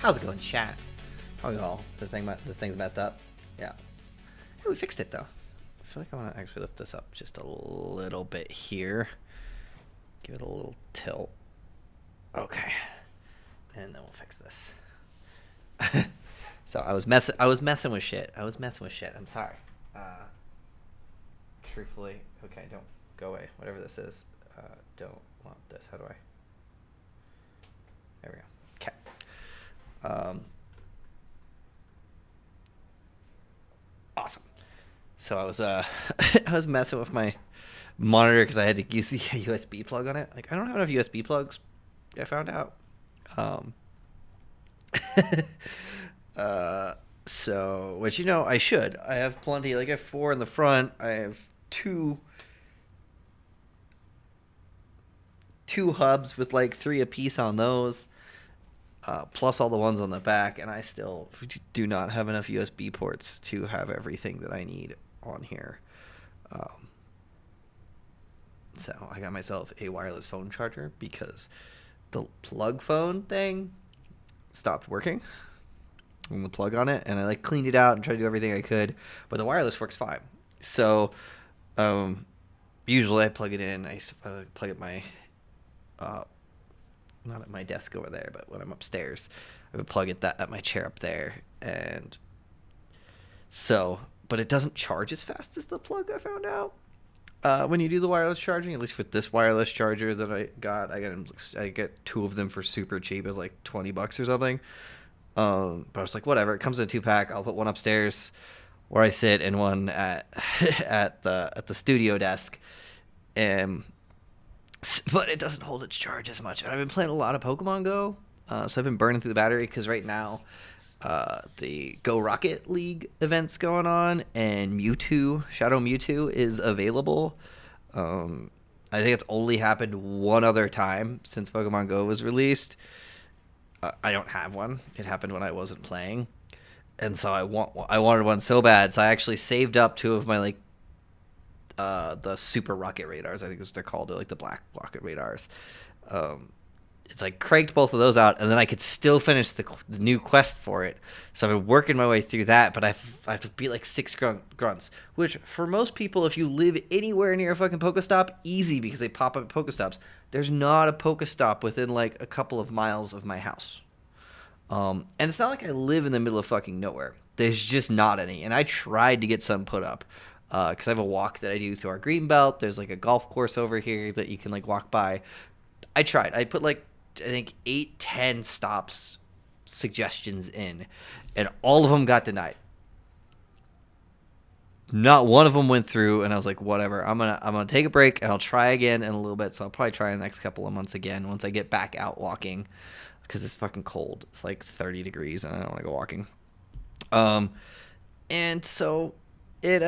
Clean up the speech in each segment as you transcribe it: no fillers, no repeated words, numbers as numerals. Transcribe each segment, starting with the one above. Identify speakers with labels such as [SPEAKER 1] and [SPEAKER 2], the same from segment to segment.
[SPEAKER 1] How's it going, chat? How are you all? This thing's messed up. Yeah. Hey, we fixed it though. I feel like I want to actually lift this up just a little bit here. Give it a little tilt. Okay. And then we'll fix this. So I was messing with shit. I'm sorry. Truthfully, okay, don't go away. Whatever this is. Don't want this. How do I? There we go. Okay. Awesome. So I was I was messing with my monitor because I had to use the USB plug on it. Like I don't have enough USB plugs. I found out. So which I should. I have plenty. Like I have 4 in the front. I have two hubs with like 3 apiece on those. Plus all the ones on the back, and I still do not have enough USB ports to have everything that I need on here. So I got myself a wireless phone charger because the plug phone thing stopped working on the plug on it, and I like cleaned it out and tried to do everything I could, but the wireless works fine. So usually I plug it in. I plug it my not at my desk over there, but when I'm upstairs, I would plug it at my chair up there. And so, but it doesn't charge as fast as the plug, I found out. When you do the wireless charging, at least with this wireless charger that I get 2 of them for super cheap. It was like $20 or something. But I was like, whatever. It comes in a 2-pack. I'll put one upstairs where I sit and one at the studio desk. But it doesn't hold its charge as much. And I've been playing a lot of Pokemon Go, so I've been burning through the battery because right now the Go Rocket League event's going on, and Shadow Mewtwo is available. I think it's only happened one other time since Pokemon Go was released. I don't have one. It happened when I wasn't playing, and so I wanted one so bad. So I actually saved up 2 of my the super rocket radars, I think is what they're called. They're like the black rocket radars. It's like cranked both of those out, and then I could still finish the new quest for it. So I've been working my way through that, but I have to beat like 6 grunts, which for most people, if you live anywhere near a fucking Pokestop, easy because they pop up at Pokestops. There's not a Pokestop within like a couple of miles of my house. And it's not like I live in the middle of fucking nowhere. There's just not any. And I tried to get some put up because I have a walk that I do through our green belt. There's like a golf course over here that you can like walk by. I tried. I put like, I think 8, 10 stops suggestions in, and all of them got denied. Not one of them went through, and I was like, whatever. I'm gonna take a break, and I'll try again in a little bit. So I'll probably try in the next couple of months again once I get back out walking, because it's fucking cold. It's like 30 degrees, and I don't want to go walking. And so it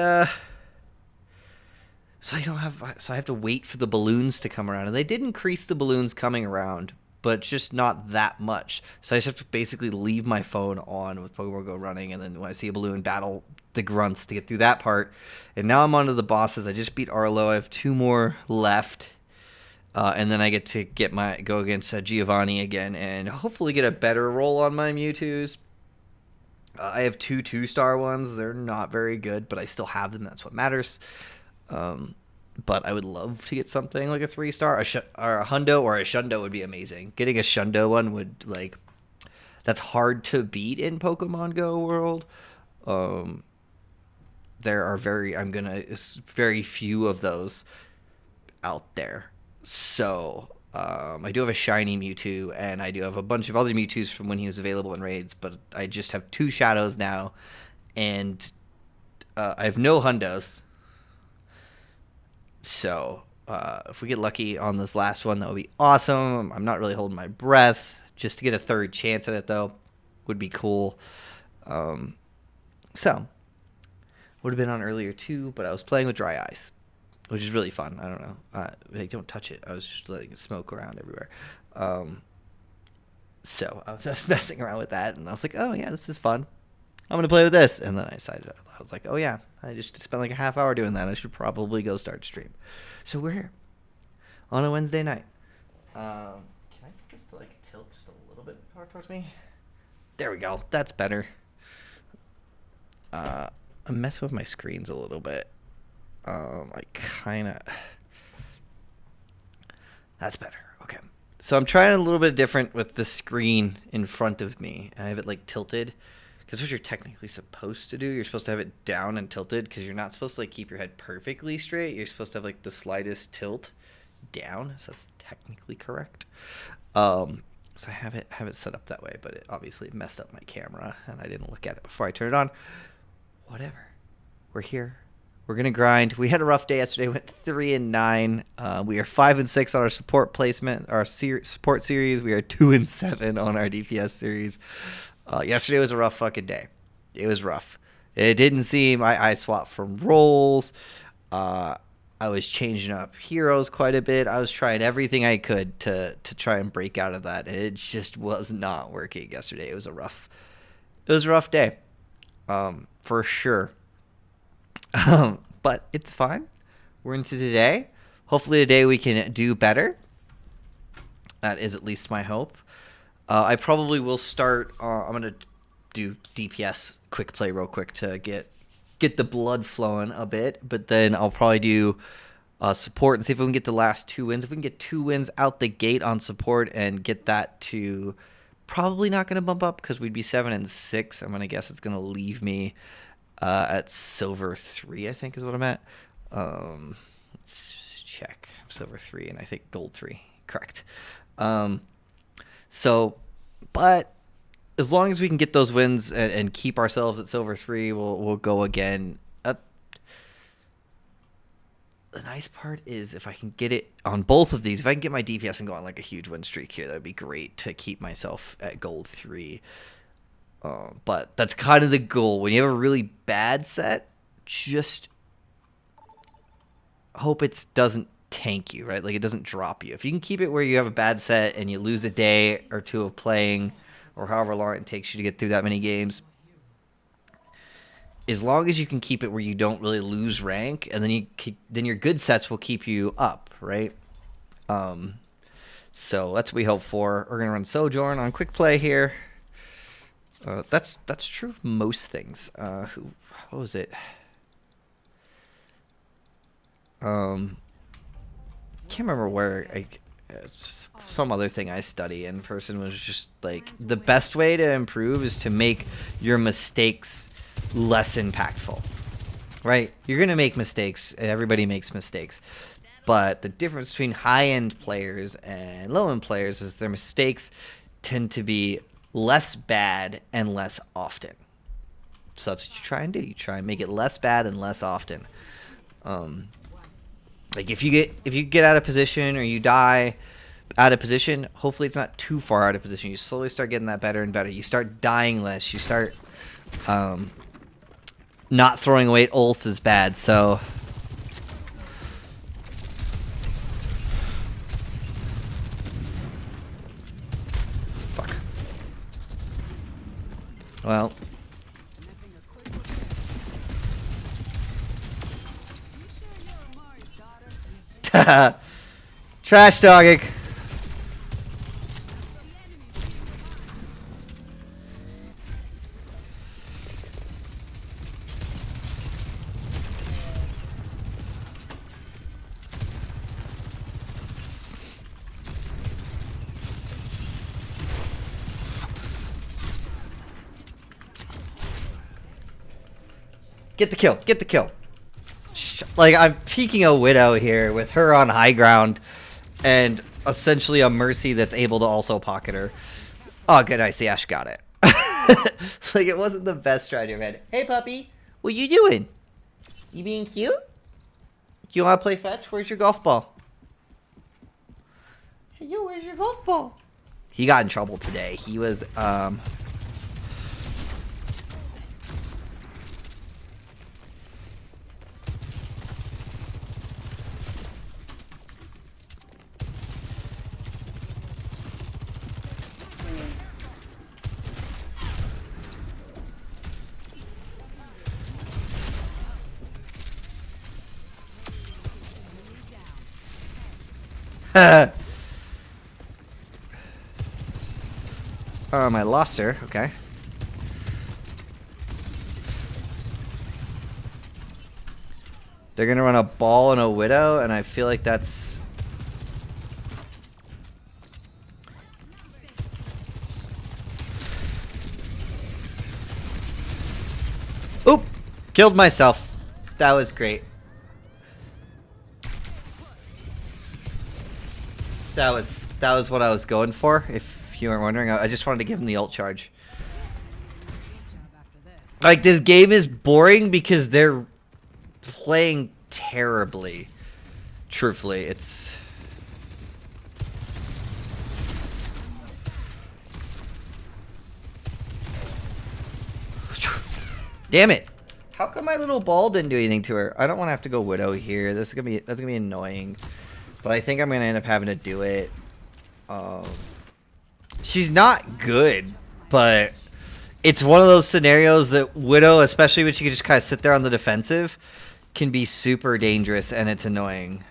[SPEAKER 1] so I have to wait for the balloons to come around, and they did increase the balloons coming around, but just not that much. So I just have to basically leave my phone on with Pokemon Go running, and then when I see a balloon, battle the grunts to get through that part. And now I'm on to the bosses. I just beat Arlo. I have 2 more left. And then I get to go against Giovanni again and hopefully get a better roll on my Mewtwo's. I have 2 2-star ones. They're not very good, but I still have them. That's what matters. But I would love to get something like a 3-star. Or a Hundo or a Shundo would be amazing. Getting a Shundo one would, like... That's hard to beat in Pokemon Go world. There are very few of those out there. So, I do have a shiny Mewtwo, and I do have a bunch of other Mewtwo's from when he was available in raids, but I just have 2 Shadows now, and I have no Hundos. So, if we get lucky on this last one, that would be awesome. I'm not really holding my breath. Just to get a 3rd chance at it, though, would be cool. So, would have been on earlier, too, but I was playing with dry ice, which is really fun. I don't know. Don't touch it. I was just letting it smoke around everywhere. So I was messing around with that, and I was like, oh, yeah, this is fun. I'm going to play with this. And then I decided, I was like, oh, yeah, I just spent like a half hour doing that. I should probably go start stream. So we're here on a Wednesday night. Can I get this to like tilt just a little bit more towards me? There we go. That's better. I'm messing with my screens a little bit. That's better. Okay. So I'm trying a little bit different with the screen in front of me. And I have it like tilted. Because what you're technically supposed to do, you're supposed to have it down and tilted. Because you're not supposed to like keep your head perfectly straight. You're supposed to have like the slightest tilt down. So that's technically correct. So I have it set up that way. But it obviously messed up my camera. And I didn't look at it before I turned it on. Whatever. We're here. We're going to grind. We had a rough day yesterday. Went 3-9. We are 5-6 on our support placement, our support series. We are 2-7 on our DPS series. Yesterday was a rough fucking day. It was rough. It didn't seem... I swapped from roles. I was changing up heroes quite a bit. I was trying everything I could to try and break out of that. It just was not working yesterday. It was a rough day. For sure. But it's fine. We're into today. Hopefully today we can do better. That is at least my hope. I probably will start... I'm going to do DPS quick play real quick to get the blood flowing a bit. But then I'll probably do support and see if we can get the last 2 wins. If we can get 2 wins out the gate on support and get that to... Probably not going to bump up because we'd be 7-6. I'm going to guess it's going to leave me... at silver 3, I think is what I'm at. Let's check. Silver 3 and I think gold 3. Correct. But as long as we can get those wins and keep ourselves at silver 3, we'll go again. The nice part is if I can get it on both of these, if I can get my DPS and go on like a huge win streak here, that would be great to keep myself at gold 3. But that's kind of the goal. When you have a really bad set, just hope it doesn't tank you, right? Like it doesn't drop you. If you can keep it where you have a bad set and you lose a day or 2 of playing, or however long it takes you to get through that many games, as long as you can keep it where you don't really lose rank, and then your good sets will keep you up, right? So that's what we hope for. We're gonna run Sojourn on quick play here. That's true of most things. What was it? Can't remember where it's some other thing I study, and person was just like, the best way to improve is to make your mistakes less impactful. Right? You're gonna make mistakes. Everybody makes mistakes. But the difference between high-end players and low-end players is their mistakes tend to be less bad and less often. So that's what you try and do. You try and make it less bad and less often. Like if you get out of position or you die out of position, hopefully it's not too far out of position. You slowly start getting that better and better. You start dying less. You start not throwing away ults as bad. So fuck. Well. Trash dogging. Get the kill. Get the kill. Like, I'm peeking a Widow here with her on high ground and essentially a Mercy that's able to also pocket her. Oh, good. I see. Ash got it. Like, it wasn't the best strategy I've had. Hey, puppy. What you doing? You being cute? Do you want to play fetch? Where's your golf ball? Hey, yo, where's your golf ball? He got in trouble today. He was, I lost her. Okay. They're gonna run a ball and a Widow, and I feel like that's... Oop! Killed myself. That was great. That was what I was going for, if you weren't wondering. I just wanted to give him the ult charge. Like, this game is boring because they're playing terribly. Truthfully, it's... Damn it! How come my little ball didn't do anything to her? I don't want to have to go Widow here. That's gonna be annoying. But I think I'm gonna end up having to do it. She's not good, but it's one of those scenarios that Widow, especially when she can just kind of sit there on the defensive, can be super dangerous, and it's annoying.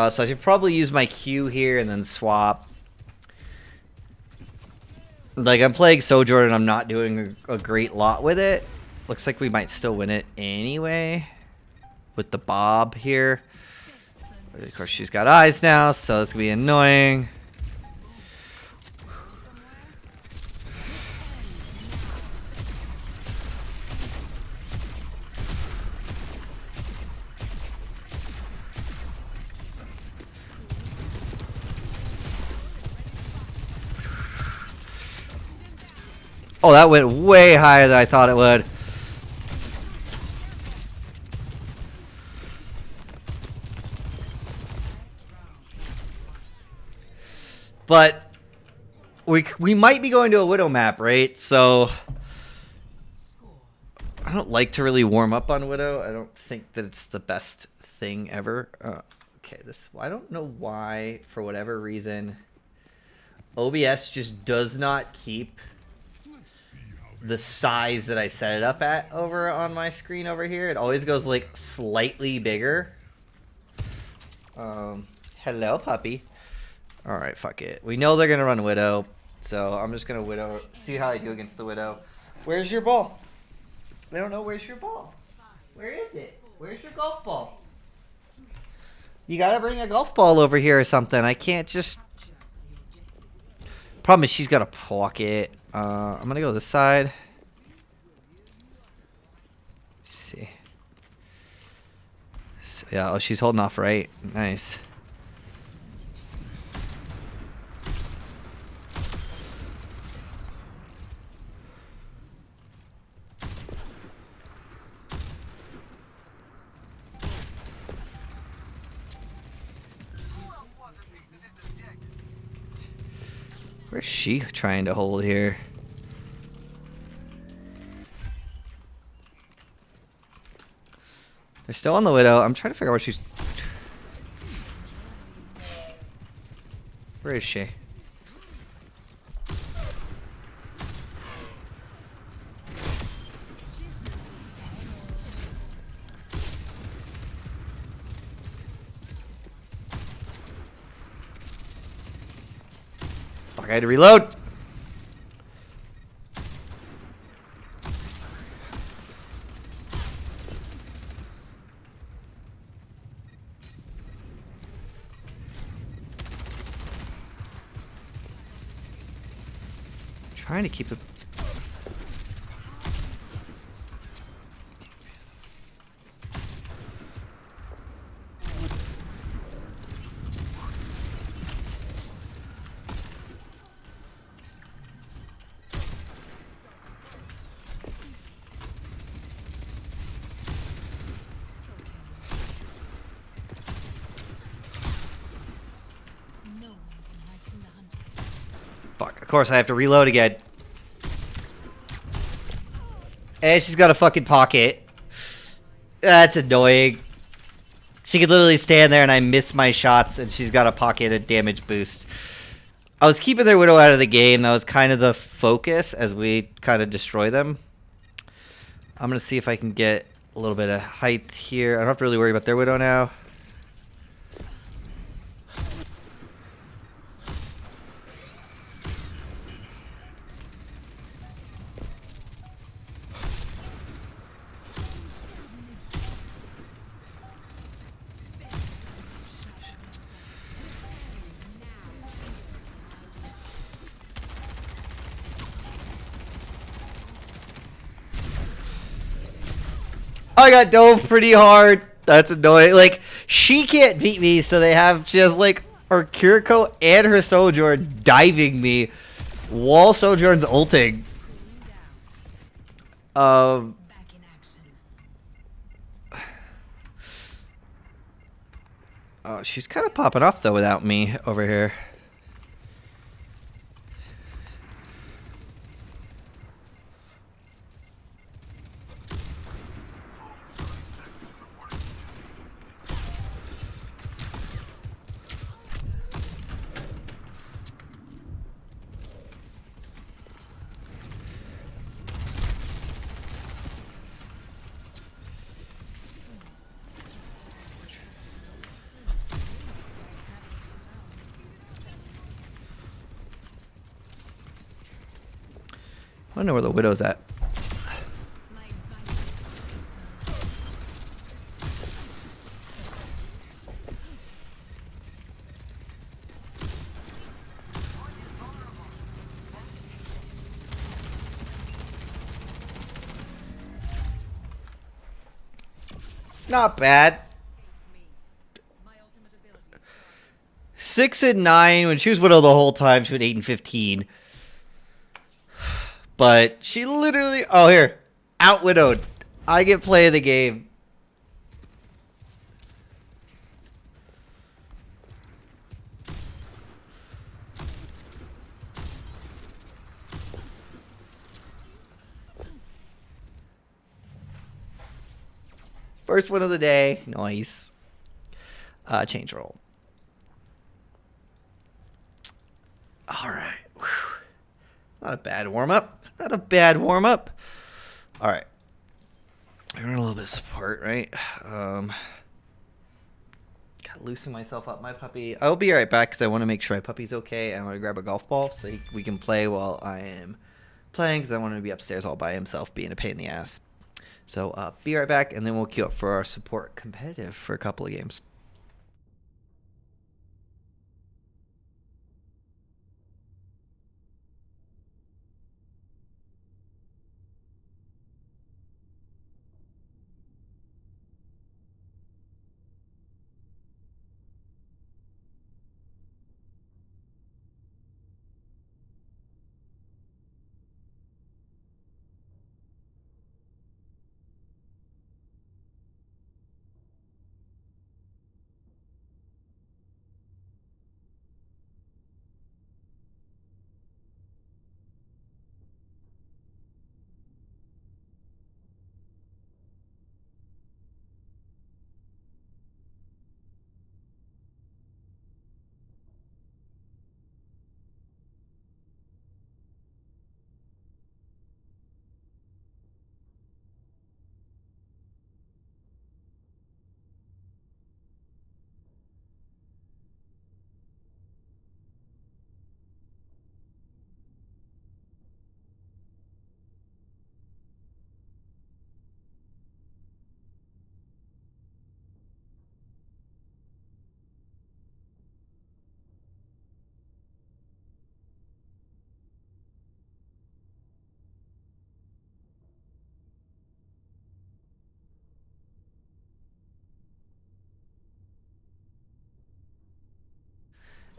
[SPEAKER 1] So I should probably use my Q here and then swap. Like, I'm playing Sojourn and I'm not doing a great lot with it. Looks like we might still win it anyway. With the Bob here. Of course, she's got eyes now, so it's going to be annoying. Oh, that went way higher than I thought it would. But we might be going to a Widow map, right? So I don't like to really warm up on Widow. I don't think that it's the best thing ever. Okay, I don't know why, for whatever reason, OBS just does not keep the size that I set it up at over on my screen over here. It always goes like slightly bigger. Hello, puppy. All right, fuck it. We know they're gonna run Widow, so I'm just gonna Widow. See how I do against the Widow. Where's your ball? I don't know. Where's your ball? Where is it? Where's your golf ball? You gotta bring a golf ball over here or something. I can't just. Problem is she's got a pocket. I'm gonna go this side. Let's see. So, yeah. Oh, she's holding off right. Nice. Where's she trying to hold here? They're still on the Widow. I'm trying to figure out what she's... Where is she? Fuck, I had to reload. Trying to keep the... Fuck, of course I have to reload again. And she's got a fucking pocket. That's annoying. She could literally stand there and I miss my shots and she's got a pocket and damage boost. I was keeping their Widow out of the game. That was kind of the focus as we kind of destroy them. I'm going to see if I can get a little bit of height here. I don't have to really worry about their Widow now. I got dove pretty hard. That's annoying. Like, she can't beat me, so she has like her Kiriko and her Sojourn diving me while Sojourn's ulting. Oh, she's kind of popping off though without me over here. I don't know where the Widow's at. Not bad. 6 and 9 when she was Widow the whole time. She went 8 and 15. But she literally... Oh, here. Out-widowed. I get play of the game. First one of the day. Nice. Change roll. All right. Whew. Not a bad warm-up. Not a bad warm-up. All right. I run a little bit of support, right? God, loosen myself up. My puppy. I'll be right back because I want to make sure my puppy's okay. I want to grab a golf ball so we can play while I am playing because I want him to be upstairs all by himself, being a pain in the ass. So be right back, and then we'll queue up for our support competitive for a couple of games.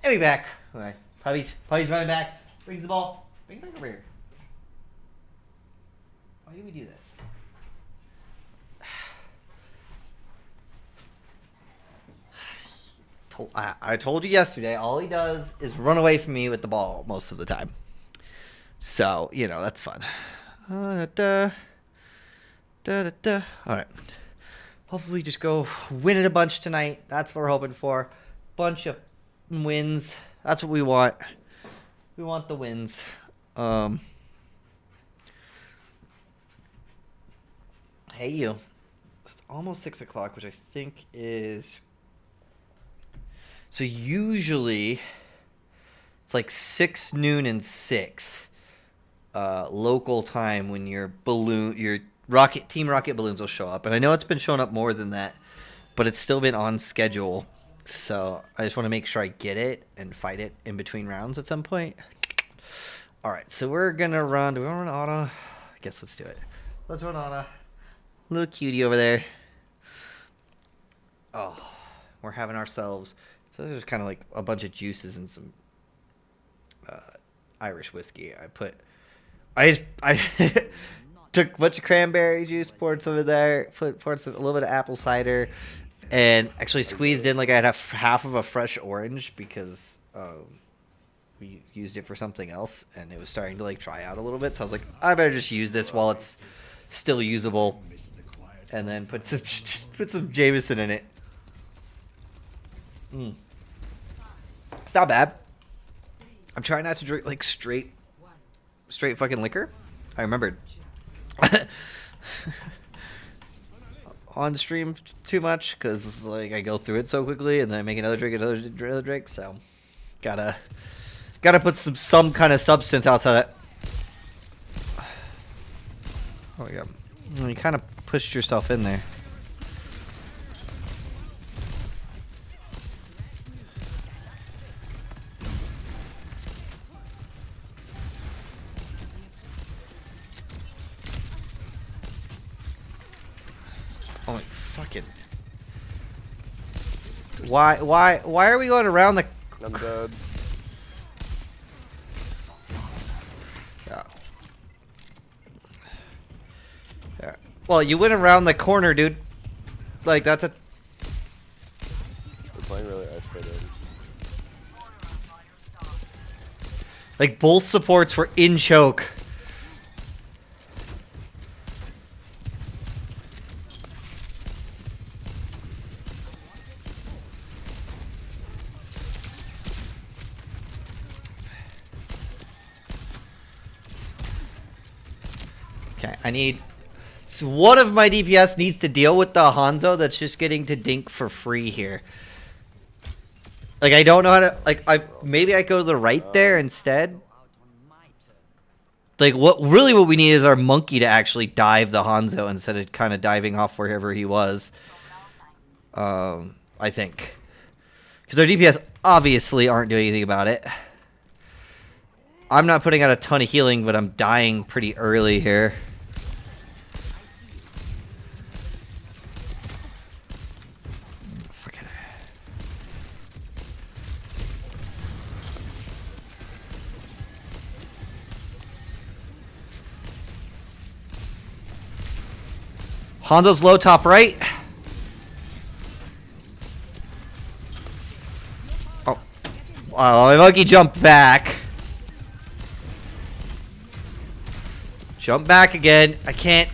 [SPEAKER 1] And we back. All right. Puppy's running back. Brings the ball. Bring it back over here. Why do we do this? I told you yesterday, all he does is run away from me with the ball most of the time. So, that's fun. All right. Hopefully we just go win it a bunch tonight. That's what we're hoping for. Bunch of wins. That's what we want. We want the wins. Hey, you. It's almost 6 o'clock, which I think is... So usually it's like 6, noon, and 6 local time when your Team Rocket balloons will show up. And I know it's been showing up more than that, but it's still been on schedule. So I just want to make sure I get it and fight it in between rounds at some point. All right, so we're going to run. Do we want to run auto? I guess let's do it. Let's run auto. Little cutie over there. Oh, we're having ourselves... So this is kind of like a bunch of juices and some Irish whiskey. I took a bunch of cranberry juice, poured some of there, poured a little bit of apple cider, and actually squeezed in like I had half of a fresh orange because we used it for something else, and it was starting to like dry out a little bit. So I was like, I better just use this while it's still usable, and then put some Jameson in it. It's not bad. I'm trying not to drink like straight fucking liquor. I remembered on stream too much because like I go through it so quickly and then I make another drink. So gotta put some kind of substance outside that. Oh my god! You kind of pushed yourself in there. Oh my fucking! Why are we going around the?
[SPEAKER 2] I'm dead.
[SPEAKER 1] Yeah. Yeah. Well, you went around the corner, dude. Like that's a.
[SPEAKER 2] We're playing really isolated.
[SPEAKER 1] Like both supports were in choke. Okay, I need... So one of my DPS needs to deal with the Hanzo that's just getting to dink for free here. Like, I don't know how to, like, maybe I go to the right there instead. Like, what we need is our monkey to actually dive the Hanzo instead of kind of diving off wherever he was. I think. Because our DPS obviously aren't doing anything about it. I'm not putting out a ton of healing, but I'm dying pretty early here. Hanzo's low top right. Oh. Wow, my monkey jumped back. Jump back again. I can't.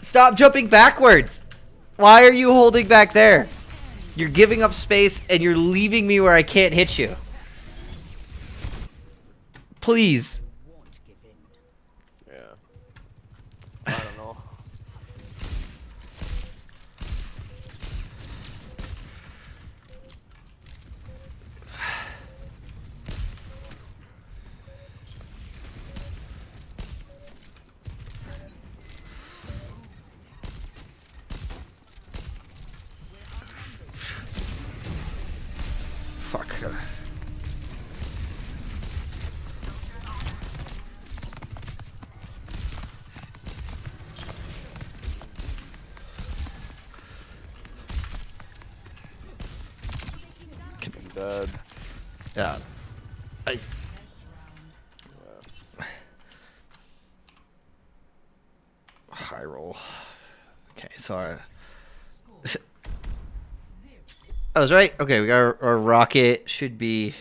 [SPEAKER 1] Stop jumping backwards. Why are you holding back there? You're giving up space and you're leaving me where I can't hit you. Please.
[SPEAKER 2] Yeah. I don't know.
[SPEAKER 1] Fuck.
[SPEAKER 2] I'm dead.
[SPEAKER 1] Yeah.
[SPEAKER 2] Yeah.
[SPEAKER 1] High roll. Okay, so I was right. Okay, we got our rocket. Should be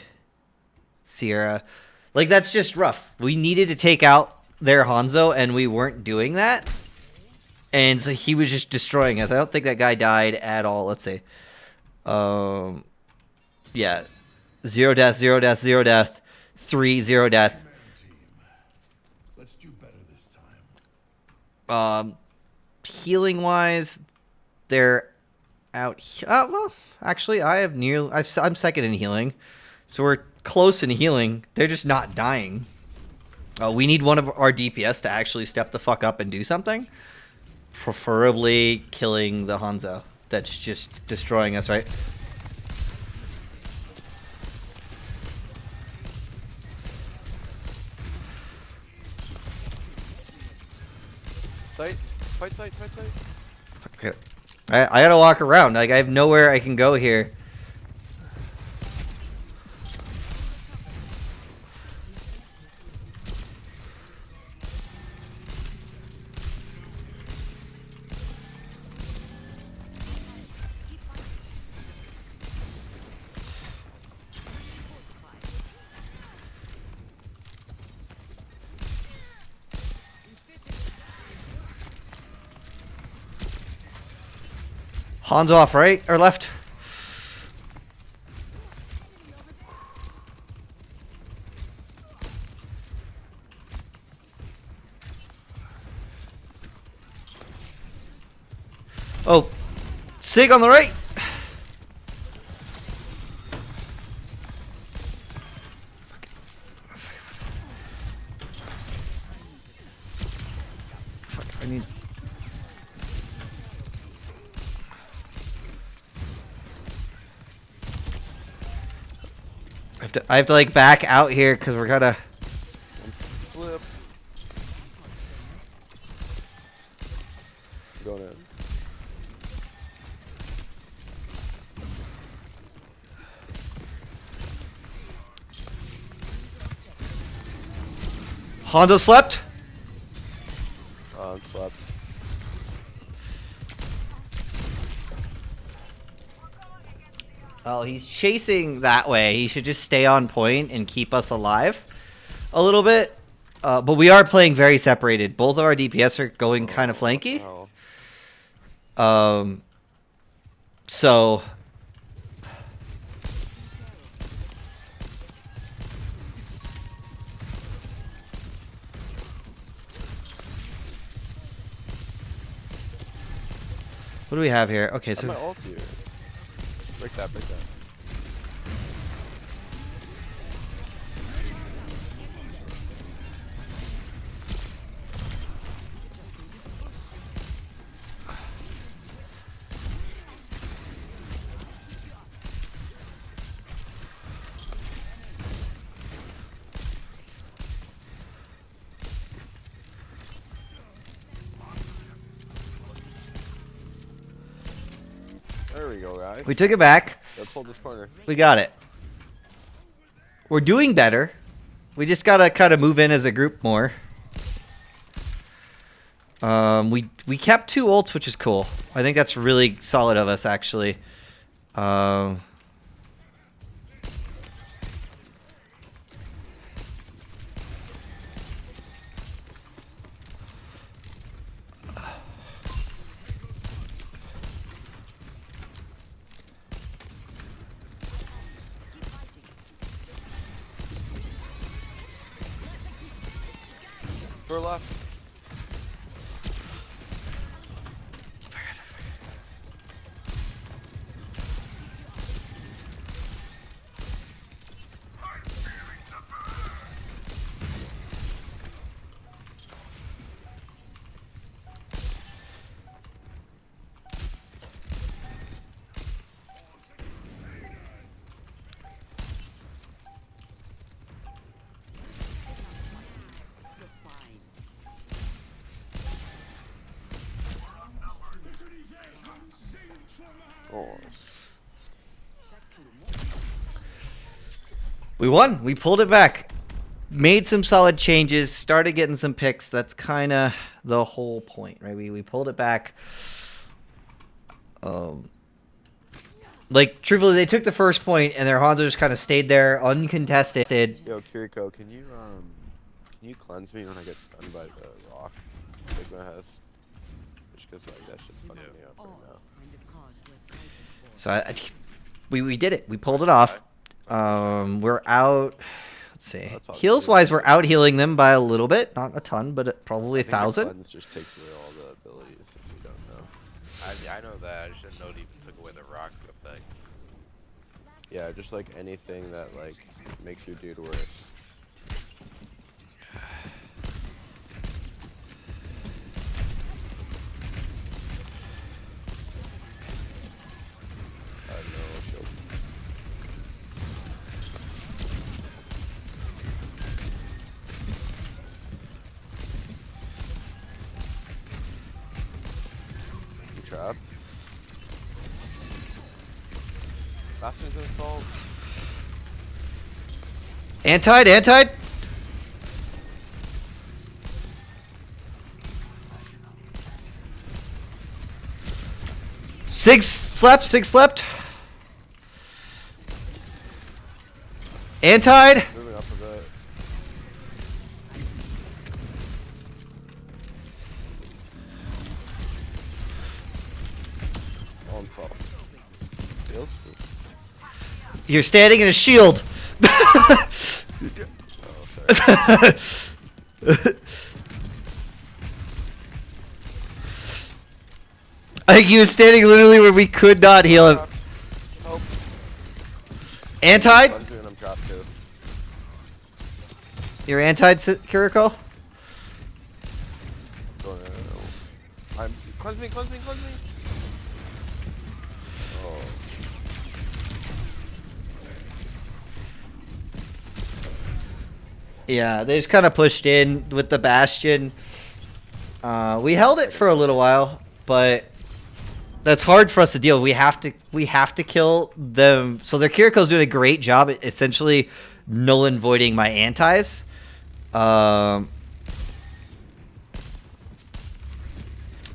[SPEAKER 1] Sierra. Like, that's just rough. We needed to take out their Hanzo, and we weren't doing that. And so he was just destroying us. I don't think that guy died at all. Let's see. Yeah. 0 death, 0 death, 0 death. 3, 0 death.
[SPEAKER 3] Let's do better this time.
[SPEAKER 1] Healing wise, they're out. Well, actually, I'm second in healing, so we're close in healing. They're just not dying. We need one of our DPS to actually step the fuck up and do something. Preferably killing the Hanzo that's just destroying us, right?
[SPEAKER 2] Sight? Fight sight, fight sight.
[SPEAKER 1] Okay. I gotta walk around. Like, I have nowhere I can go here. Han's off, right? Or left? Oh. Sig on the right. Fuck, I need... I have to like back out here because we're gonna.
[SPEAKER 2] Flip. Going in.
[SPEAKER 1] Hondo slept.
[SPEAKER 2] Slept.
[SPEAKER 1] Oh, he's chasing that way. He should just stay on point and keep us alive a little bit. But we are playing very separated. Both of our DPS are going kind of flanky. So what do we have here? Okay, so
[SPEAKER 2] my ult here. Break that, break that. There we go, guys.
[SPEAKER 1] We took it back.
[SPEAKER 2] Let's hold this corner.
[SPEAKER 1] We got it. We're doing better. We just gotta kind of move in as a group more. We kept 2 ults, which is cool. I think that's really solid of us, actually.
[SPEAKER 2] Door left. Oh.
[SPEAKER 1] We won. We pulled it back. Made some solid changes. Started getting some picks. That's kind of the whole point, right? We pulled it back. Like, truthfully, they took the first point, and their Hanzo just kind of stayed there, uncontested.
[SPEAKER 2] Yo, Kiriko, can you cleanse me when I get stunned by the rock Sigma has? Just because like that shit's fucking me up right now.
[SPEAKER 1] So we did it. We pulled it off. We're out. Let's see. Heals wise, we're out healing them by a little bit, not a ton, but probably 1,000.
[SPEAKER 2] Cleanse just takes away all the abilities if you don't know.
[SPEAKER 4] I know that. I just didn't know it even took away the rock effect.
[SPEAKER 2] Yeah, just like anything that like makes your dude worse. No shield. Trap. Bastion's installed.
[SPEAKER 1] Anti. Sig slept. Anti.
[SPEAKER 2] Moving up a bit. On fault. Feels.
[SPEAKER 1] You're standing in a shield.
[SPEAKER 2] Oh, sorry.
[SPEAKER 1] I think he was standing literally where we could not heal him.
[SPEAKER 2] Help.
[SPEAKER 1] Anti.
[SPEAKER 2] I'm doing him drop too.
[SPEAKER 1] You're anti, Kiriko.
[SPEAKER 2] I'm cleanse me. Oh.
[SPEAKER 1] Yeah, they just kind of pushed in with the Bastion. We held it for a little while, but that's hard for us to deal. We have to kill them. So their Kiriko's doing a great job at essentially null and voiding my antis. I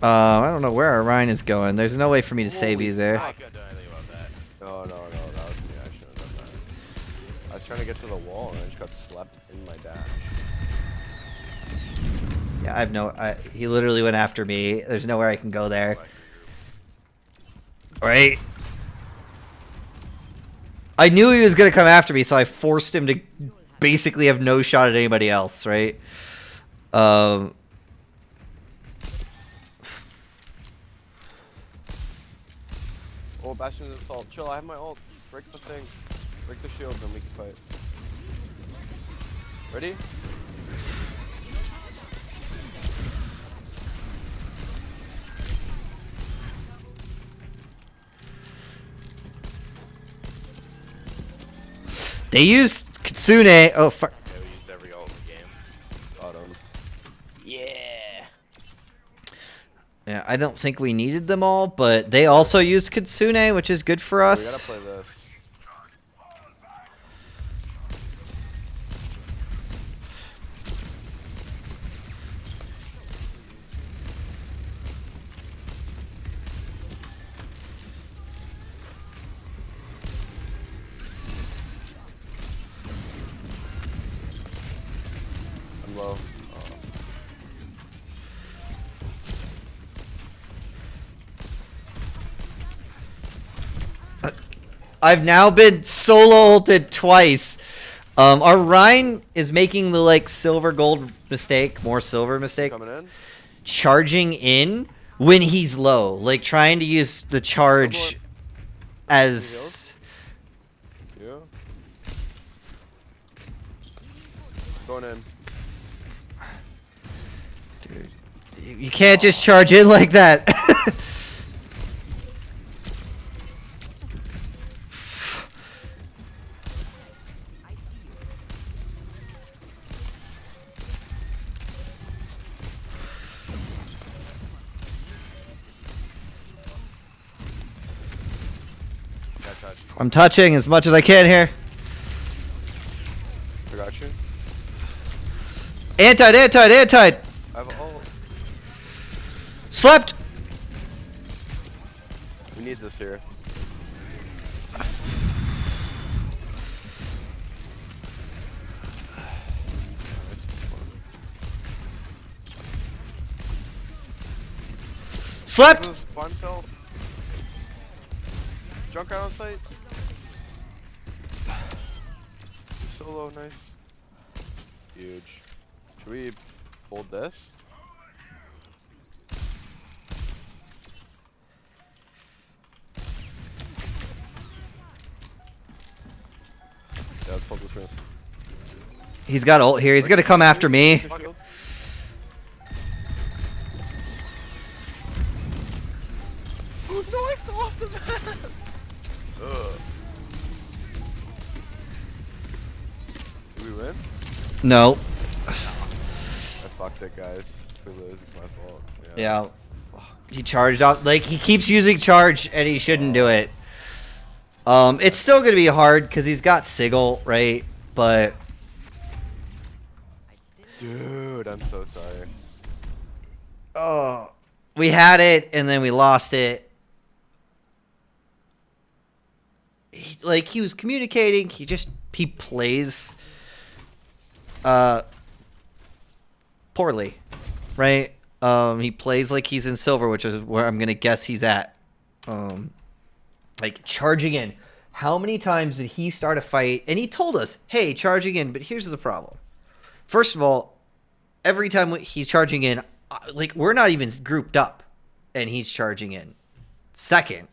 [SPEAKER 1] don't know where our Ryan is going. There's no way for me to save you there.
[SPEAKER 4] I couldn't do anything about that.
[SPEAKER 2] No, that was me. I shouldn't have done that. I was trying to get to the wall and I just got slept in my dash.
[SPEAKER 1] Yeah, I have no. He literally went after me. There's nowhere I can go there. Right? I knew he was gonna come after me, so I forced him to basically have no shot at anybody else. Right?
[SPEAKER 2] Oh, Bastion's assault. Chill, I have my ult. Break the thing. Break the shield, then we can fight. Ready?
[SPEAKER 1] They used Kitsune. Oh fuck.
[SPEAKER 4] Yeah, we used every ult in the game.
[SPEAKER 2] Got him.
[SPEAKER 4] Yeah.
[SPEAKER 1] Yeah, I don't think we needed them all, but they also used Kitsune, which is good for
[SPEAKER 2] We
[SPEAKER 1] us.
[SPEAKER 2] gotta play this. I'm low.
[SPEAKER 1] I've now been solo ulted twice. Our Rhine is making the like silver gold mistake, more silver mistake,
[SPEAKER 2] Coming in.
[SPEAKER 1] charging in when he's low, like trying to use the charge as.
[SPEAKER 2] Yeah. Going in.
[SPEAKER 1] Dude, you can't just charge in like that.
[SPEAKER 2] Got touch.
[SPEAKER 1] I'm touching as much as I can here.
[SPEAKER 2] I got you.
[SPEAKER 1] Anti.
[SPEAKER 2] I have ult.
[SPEAKER 1] Slept.
[SPEAKER 2] We need this here.
[SPEAKER 1] Slept.
[SPEAKER 2] This is farm cell. Junk out on site. Solo, nice. Huge. Should we hold this? Yeah, let's hold this room.
[SPEAKER 1] He's got ult here. He's gonna come after me.
[SPEAKER 2] No, I fell off the map! Ugh. Did we win?
[SPEAKER 1] No.
[SPEAKER 2] I fucked it, guys. If we lose, it's my fault.
[SPEAKER 1] Yeah. He charged out. Like, he keeps using charge, and he shouldn't do it. It's still going to be hard, because he's got Sigil, right? But...
[SPEAKER 2] Dude, I'm so sorry.
[SPEAKER 1] Oh. We had it, and then we lost it. He was communicating. He plays... poorly, right? He plays like he's in silver, which is where I'm gonna guess he's at. Like charging in. How many times did he start a fight? And he told us, "Hey, charging in." But here's the problem. First of all, every time he's charging in, like we're not even grouped up, and he's charging in. Second,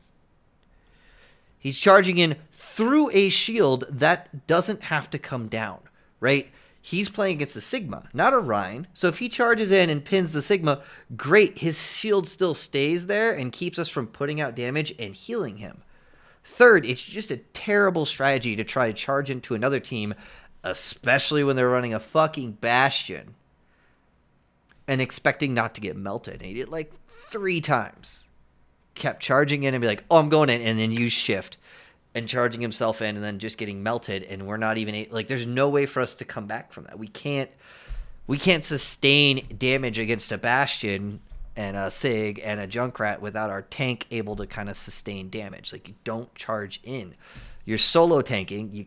[SPEAKER 1] he's charging in through a shield that doesn't have to come down, right? He's playing against the Sigma, not a Rhine. So if he charges in and pins the Sigma, great. His shield still stays there and keeps us from putting out damage and healing him. Third, it's just a terrible strategy to try to charge into another team, especially when they're running a fucking Bastion and expecting not to get melted. And he did it like 3 times. Kept charging in and be like, oh, I'm going in, and then use shift. And charging himself in and then just getting melted, and we're not even like there's no way for us to come back from that. We can't sustain damage against a Bastion and a Sig and a Junkrat without our tank able to kind of sustain damage. Like, you don't charge in. You're solo tanking. You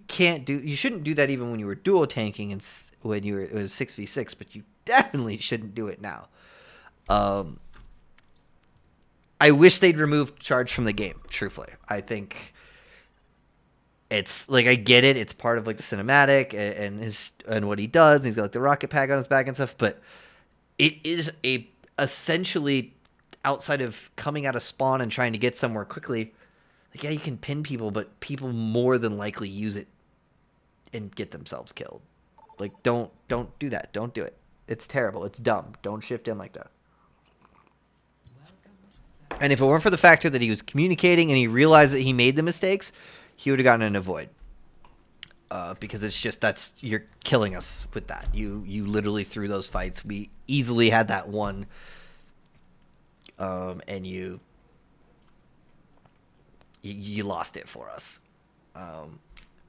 [SPEAKER 1] shouldn't do that even when you were duo tanking and when it was 6v6, but you definitely shouldn't do it now. I wish they'd remove charge from the game, truthfully. I think it's like, I get it. It's part of like the cinematic and what he does. And he's got like the rocket pack on his back and stuff. But it is essentially outside of coming out of spawn and trying to get somewhere quickly. Like, yeah, you can pin people, but people more than likely use it and get themselves killed. Like, don't do that. Don't do it. It's terrible. It's dumb. Don't shift in like that. And if it weren't for the factor that he was communicating and he realized that he made the mistakes, he would have gotten in a void. Because it's just, you're killing us with that. You literally threw those fights. We easily had that one and you lost it for us.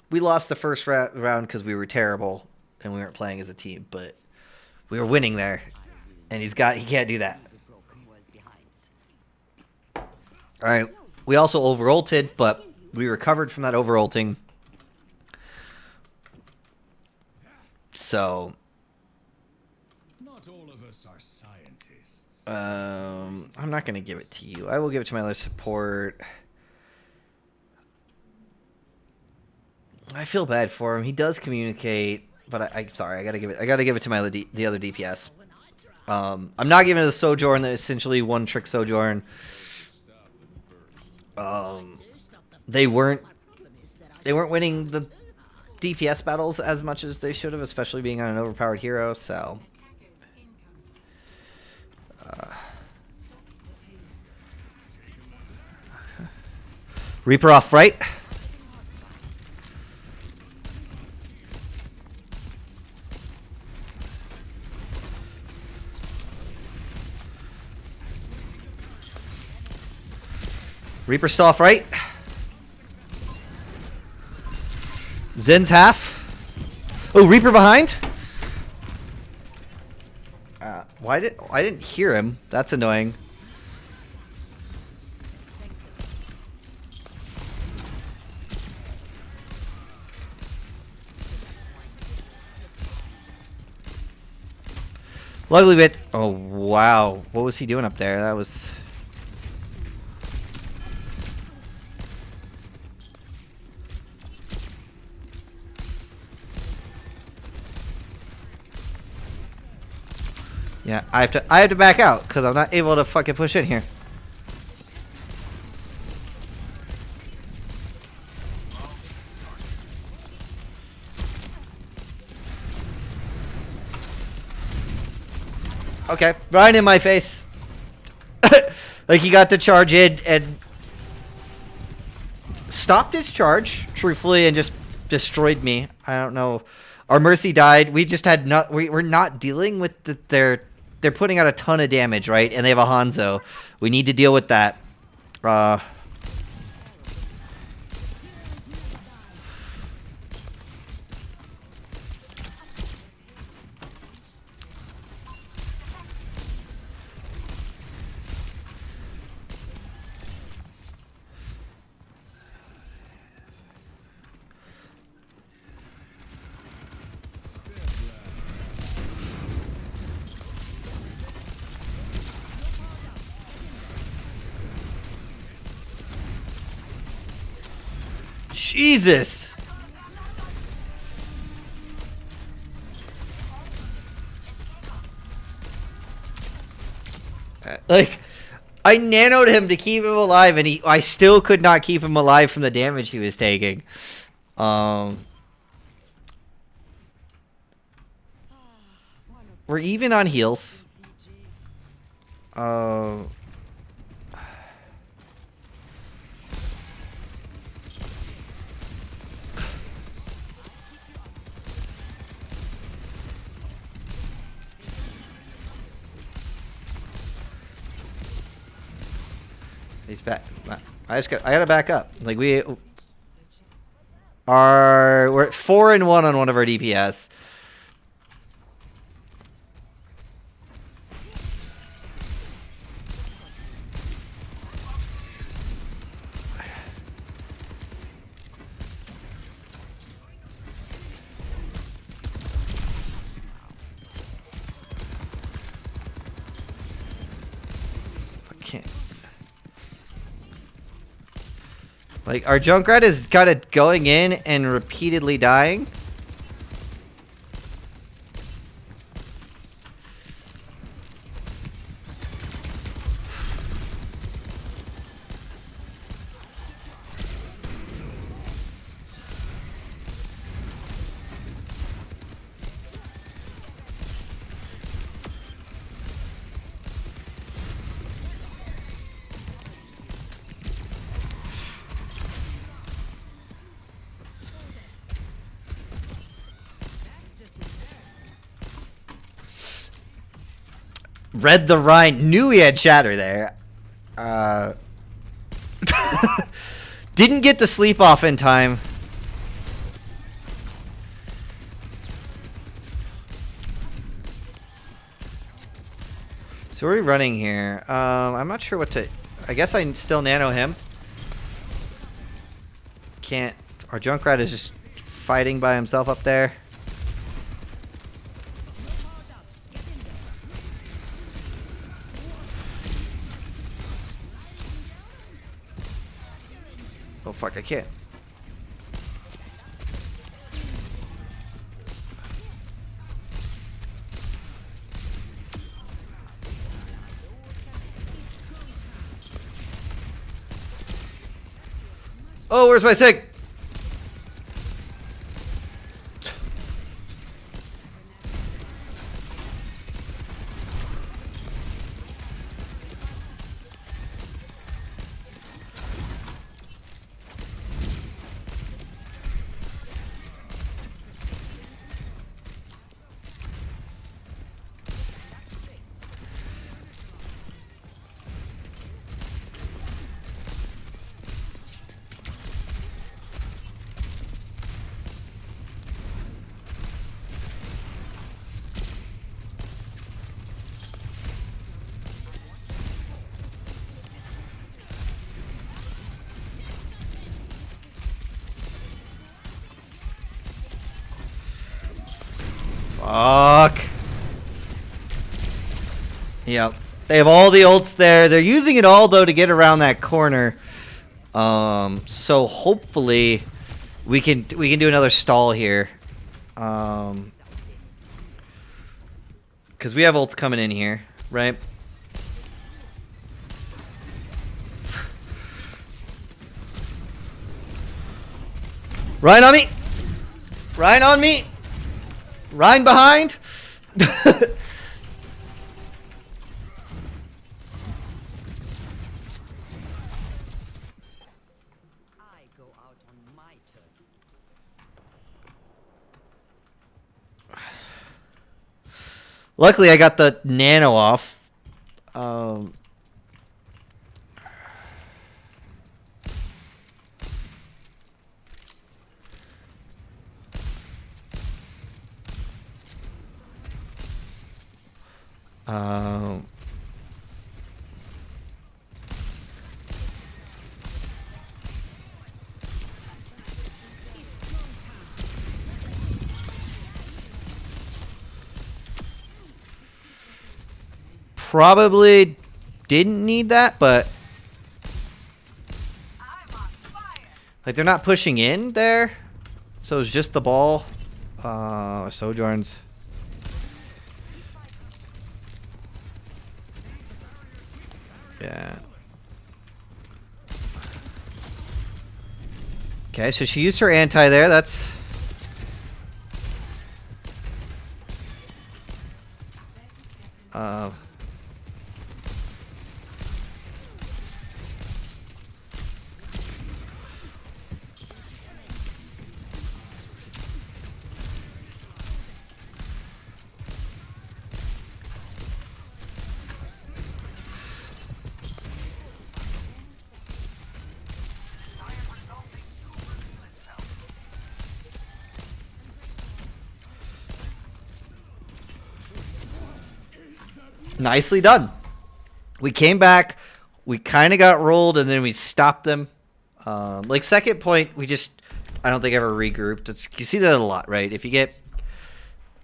[SPEAKER 1] We lost the first round because we were terrible and we weren't playing as a team, but we were winning there, and he can't do that. All right, we also over-ulted, but we recovered from that over-ulting. So,
[SPEAKER 3] Not all of us are scientists.
[SPEAKER 1] I'm not gonna give it to you. I will give it to my other support. I feel bad for him. He does communicate, but I'm sorry. I gotta give it to the other DPS. I'm not giving it to Sojourn. Essentially one trick Sojourn. They weren't winning the DPS battles as much as they should have, especially being on an overpowered hero. So. Reaper off right. Reaper still off right. Zen's half. Oh, Reaper behind. I didn't hear him. That's annoying. Luckily bit. Oh wow, what was he doing up there? That was. Yeah, I have to back out because I'm not able to fucking push in here. Okay, right in my face. Like he got to charge in and stopped his charge, truthfully, and just destroyed me. I don't know. Our Mercy died. We just had not. We're not dealing with they're putting out a ton of damage, right? And they have a Hanzo. We need to deal with that. Jesus! Like, I nanoed him to keep him alive, and I still could not keep him alive from the damage he was taking. We're even on heals. He's back. I gotta back up. Like we're at 4-1 on one of our DPS. I can't. Like, our Junkrat is kind of going in and repeatedly dying. Read the Rhine. Knew he had Shatter there. Didn't get the sleep off in time. So what are we running here? I'm not sure what to... I guess I still nano him. Can't... Our Junkrat is just fighting by himself up there. Oh fuck, I can't. Oh, where's my sig? Fuck. Yep. They have all the ults there. They're using it all though to get around that corner. So hopefully we can do another stall here. Cuz we have ults coming in here, right? Ryan on me. Ryan on me. Ryan behind. Luckily, I got the nano off. Probably didn't need that, but like they're not pushing in there, so it's just the ball. Sojourns. Yeah. Okay, so she used her anti there. That's nicely done. We came back, we kind of got rolled, and then we stopped them. Like second point, we just, I don't think ever regrouped. You see that a lot, right? If you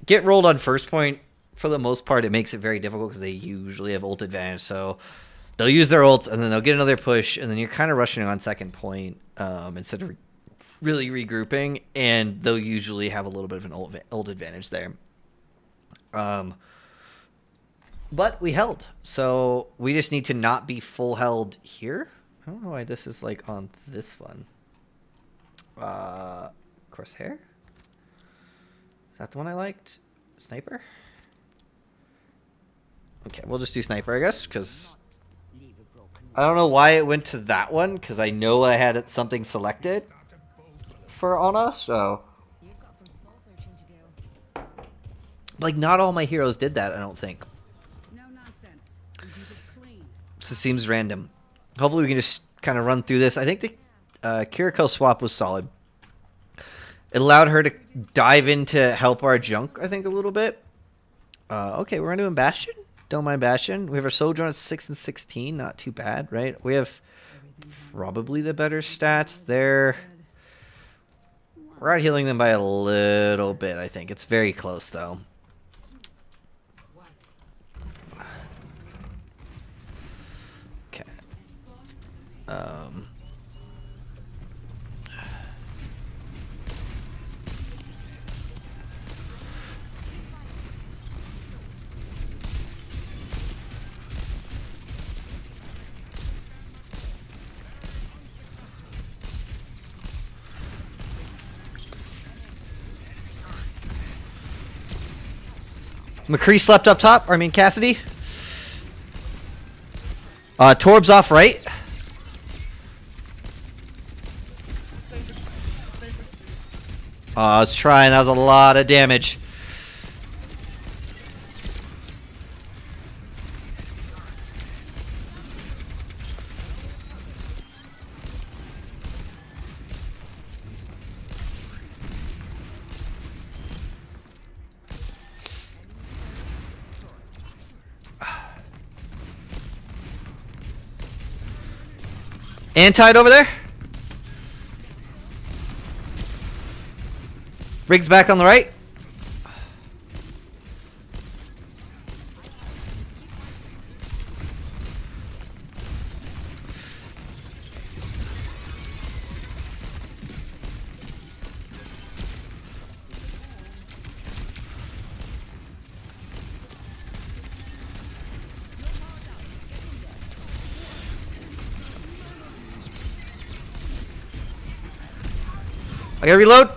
[SPEAKER 1] get rolled on first point, for the most part, it makes it very difficult because they usually have ult advantage. So they'll use their ults, and then they'll get another push, and then you're kind of rushing on second point instead of really regrouping, and they'll usually have a little bit of an ult advantage there. But we held, so we just need to not be full held here. I don't know why this is like on this one. Crosshair? Is that the one I liked? Sniper? Okay, we'll just do sniper, I guess, because I don't know why it went to that one, because I know I had something selected for Ana, so. Like, not all my heroes did that, I don't think.
[SPEAKER 5] No nonsense.
[SPEAKER 1] So it seems random. Hopefully we can just kind of run through this. I think the Kiriko swap was solid. It allowed her to dive into help our junk, I think, a little bit. Okay, we're doing Bastion. Don't mind Bastion. We have our Sojourn at 6 and 16. Not too bad, right? We have probably the better stats. We're out healing them by a little bit, I think. It's very close, though. Okay. McCree slept up top. I mean, Cassidy. Torb's off right. I was trying. That was a lot of damage. Anti over there. Riggs back on the right. I gotta reload.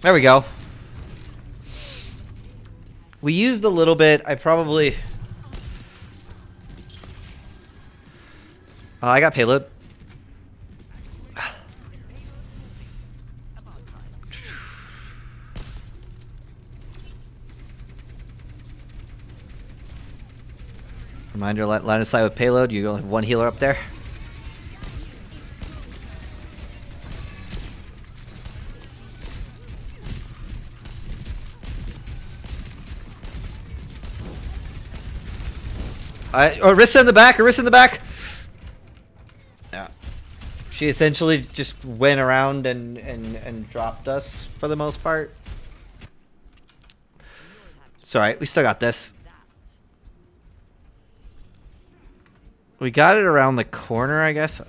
[SPEAKER 1] There we go. We used a little bit. I probably... I got payload. Reminder, line of sight with payload. You only have one healer up there. Orisa in the back. Orisa in the back. Yeah. She essentially just went around and dropped us for the most part. It's alright. We still got this. We got it around the corner, I guess.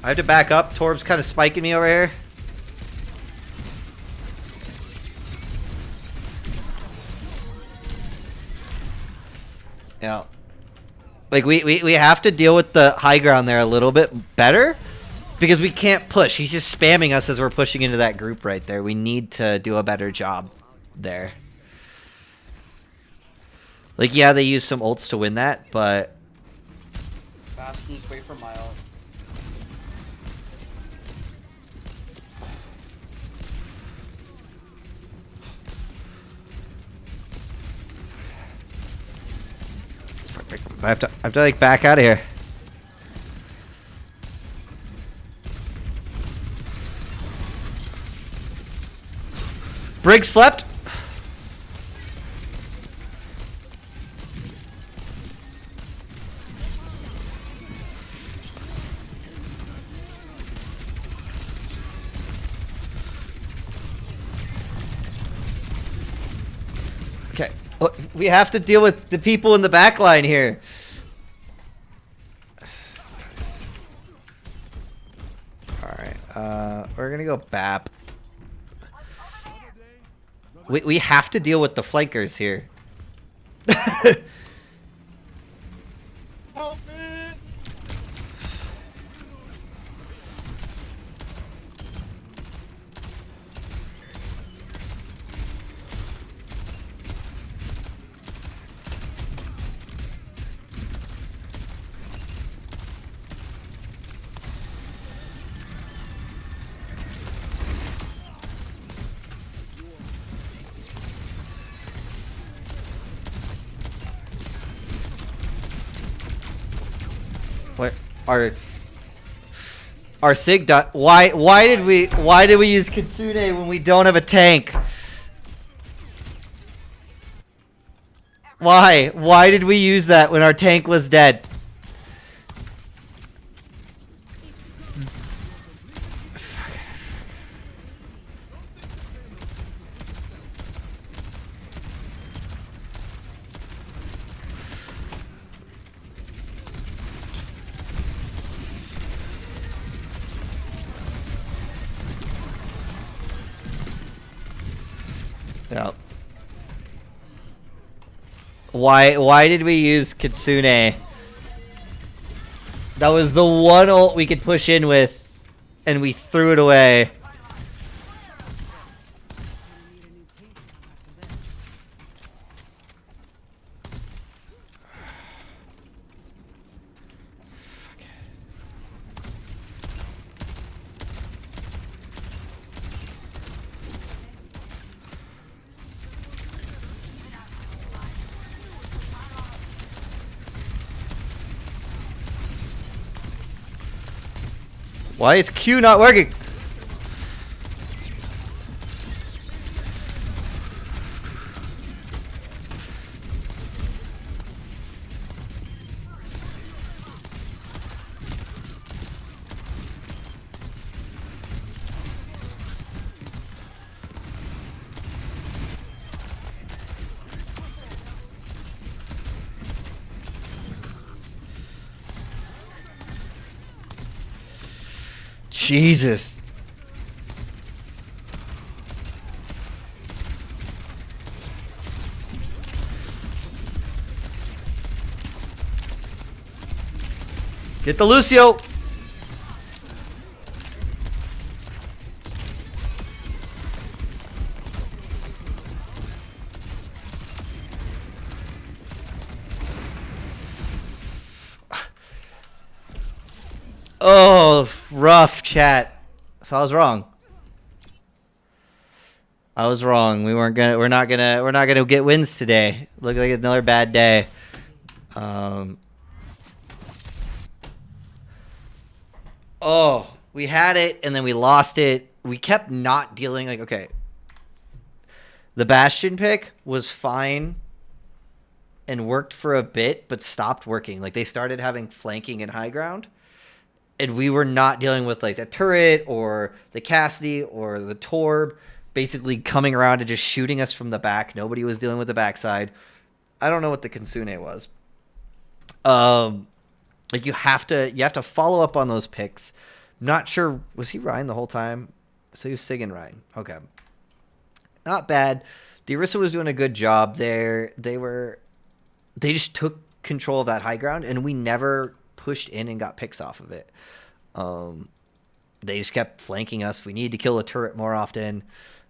[SPEAKER 1] I have to back up. Torb's kind of spiking me over here. Yeah. Like, we have to deal with the high ground there a little bit better. Because we can't push. He's just spamming us as we're pushing into that group right there. We need to do a better job there. Like, yeah, they use some ults to win that, but...
[SPEAKER 5] Bastion's wait for my ult.
[SPEAKER 1] I have to like back out of here. Briggs slept. Okay, we have to deal with the people in the back line here. We're gonna go BAP. We have to deal with the flankers here.
[SPEAKER 5] Help me!
[SPEAKER 1] What our Sig why did we use Kitsune when we don't have a tank? Why did we use that when our tank was dead? Yeah. Why did we use Kitsune? That was the one ult we could push in with, and we threw it away. Why is Q not working? Jesus. Get the Lucio. Oh, rough chat. So I was wrong. I was wrong. We're not gonna get wins today. Look like it's another bad day. Oh, we had it and then we lost it. We kept not dealing okay. The Bastion pick was fine and worked for a bit, but stopped working. Like they started having flanking and high ground. And we were not dealing with like the turret or the Cassidy or the Torb basically coming around and just shooting us from the back. Nobody was dealing with the backside. I don't know what the Kitsune was. Like you have to follow up on those picks. Not sure, was he Ryan the whole time? So he was Sig and Ryan. Okay. Not bad. The Orisa was doing a good job there. They just took control of that high ground and we never pushed in and got picks off of it. They just kept flanking us. We needed to kill the turret more often.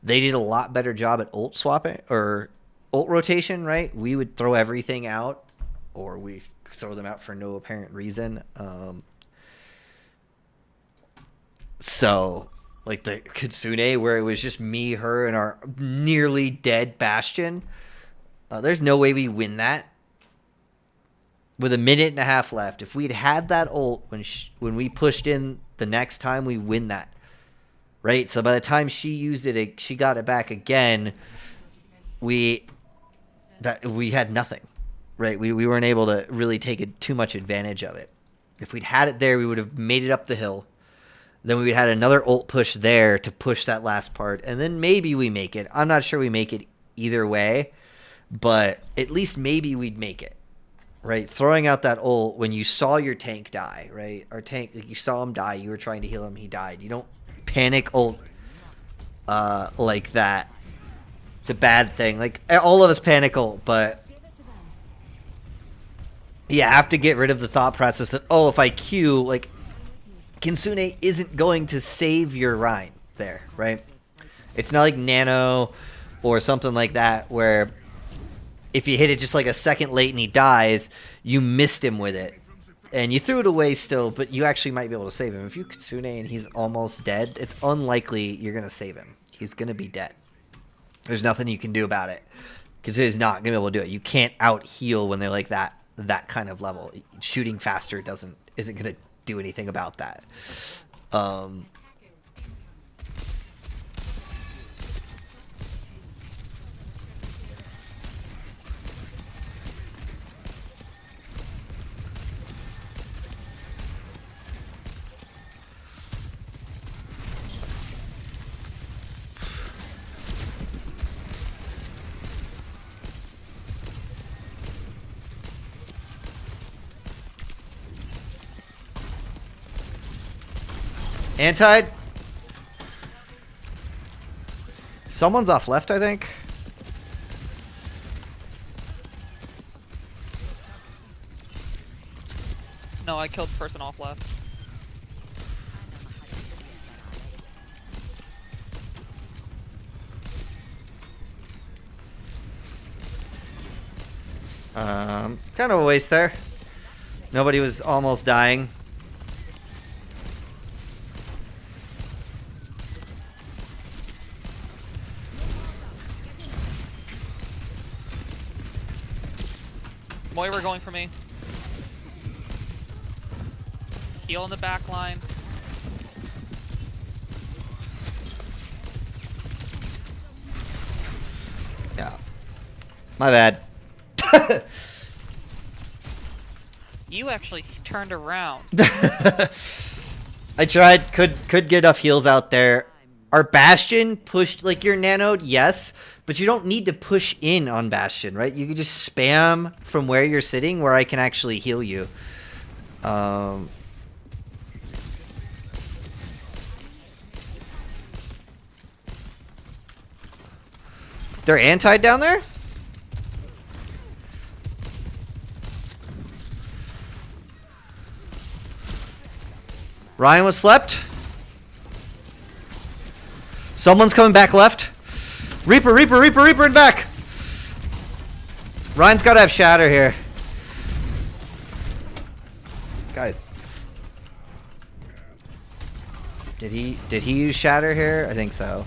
[SPEAKER 1] They did a lot better job at ult swapping or ult rotation, right? We would throw everything out or we throw them out for no apparent reason. So like the Kitsune where it was just me, her, and our nearly dead Bastion. There's no way we win that. With a minute and a half left, if we'd had that ult when we pushed in the next time, we win that, right? So by the time she used it, she got it back again. We had nothing, right? We weren't able to really take too much advantage of it. If we'd had it there, we would have made it up the hill. Then we would have had another ult push there to push that last part, and then maybe we make it. I'm not sure we make it either way, but at least maybe we'd make it. Right, throwing out that ult when you saw your tank die, right? Our tank, like you saw him die, you were trying to heal him, he died. You don't panic ult like that. It's a bad thing. Like all of us panic ult, but you have to get rid of the thought process that if I Q, like Kitsune isn't going to save your Rhine there, right? It's not like Nano or something like that where if you hit it just like a second late and he dies, you missed him with it. And you threw it away still, but you actually might be able to save him. If you Kitsune and he's almost dead, it's unlikely you're going to save him. He's going to be dead. There's nothing you can do about it. Kitsune's not going to be able to do it. You can't out-heal when they're like that kind of level. Shooting faster doesn't isn't gonna do anything about that. Anti. Someone's off left, I think.
[SPEAKER 6] No, I killed the person off left.
[SPEAKER 1] Kind of a waste there. Nobody was almost dying.
[SPEAKER 6] Moira going for me. Heal in the back line.
[SPEAKER 1] Yeah. My bad.
[SPEAKER 6] You actually turned around.
[SPEAKER 1] I tried. Could get enough heals out there. Our Bastion pushed, like, your nanoed, yes, but you don't need to push in on Bastion, right? You can just spam from where you're sitting where I can actually heal you. They're anti down there? Ryan was slept. Someone's coming back left. Reaper, Reaper, Reaper, Reaper in back. Ryan's got to have shatter here. Guys. Did he use shatter here? I think so.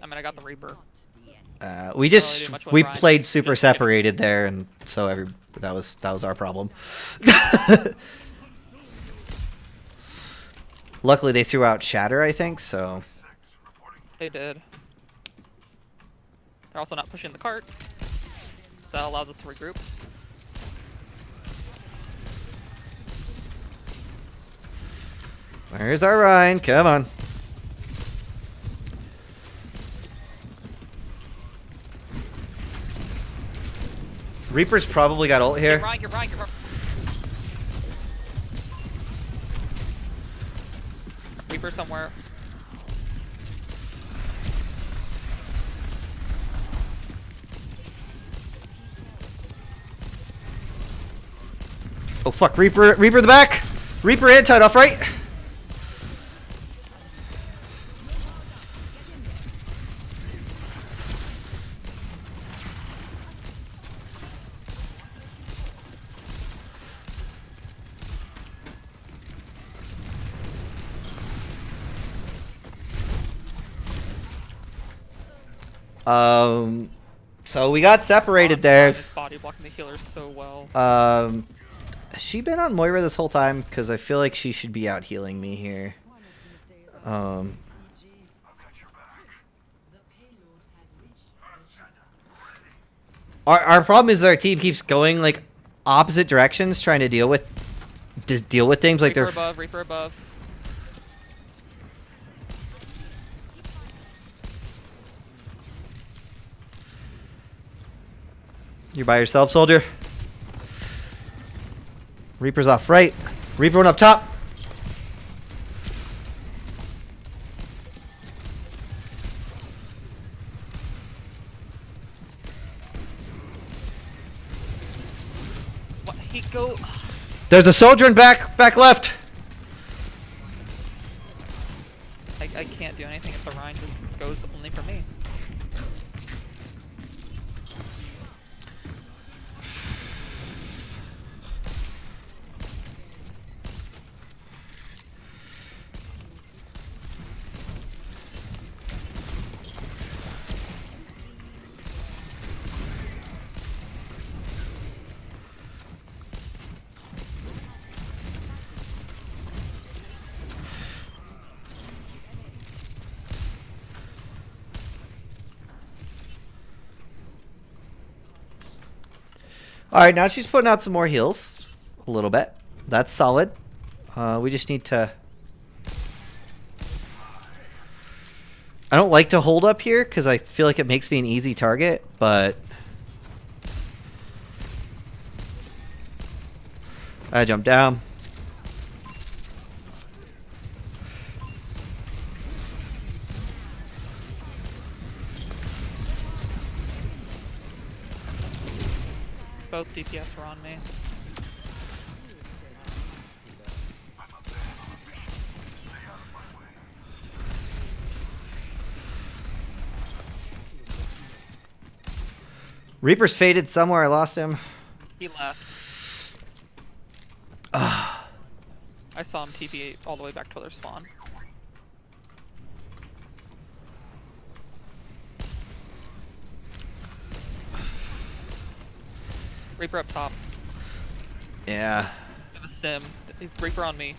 [SPEAKER 6] I mean, I got the Reaper.
[SPEAKER 1] We played super separated there, and so that was our problem. Luckily, they threw out shatter, I think, so.
[SPEAKER 6] They did. They're also not pushing the cart, so that allows us to regroup.
[SPEAKER 1] Where's our Ryan? Come on. Reaper's probably got ult here.
[SPEAKER 6] Get Ryan, get Ryan, get Ryan. Reaper somewhere.
[SPEAKER 1] Oh fuck, Reaper in the back! Reaper anti off right! So we got separated there.
[SPEAKER 6] Body blocking the healers so well.
[SPEAKER 1] Has she been on Moira this whole time? Because I feel like she should be out healing me here. Our problem is that our team keeps going like opposite directions, trying to deal with things like
[SPEAKER 6] Reaper
[SPEAKER 1] they're
[SPEAKER 6] above, Reaper above.
[SPEAKER 1] You're by yourself, soldier. Reaper's off right. Reaper one up top.
[SPEAKER 6] What? He go.
[SPEAKER 1] There's a soldier in back left.
[SPEAKER 6] I can't do anything if the Ryan just goes only for me.
[SPEAKER 1] All right, now she's putting out some more heals, a little bit. That's solid. We just need to. I don't like to hold up here because I feel like it makes me an easy target, but I jump down.
[SPEAKER 6] Both DPS were on me.
[SPEAKER 1] Reaper's faded somewhere. I lost him.
[SPEAKER 6] He left. I saw him TP all the way back to their spawn. Reaper up top.
[SPEAKER 1] Yeah.
[SPEAKER 6] I have a sim. He's Reaper on me.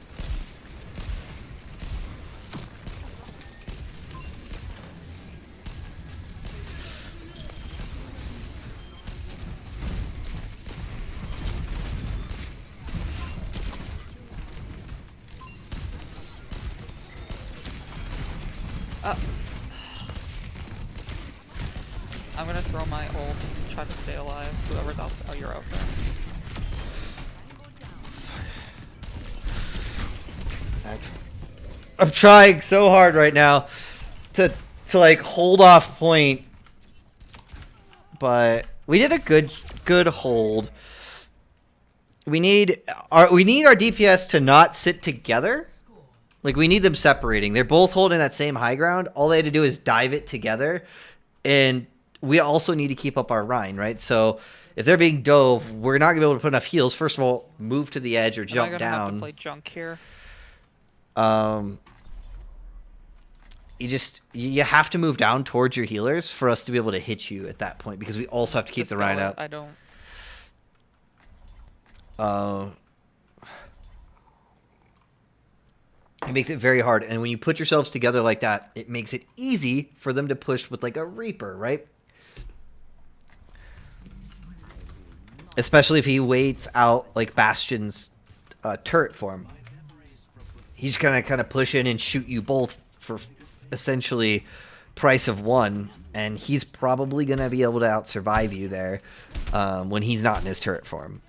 [SPEAKER 6] I'm gonna throw my ult, just try to stay alive. Whoever's out, oh, you're out there.
[SPEAKER 1] I'm trying so hard right now to like hold off point, but we did a good hold. We need our DPS to not sit together. Like, we need them separating. They're both holding that same high ground. All they had to do is dive it together, and we also need to keep up our Rhine, right? So if they're being dove, we're not gonna be able to put enough heals. First of all, move to the edge or jump
[SPEAKER 6] Am I gonna
[SPEAKER 1] down.
[SPEAKER 6] have to play junk here?
[SPEAKER 1] You have to move down towards your healers for us to be able to hit you at that point, because we also have to keep
[SPEAKER 6] Just
[SPEAKER 1] the Rhine
[SPEAKER 6] go,
[SPEAKER 1] up.
[SPEAKER 6] I don't.
[SPEAKER 1] It makes it very hard, and when you put yourselves together like that, it makes it easy for them to push with like a Reaper, right? Especially if he waits out like Bastion's turret for him. He's gonna kind of push in and shoot you both for essentially price of one, and he's probably gonna be able to out survive you there when he's not in his turret form.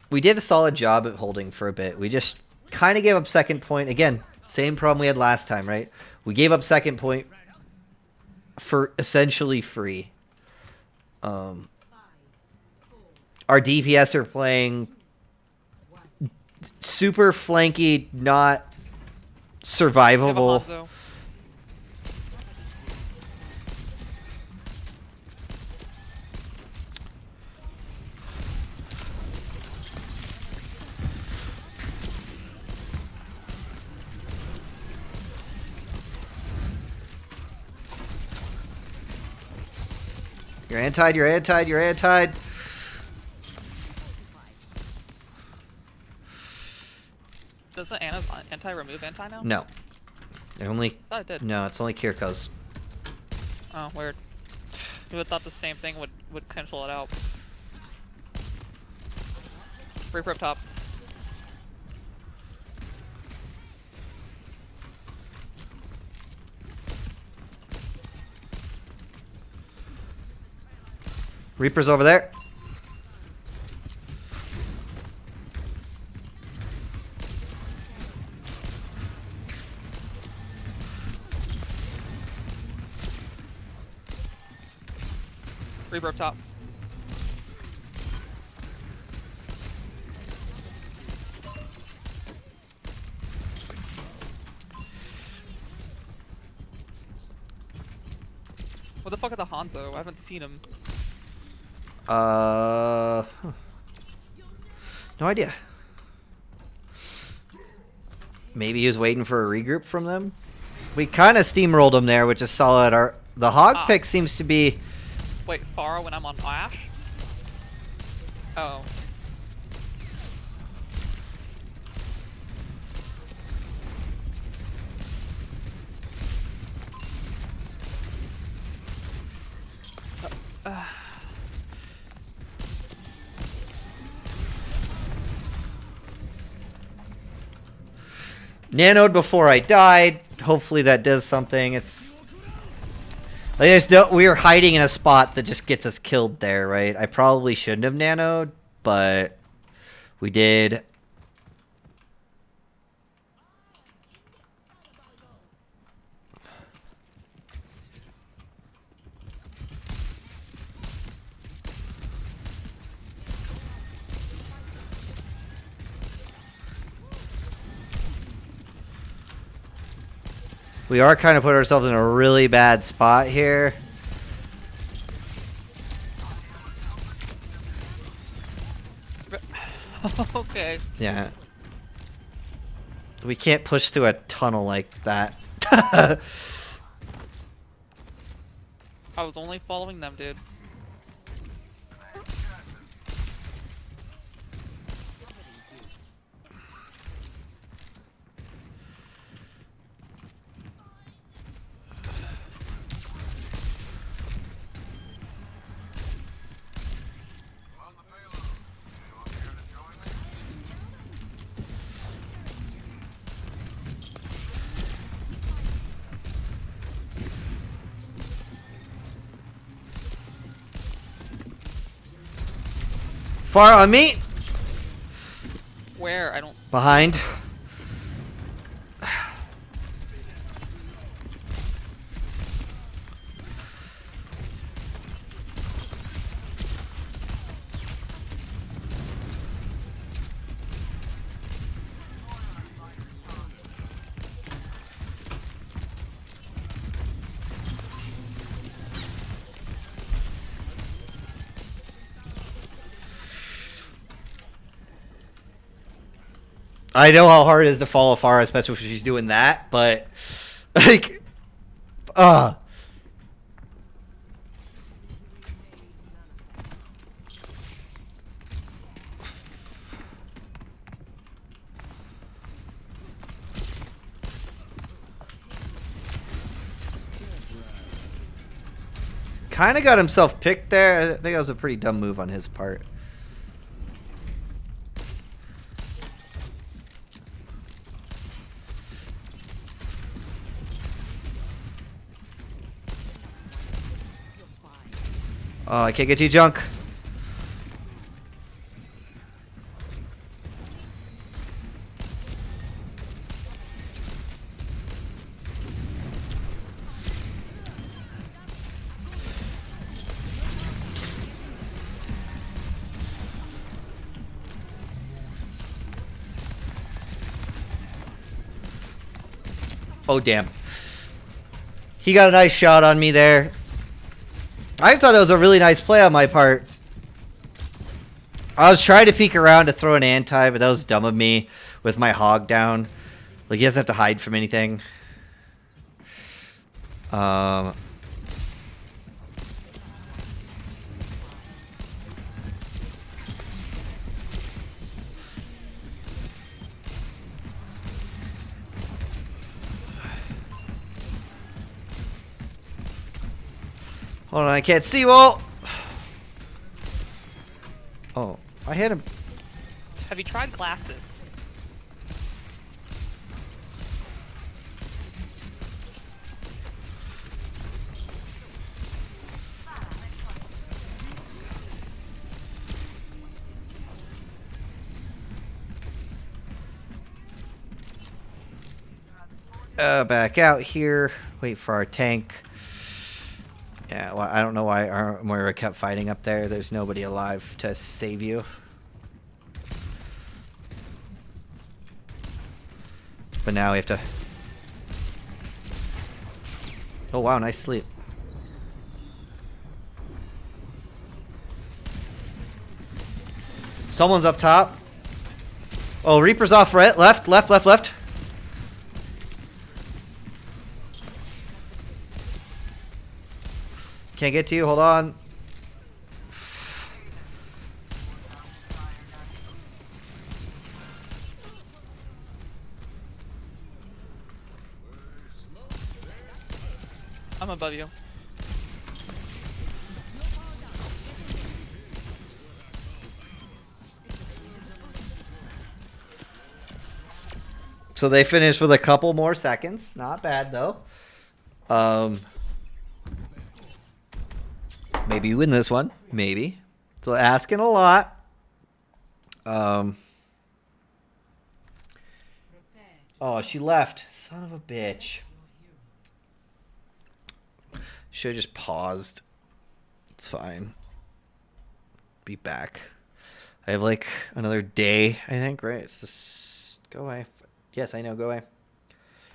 [SPEAKER 1] We did a solid job at holding for a bit. We just kind of gave up second point. Again, same problem we had last time, right? We gave up second point for essentially free. Our DPS are playing super flanky, not survivable.
[SPEAKER 6] Hanzo.
[SPEAKER 1] You're anti-ed, you're anti-ed, you're anti-ed.
[SPEAKER 6] Does the anti remove anti now?
[SPEAKER 1] No. It only...
[SPEAKER 6] I thought it did.
[SPEAKER 1] No, it's only Kiriko's.
[SPEAKER 6] Oh, weird. You would thought the same thing would cancel it out. Reaper up top.
[SPEAKER 1] Reaper's over there.
[SPEAKER 6] Reaper up top. What the fuck is the Hanzo? I haven't seen him.
[SPEAKER 1] No idea. Maybe he was waiting for a regroup from them. We kind of steamrolled him there, which is solid. The hog pick seems to be...
[SPEAKER 6] Wait, Pharah when I'm on Ash? Oh.
[SPEAKER 1] Nanoed before I died. Hopefully that does something. It's like we were hiding in a spot that just gets us killed there, right? I probably shouldn't have nanoed, but we did. We are kind of put ourselves in a really bad spot here.
[SPEAKER 6] Okay.
[SPEAKER 1] Yeah. We can't push through a tunnel like that.
[SPEAKER 6] I was only following them, dude.
[SPEAKER 1] Far on me.
[SPEAKER 6] Where? I don't.
[SPEAKER 1] Behind. I know how hard it is to follow Farah, especially if she's doing that, but like, kind of got himself picked there. I think that was a pretty dumb move on his part. Oh, I can't get you, junk. Oh, damn. He got a nice shot on me there. I thought that was a really nice play on my part. I was trying to peek around to throw an anti, but that was dumb of me with my hog down. Like, he doesn't have to hide from anything. Hold on, I can't see well. Oh, I hit him.
[SPEAKER 6] Have you tried glasses?
[SPEAKER 1] Back out here. Wait for our tank. Yeah, well, I don't know why our Moira kept fighting up there. There's nobody alive to save you. But now we have to... Oh, wow, nice sleep. Someone's up top. Oh, Reaper's off right, left. Can't get to you, hold on.
[SPEAKER 6] I'm above you.
[SPEAKER 1] So they finished with a couple more seconds. Not bad though. Maybe you win this one. Maybe. So asking a lot. Oh, she left. Son of a bitch. Should have just paused. It's fine. Be back. I have like another day, I think, right? It's just go away. Yes, I know, go away.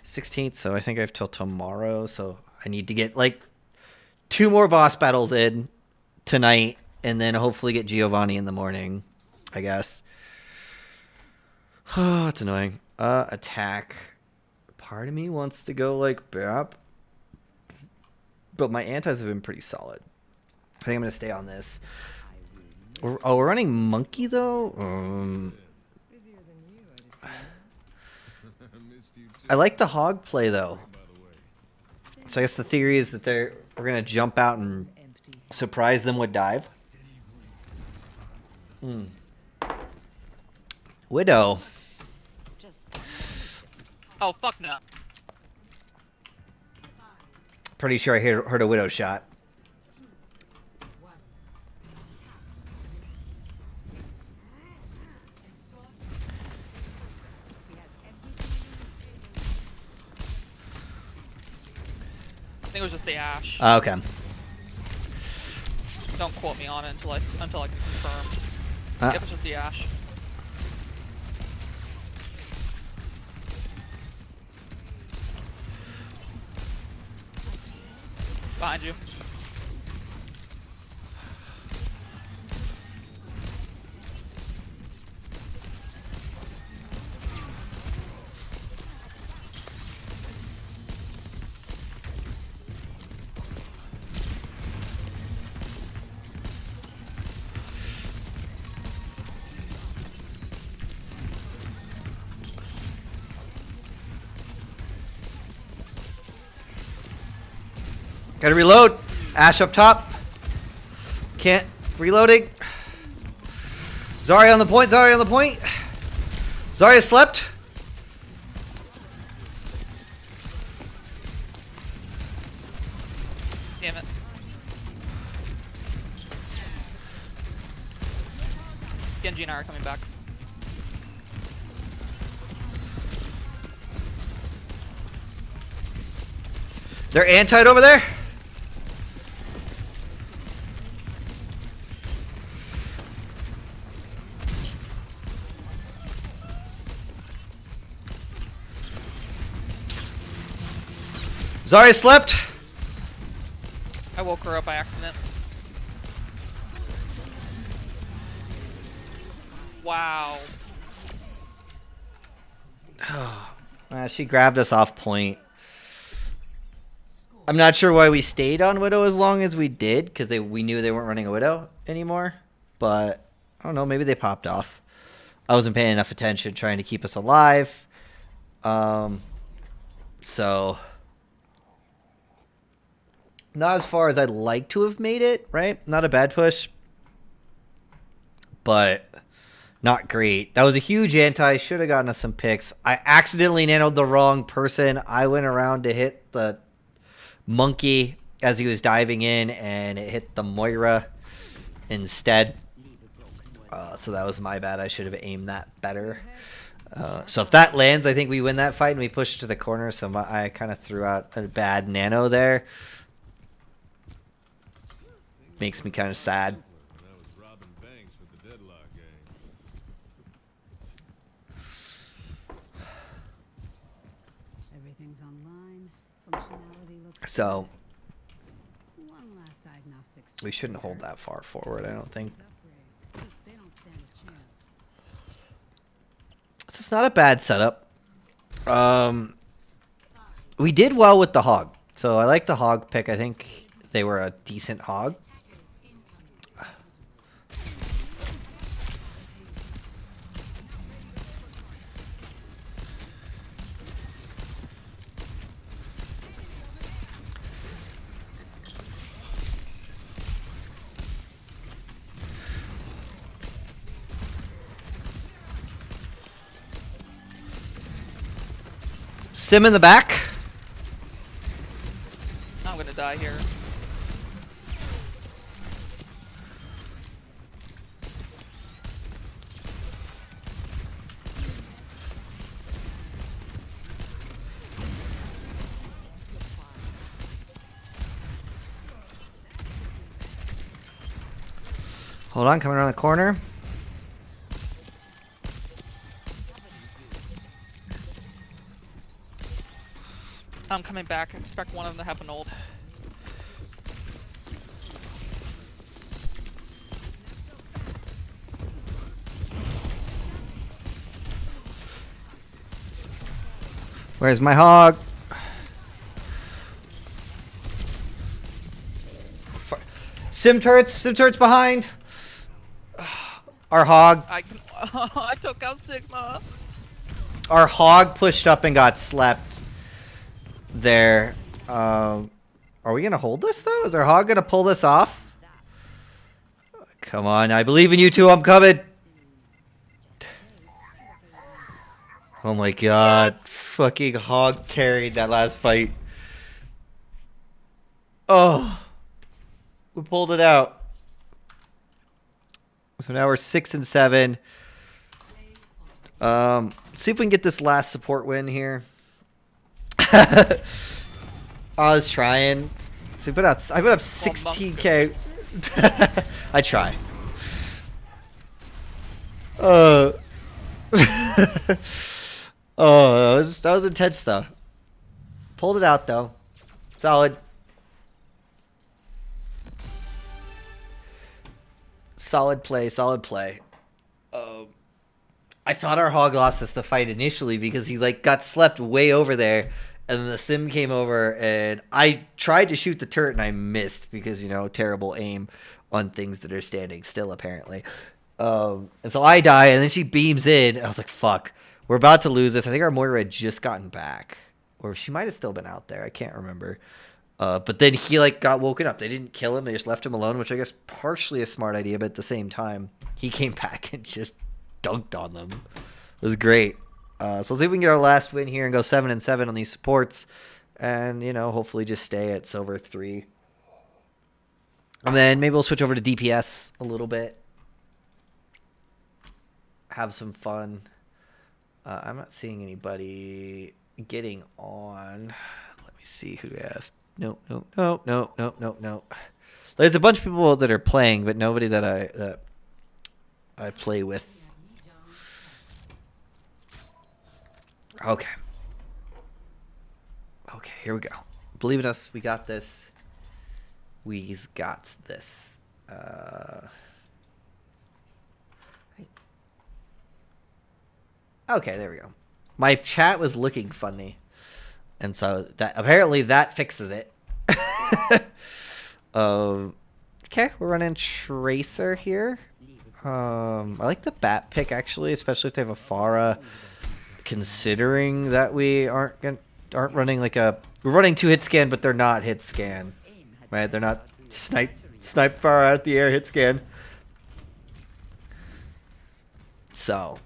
[SPEAKER 1] 16th, so I think I have till tomorrow, so I need to get like 2 more boss battles in tonight and then hopefully get Giovanni in the morning, I guess. Oh, it's annoying. Attack. Part of me wants to go like BAP, but my antis have been pretty solid. I think I'm gonna stay on this. We're running monkey though. I like the hog play though. So I guess the theory is that we're gonna jump out and surprise them with dive. Widow.
[SPEAKER 6] Oh, fuck no.
[SPEAKER 1] Pretty sure I heard a widow shot.
[SPEAKER 6] I think it was just the Ash.
[SPEAKER 1] Okay.
[SPEAKER 6] Don't quote me on it until I can confirm. Yep, it's just the Ash. Behind you.
[SPEAKER 1] Gotta reload. Ash up top. Can't. Reloading. Zarya on the point. Zarya on the point. Zarya slept.
[SPEAKER 6] Damn it. Genji and I are coming back.
[SPEAKER 1] They're anti-ed over there. Zarya slept.
[SPEAKER 6] I woke her up by accident. Wow.
[SPEAKER 1] She grabbed us off point. I'm not sure why we stayed on Widow as long as we did, because we knew they weren't running a Widow anymore. But I don't know, maybe they popped off. I wasn't paying enough attention, trying to keep us alive. So not as far as I'd like to have made it, right? Not a bad push, but not great. That was a huge anti. Should have gotten us some picks. I accidentally nanoed the wrong person. I went around to hit the monkey as he was diving in, and it hit the Moira instead. So that was my bad. I should have aimed that better. So if that lands, I think we win that fight and we push to the corner. So I kind of threw out a bad nano there. Makes me kind of sad.
[SPEAKER 7] Everything's online. Functionality looks
[SPEAKER 1] So
[SPEAKER 7] good. One last diagnostics
[SPEAKER 1] we shouldn't hold that far forward, I don't think.
[SPEAKER 7] upgrades. They don't stand a chance.
[SPEAKER 1] So it's not a bad setup. We did well with the hog. So I like the hog pick. I think they were a decent hog. Sim in the back.
[SPEAKER 6] I'm gonna die here.
[SPEAKER 1] Hold on, coming around the corner.
[SPEAKER 6] I'm coming back. I expect one of them to have an ult.
[SPEAKER 1] Where's my hog? Sim turrets behind. Our hog.
[SPEAKER 6] I can. I took out Sigma.
[SPEAKER 1] Our hog pushed up and got slept there. Are we gonna hold this though? Is our hog gonna pull this off? Come on, I believe in you two. I'm coming. Oh my god. Fucking hog carried that last fight. Oh. We pulled it out. So now we're 6 and 7. See if we can get this last support win here. I was trying. So I put up 16k. I try. Oh, that was intense though. Pulled it out though. Solid. Solid play, solid play. I thought our hog lost us the fight initially because he like got slept way over there, and then the sim came over and I tried to shoot the turret and I missed because, you know, terrible aim on things that are standing still apparently. And so I die and then she beams in. I was like, fuck, we're about to lose this. I think our Moira had just gotten back, or she might have still been out there. I can't remember. But then he like got woken up. They didn't kill him. They just left him alone, which I guess partially a smart idea, but at the same time, he came back and just dunked on them. It was great. So let's see if we can get our last win here and go 7 and 7 on these supports, and you know, hopefully just stay at silver 3. And then maybe we'll switch over to DPS a little bit. Have some fun. I'm not seeing anybody getting on. Let me see who we have. No. There's a bunch of people that are playing, but nobody that I play with. Okay. Okay, here we go. Believe in us. We got this. We's got this. Okay, there we go. My chat was looking funny, and so that apparently that fixes it. Okay, we're running Tracer here. I like the bat pick actually, especially if they have a Pharah. Considering that we aren't running like we're running 2 hit scan, but they're not hit scan, right? They're not snipe Pharah out the air hit scan. So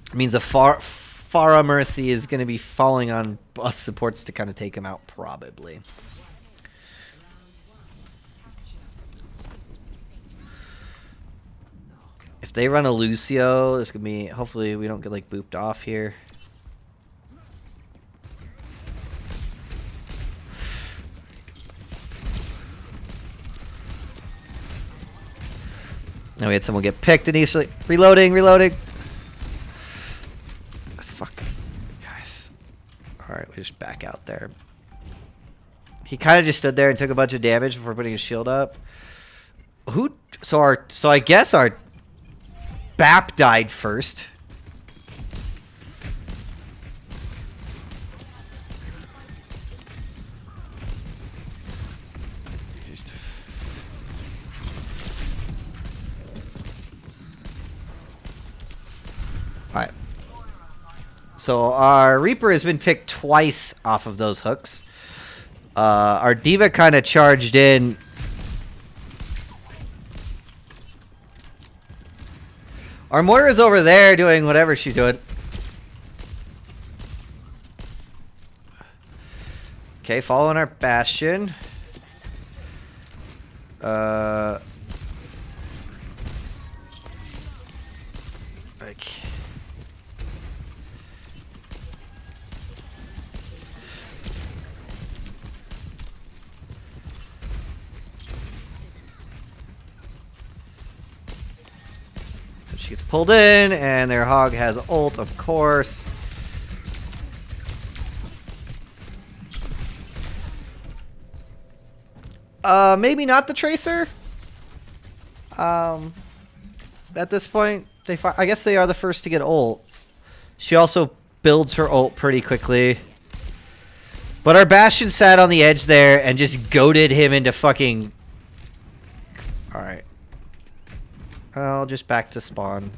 [SPEAKER 1] it means a Pharah Mercy is going to be falling on us supports to kind of take him out probably. If they run a Lucio, there's gonna be, hopefully we don't get like booped off here. Now we had someone get picked initially. Reloading. Fuck, guys. All right, we just back out there. He kind of just stood there and took a bunch of damage before putting his shield up. So I guess our Bap died first. Alright. So our Reaper has been picked twice off of those hooks. Our D.Va kind of charged in. Our Moira's over there doing whatever she's doing. Okay, following our Bastion. Like. She gets pulled in, and their hog has ult, of course. Maybe not the Tracer. At this point, I guess they are the first to get ult. She also builds her ult pretty quickly. But our Bastion sat on the edge there and just goaded him into fucking... Alright. Well, just back to spawn.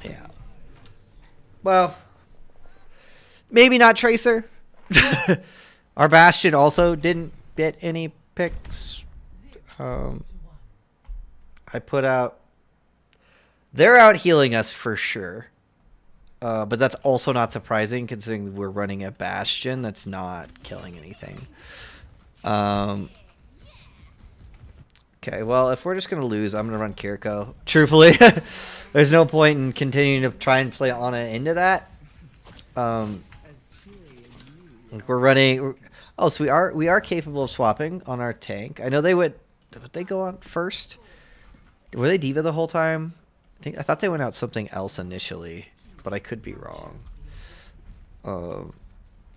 [SPEAKER 1] Yeah. Well, maybe not Tracer. Our Bastion also didn't get any picks. I put out... They're out healing us for sure. But that's also not surprising considering we're running a Bastion that's not killing anything. Okay, well, if we're just going to lose, I'm going to run Kiriko. Truthfully, there's no point in continuing to try and play Ana into that. We're running... Oh, so we are capable of swapping on our tank. I know they would they go on first? Were they D.Va the whole time? I thought they went out something else initially, but I could be wrong.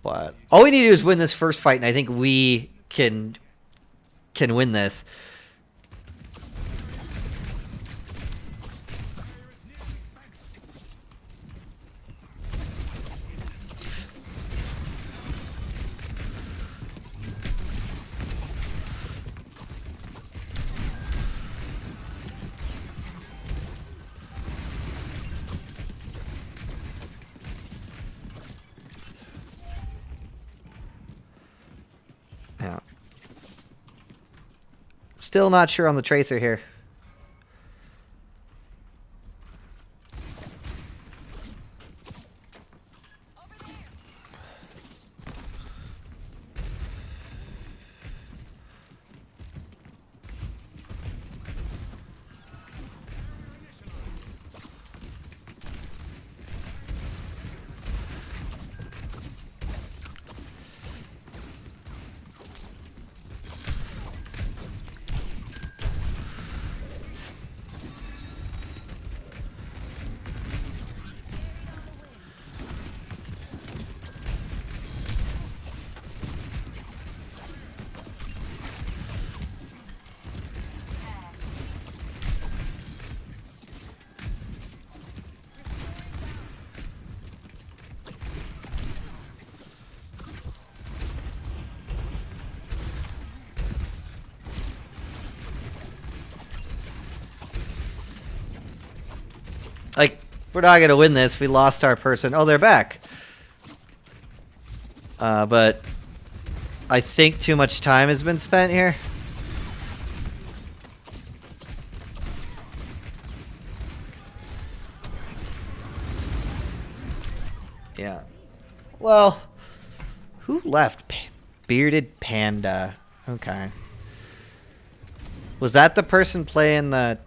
[SPEAKER 1] But all we need to do is win this first fight, and I think we can win this. Yeah. Still not sure on the Tracer here. Like, we're not going to win this. We lost our person. Oh, they're back. But I think too much time has been spent here. Yeah. Well, who left? Bearded Panda. Okay. Was that the person playing the...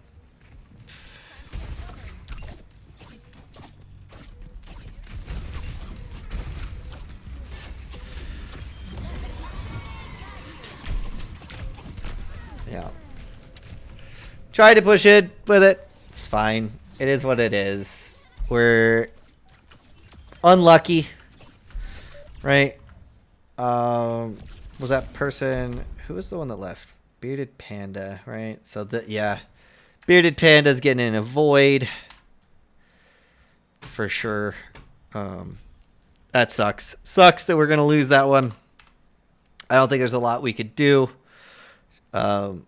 [SPEAKER 1] Yeah. Tried to push it with it. It's fine. It is what it is. We're unlucky. Right? Was that person... Who was the one that left? Bearded Panda, right? So, yeah. Bearded Panda's getting in a void. for sure. That sucks. Sucks that we're gonna lose that one. I don't think there's a lot we could do. We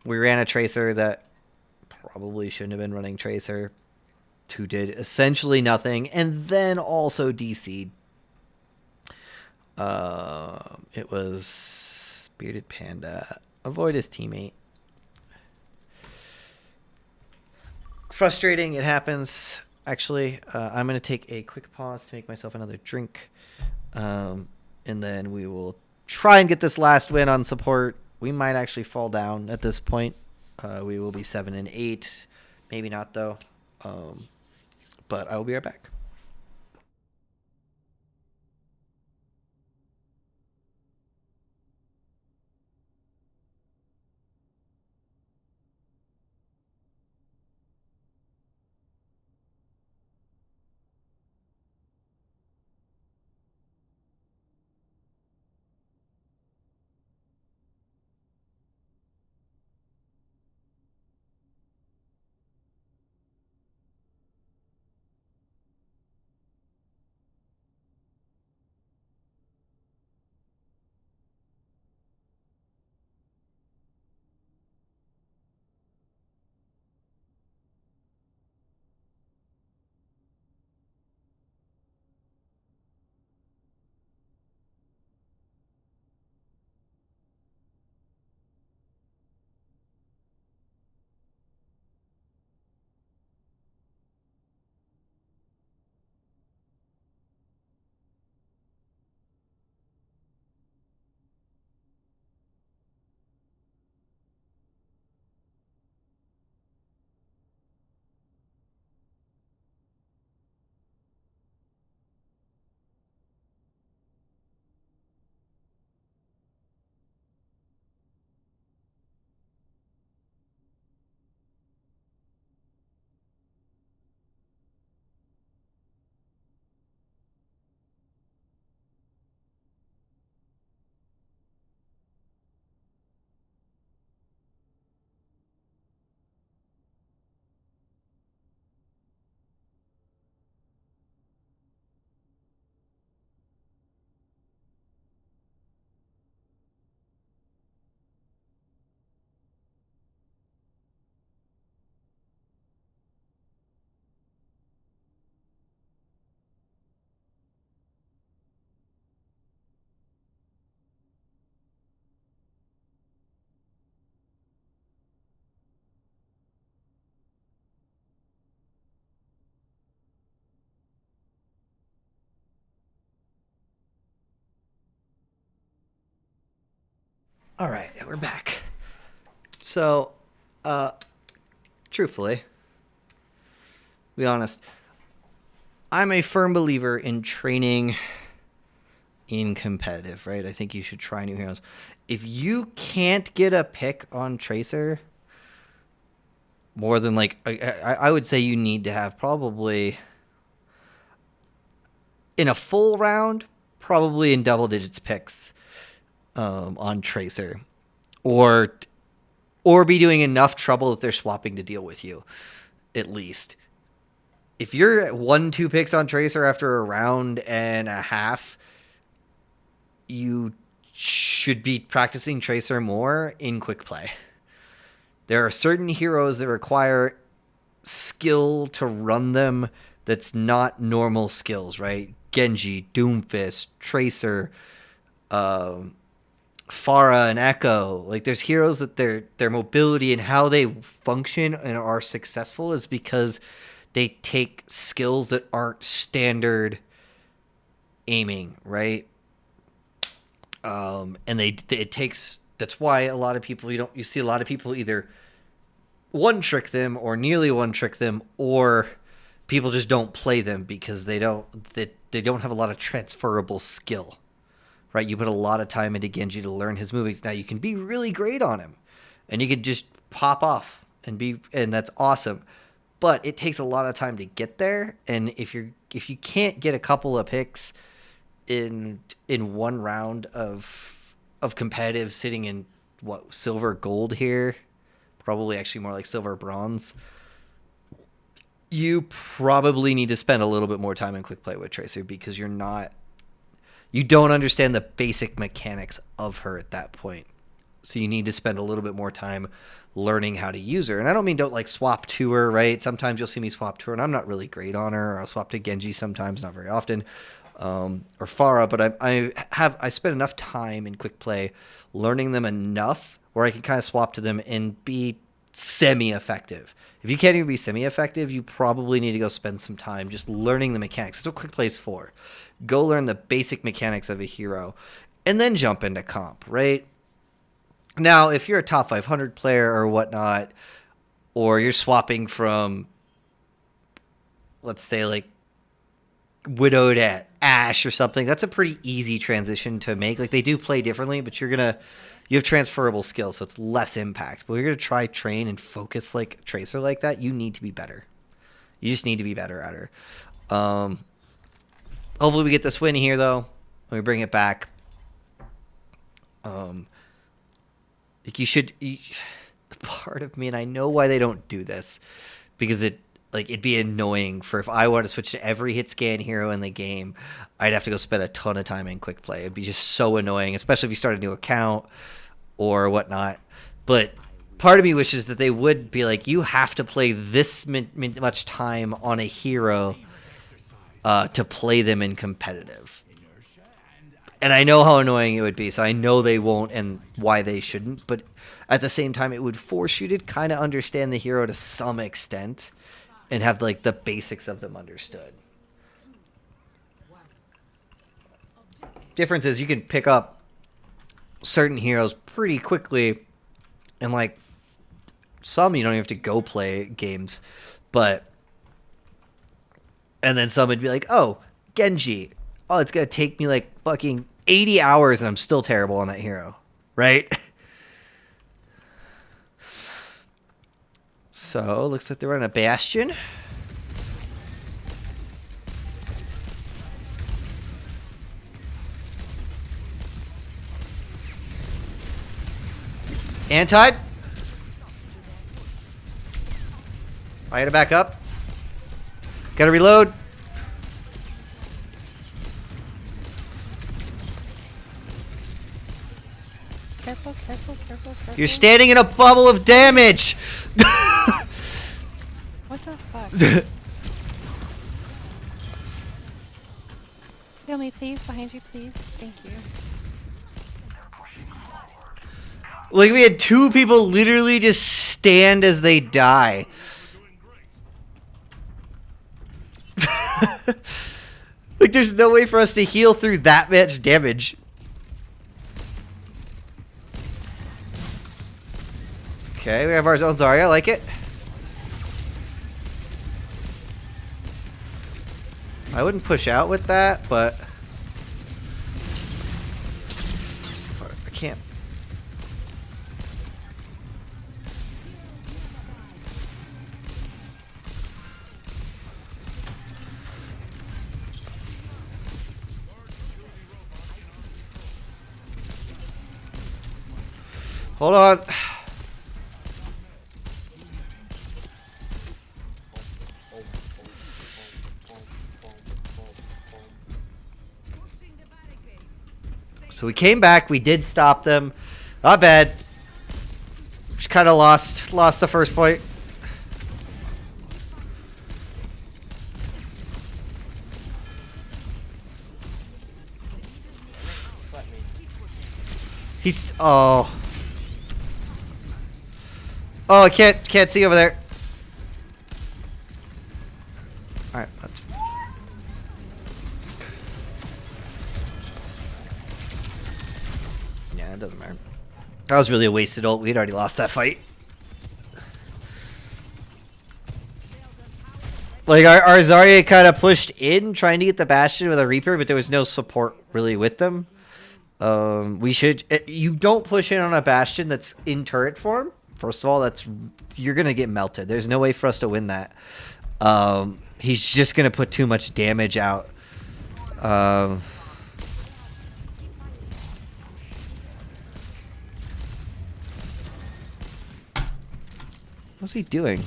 [SPEAKER 1] ran a tracer that probably shouldn't have been running tracer, who did essentially nothing, and then also DC'd. It was Bearded Panda. Avoid his teammate. Frustrating. It happens. Actually, I'm going to take a quick pause to make myself another drink. And then we will try and get this last win on support. We might actually fall down at this point. We will be 7-8. Maybe not, though. But I will be right back. All right, we're back. So, truthfully, be honest, I'm a firm believer in training in competitive, right? I think you should try new heroes. If you can't get a pick on Tracer, more than like, I would say you need to have probably, in a full round, probably in double digits picks on Tracer, or be doing enough trouble that they're swapping to deal with you, at least. If you're at 1-2 picks on Tracer after a round and a half, you should be practicing Tracer more in quick play. There are certain heroes that require skill to run them that's not normal skills, right? Genji, Doomfist, Tracer, Pharah and Echo. Like, there's heroes that their mobility and how they function and are successful is because they take skills that aren't standard aiming, right? And it takes. That's why a lot of people you see a lot of people either one trick them or nearly one trick them, or people just don't play them because they don't have a lot of transferable skill. Right, you put a lot of time into Genji to learn his moves. Now you can be really great on him, and you can just pop off and that's awesome. But it takes a lot of time to get there, and if you can't get a couple of picks in one round of competitive, sitting in silver gold here, probably actually more like silver bronze, you probably need to spend a little bit more time in quick play with Tracer because you don't understand the basic mechanics of her at that point. So you need to spend a little bit more time learning how to use her. And I don't mean don't like swap to her, right? Sometimes you'll see me swap to her and I'm not really great on her. Or I'll swap to Genji sometimes, not very often. Or Pharah, but I spend enough time in quick play learning them enough where I can kind of swap to them and be semi-effective. If you can't even be semi-effective, you probably need to go spend some time just learning the mechanics. That's what quick play is for. Go learn the basic mechanics of a hero and then jump into comp, right? Now, if you're a top 500 player or whatnot, or you're swapping from, let's say, like Widowed at Ashe or something, that's a pretty easy transition to make. Like, they do play differently, but you have transferable skills, so it's less impact. But if you're going to try, train, and focus like Tracer like that, you need to be better. You just need to be better at her. Hopefully we get this win here, though. Let me bring it back. Like part of me, and I know why they don't do this, because it'd be annoying for if I wanted to switch to every hit scan hero in the game, I'd have to go spend a ton of time in quick play. It'd be just so annoying, especially if you start a new account or whatnot. But part of me wishes that they would be like, you have to play this much time on a hero to play them in competitive. And I know how annoying it would be, so I know they won't and why they shouldn't. But at the same time, it would force you to kind of understand the hero to some extent and have like the basics of them understood. Difference is you can pick up certain heroes pretty quickly, and like some you don't even have to go play games, and then some would be like, oh, Genji. Oh, it's going to take me like fucking 80 hours and I'm still terrible on that hero, right? So, looks like they're running a Bastion. Antide. I gotta back up. Gotta reload.
[SPEAKER 6] Careful, careful, careful, careful.
[SPEAKER 1] You're standing in a bubble of damage.
[SPEAKER 6] What the fuck? Heal me, please. Behind you, please. Thank you.
[SPEAKER 1] Like, we had two people literally just stand as they die. Like, there's no way for us to heal through that much damage. Okay, we have our own Zarya. I like it. I wouldn't push out with that, but I can't. Hold on. So we came back. We did stop them. Not bad. Just kind of lost the first point. He's oh. Oh, I can't see over there. All right. Yeah, it doesn't matter. That was really a wasted ult. We'd already lost that fight. Like, our Zarya kind of pushed in, trying to get the Bastion with a Reaper, but there was no support really with them. You don't push in on a Bastion that's in turret form. First of all, you're gonna get melted. There's no way for us to win that. He's just gonna put too much damage out. What's he doing?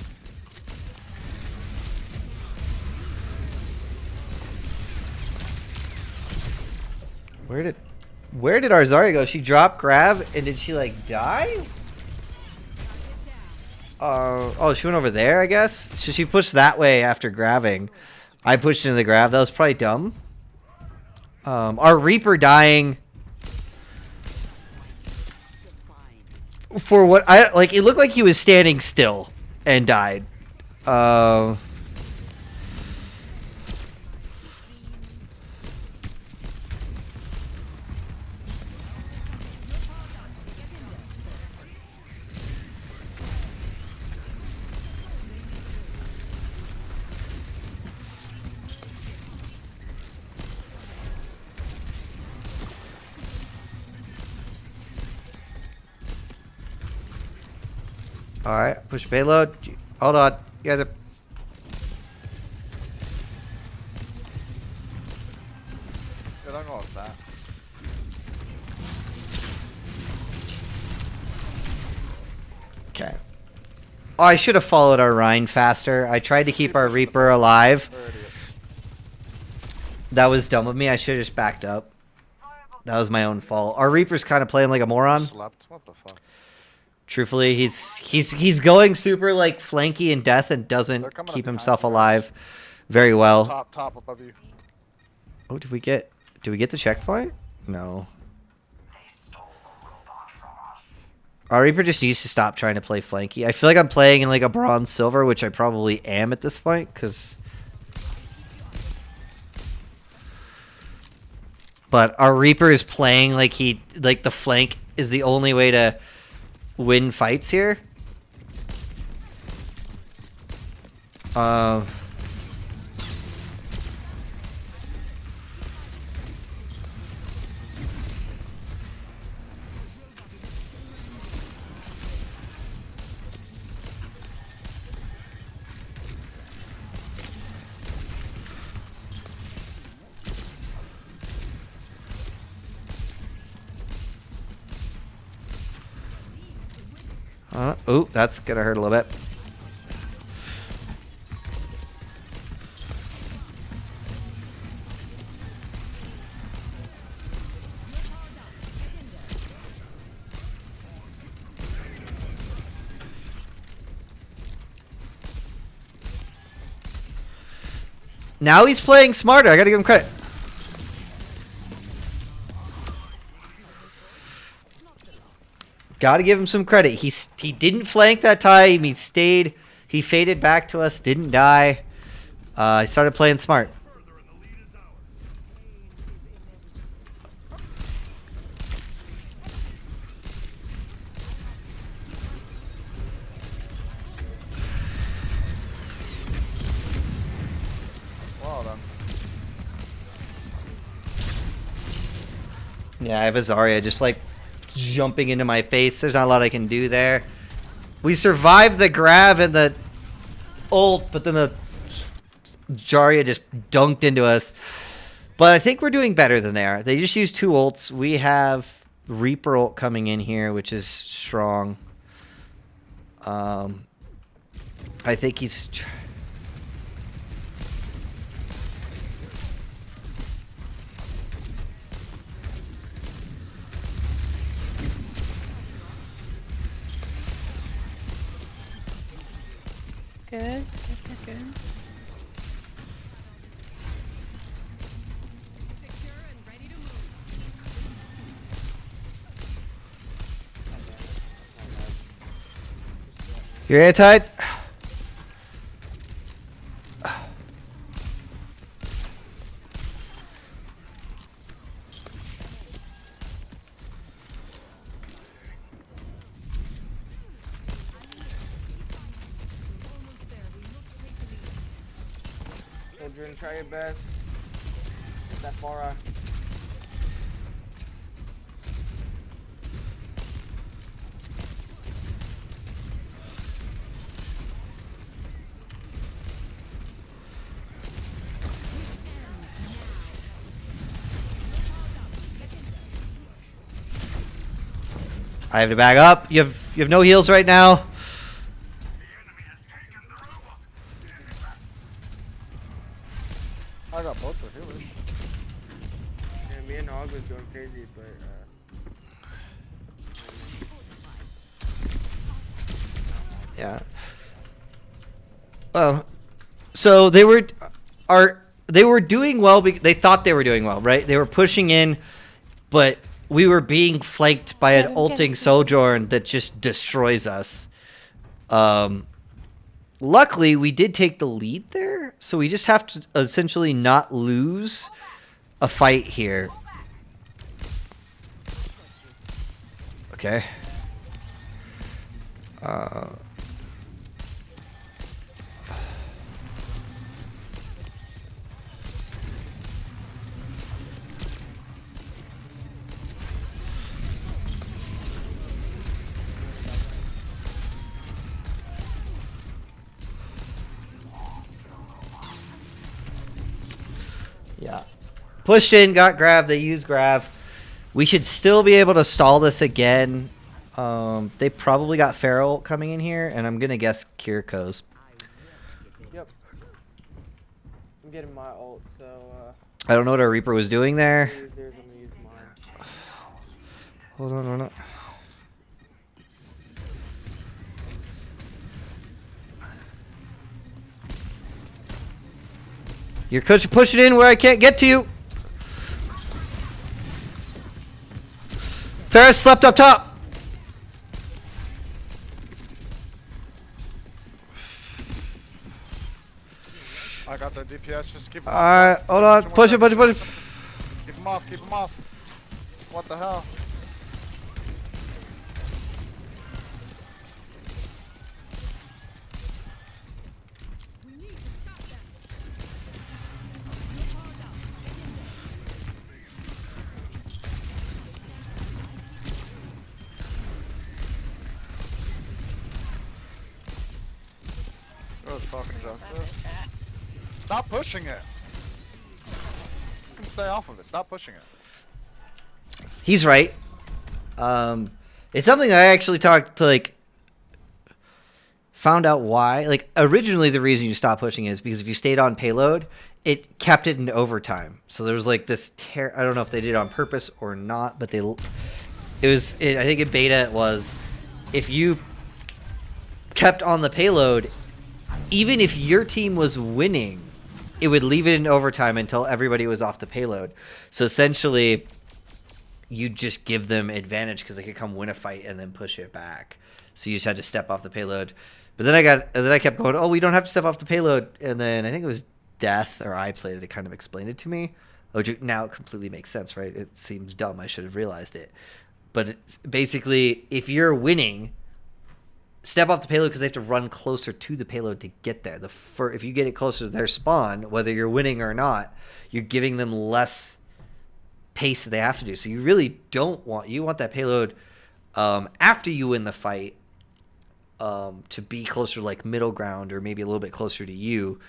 [SPEAKER 1] Where did our Zarya go? She dropped grab and did she like die? Oh, she went over there, I guess. So she pushed that way after grabbing. I pushed into the grab. That was probably dumb. Our Reaper dying for what I like. It looked like he was standing still and died. Alright, push payload. Hold on. You guys are...
[SPEAKER 2] Yeah, don't go off that.
[SPEAKER 1] Okay. Oh, I should have followed our Rhine faster. I tried to keep our Reaper alive. That was dumb of me. I should have just backed up. That was my own fault. Our Reaper's kind of playing like a moron.
[SPEAKER 2] Slept. What the fuck?
[SPEAKER 1] Truthfully, he's going super like flanky and death and doesn't
[SPEAKER 2] They're coming
[SPEAKER 1] keep
[SPEAKER 2] up
[SPEAKER 1] himself
[SPEAKER 2] behind you.
[SPEAKER 1] alive very well.
[SPEAKER 2] Top above you.
[SPEAKER 1] Oh, did we get the checkpoint? No. Our Reaper just needs to stop trying to play flanky. I feel like I'm playing in like a bronze silver, which I probably am at this point, because. But our Reaper is playing like the flank is the only way to win fights here. Oh, that's gonna hurt a little bit. Now he's playing smarter. I gotta give him credit. Gotta give him some credit. He didn't flank that time. He stayed. He faded back to us. Didn't die. He started playing smart.
[SPEAKER 2] Well done.
[SPEAKER 1] Yeah, I have a Zarya just like jumping into my face. There's not a lot I can do there. We survived the grab and the ult, but then the Zarya just dunked into us. But I think we're doing better than they are. They just used 2 ults. We have Reaper ult coming in here, which is strong. I think he's...
[SPEAKER 6] Good.
[SPEAKER 1] You're airtight?
[SPEAKER 5] Children, try your best. Get that Pharah.
[SPEAKER 1] I have to back up. You have no heals right now.
[SPEAKER 2] I got both the healers.
[SPEAKER 5] Yeah, me and Og was doing
[SPEAKER 1] Yeah. Well, so they were doing well. They thought they were doing well, right? They were pushing in, but we were being flanked by an ulting Sojourn that just destroys us. Luckily, we did take the lead there, so we just have to essentially not lose a fight here. Okay. Yeah. Pushed in, got grabbed. They used grab. We should still be able to stall this again. They probably got Feral coming in here, and I'm going to guess Kiriko's.
[SPEAKER 5] Yep. I'm getting my ult, so
[SPEAKER 1] I don't know what our Reaper was doing there.
[SPEAKER 5] use theirs, I'm gonna use mine.
[SPEAKER 1] Hold on. You're pushing in where I can't get to you. Ferris slept up top.
[SPEAKER 8] I got the DPS, just keep him off.
[SPEAKER 1] Alright, hold on. Push it.
[SPEAKER 8] Keep him off. What the hell? Good fucking job. Stop pushing it. You can stay off of it. Stop pushing it.
[SPEAKER 1] He's right. It's something I actually talked to, found out why. Originally the reason you stopped pushing is because if you stayed on payload, it kept it in overtime. So there was this I don't know if they did it on purpose or not, but I think in beta it was, if you kept on the payload, even if your team was winning, it would leave it in overtime until everybody was off the payload. So essentially, you just give them advantage because they could come win a fight and then push it back. So you just had to step off the payload. But then I kept going, oh, we don't have to step off the payload. And then I think it was Death or iPlay that kind of explained it to me. Which now it completely makes sense, right? It seems dumb. I should have realized it. But it's basically, if you're winning, step off the payload because they have to run closer to the payload to get there. If you get it closer to their spawn, whether you're winning or not, you're giving them less pace that they have to do. So you really you want that payload after you win the fight to be closer, middle ground, or maybe a little bit closer to you.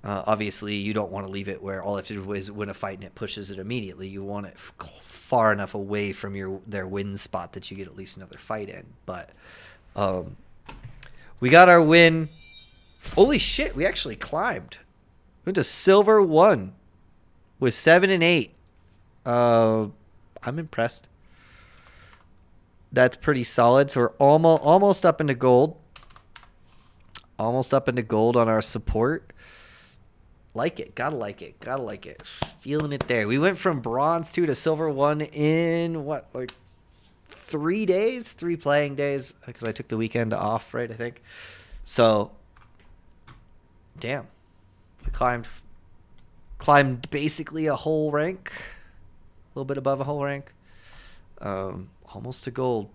[SPEAKER 1] Obviously, you don't want to leave it where all they have to do is win a fight and it pushes it immediately. You want it far enough away from their win spot that you get at least another fight in. But we got our win. Holy shit, we actually climbed. We went to Silver 1 with 7 and 8. I'm impressed. That's pretty solid. So we're almost up into gold. Almost up into gold on our support. Like it. Gotta like it. Feeling it there. We went from bronze 2 to silver 1 in 3 days? 3 playing days. Because I took the weekend off, right, I think. So, damn. We climbed basically a whole rank. A little bit above a whole rank. Almost to gold.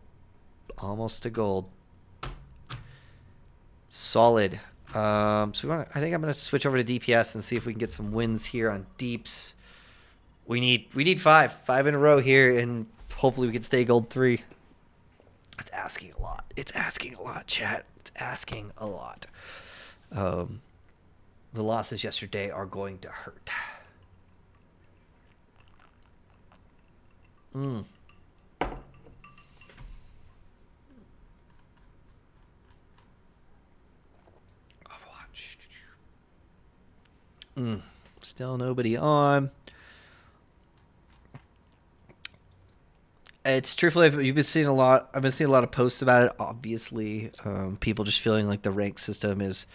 [SPEAKER 1] Solid. I think I'm gonna switch over to DPS and see if we can get some wins here on deeps. We need 5 in a row here, and hopefully we can stay gold 3. It's asking a lot. Chat. It's asking a lot. The losses yesterday are going to hurt. Overwatch. Still nobody on. It's truthfully, you've been seeing a lot. I've been seeing a lot of posts about it. Obviously, people just feeling like the rank system is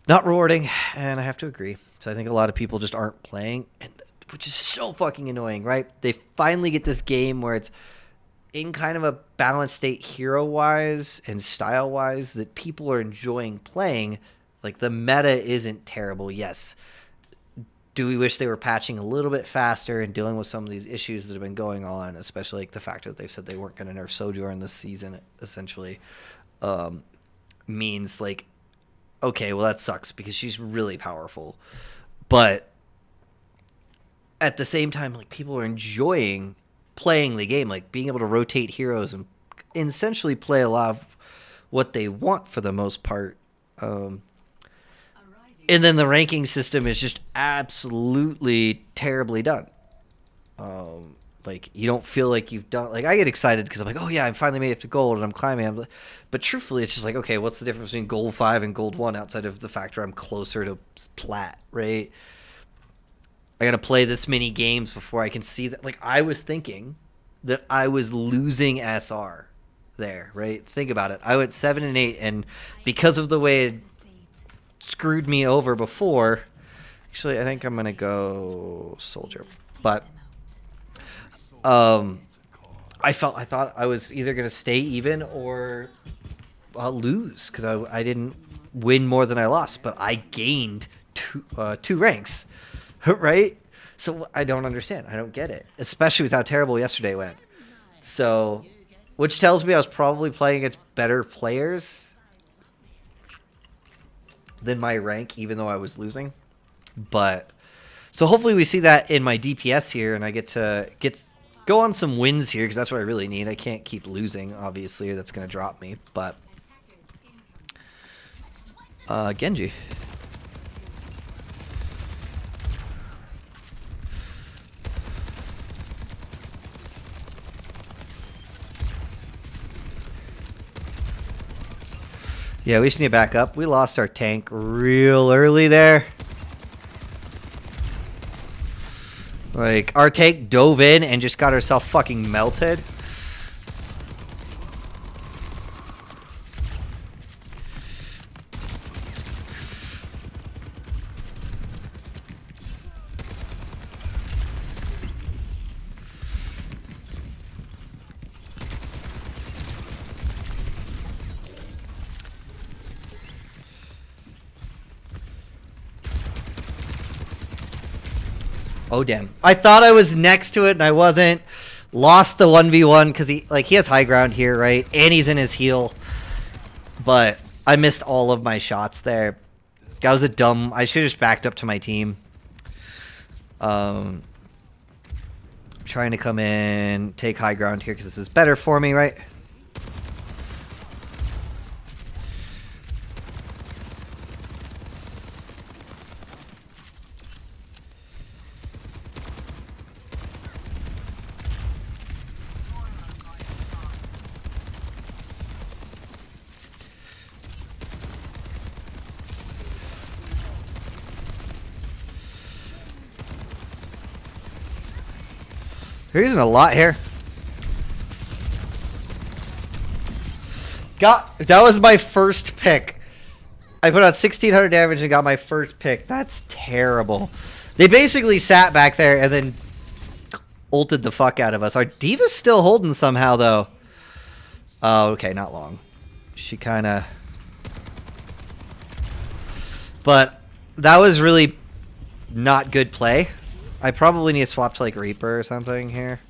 [SPEAKER 1] not rewarding, and I have to agree. So I think a lot of people just aren't playing, and which is so fucking annoying, right? They finally get this game where it's in kind of a balanced state hero-wise and style-wise that people are enjoying playing. Like, the meta isn't terrible, yes. Do we wish they were patching a little bit faster and dealing with some of these issues that have been going on, especially like the fact that they've said they weren't going to nerf Sojourn this season, essentially, means like, okay, well, that sucks because she's really powerful. But at the same time, like, people are enjoying playing the game, like being able to rotate heroes and essentially play a lot of what they want for the most part. And then the ranking system is just absolutely terribly done. Like, you don't feel like you've done... Like, I get excited because I'm like, oh, yeah, I finally made it to gold and I'm climbing. But truthfully, it's just like, okay, what's the difference between gold 5 and gold 1 outside of the factor I'm closer to plat, right? I got to play this many games before I can see that. Like, I was thinking that I was losing SR there, right? Think about it. I went 7 and 8, and because of the way it screwed me over before, actually, I think I'm gonna go Soldier. But I thought I was either gonna stay even or lose because I didn't win more than I lost, but I gained two ranks. Right? So I don't understand. I don't get it. Especially with how terrible yesterday went. So, which tells me I was probably playing against better players than my rank, even though I was losing. But, so hopefully we see that in my DPS here, and I get to go on some wins here, because that's what I really need. I can't keep losing, obviously, or that's going to drop me. But, Genji. Yeah, we just need to back up. We lost our tank real early there. Like, our tank dove in and just got herself fucking melted. Oh, damn. I thought I was next to it, and I wasn't. Lost the 1v1, because he has high ground here, right? And he's in his heal. But I missed all of my shots there. That was a dumb... I should have just backed up to my team. Trying to come in, take high ground here, because this is better for me, right? There isn't a lot here. That was my first pick. I put out 1,600 damage and got my first pick. That's terrible. They basically sat back there and then ulted the fuck out of us. Our Diva's still holding somehow, though. Oh, okay, not long. She kind of... But that was really not good play. I probably need to swap to, like, Reaper or something here.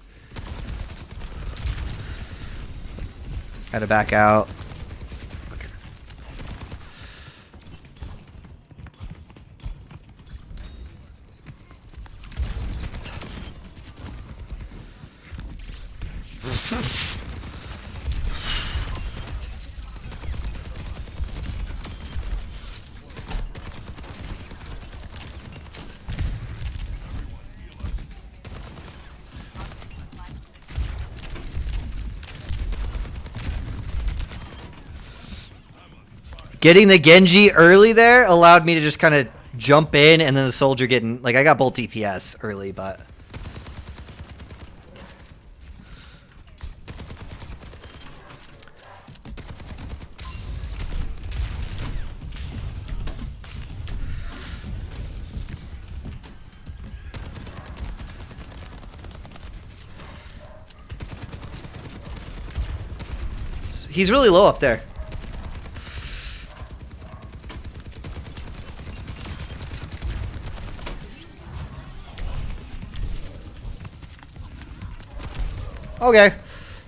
[SPEAKER 1] Gotta back out. Getting the Genji early there allowed me to just kind of jump in, and then the soldier getting... Like, I got both DPS early, but... He's really low up there. Okay.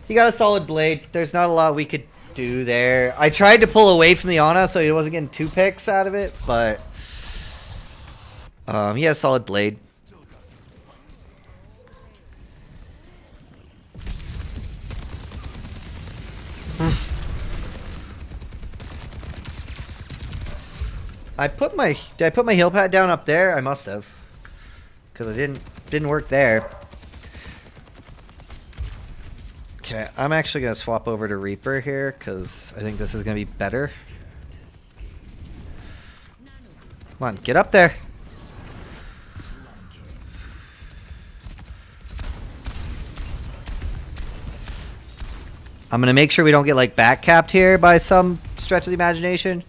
[SPEAKER 1] He got a solid blade. There's not a lot we could do there. I tried to pull away from the Ana so he wasn't getting 2 picks out of it, but he had a solid blade. Did I put my heal pad down up there? I must have, because it didn't work there. Okay, I'm actually gonna swap over to Reaper here because I think this is gonna be better. Come on, get up there. I'm gonna make sure we don't get like back capped here by some stretch of the imagination.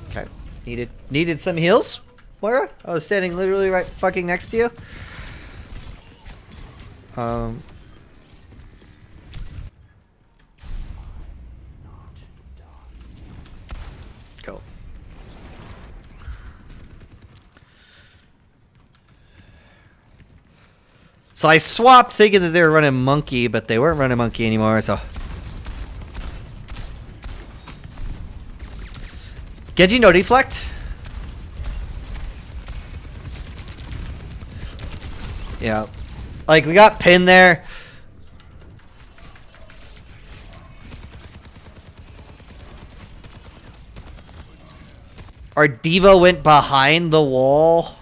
[SPEAKER 1] Okay, needed some heals, Moira. I was standing literally right fucking next to you. Go. So I swapped thinking that they were running monkey, but they weren't running monkey anymore, so. Genji no deflect. Yeah. Like, we got pinned there. Our diva went behind the wall.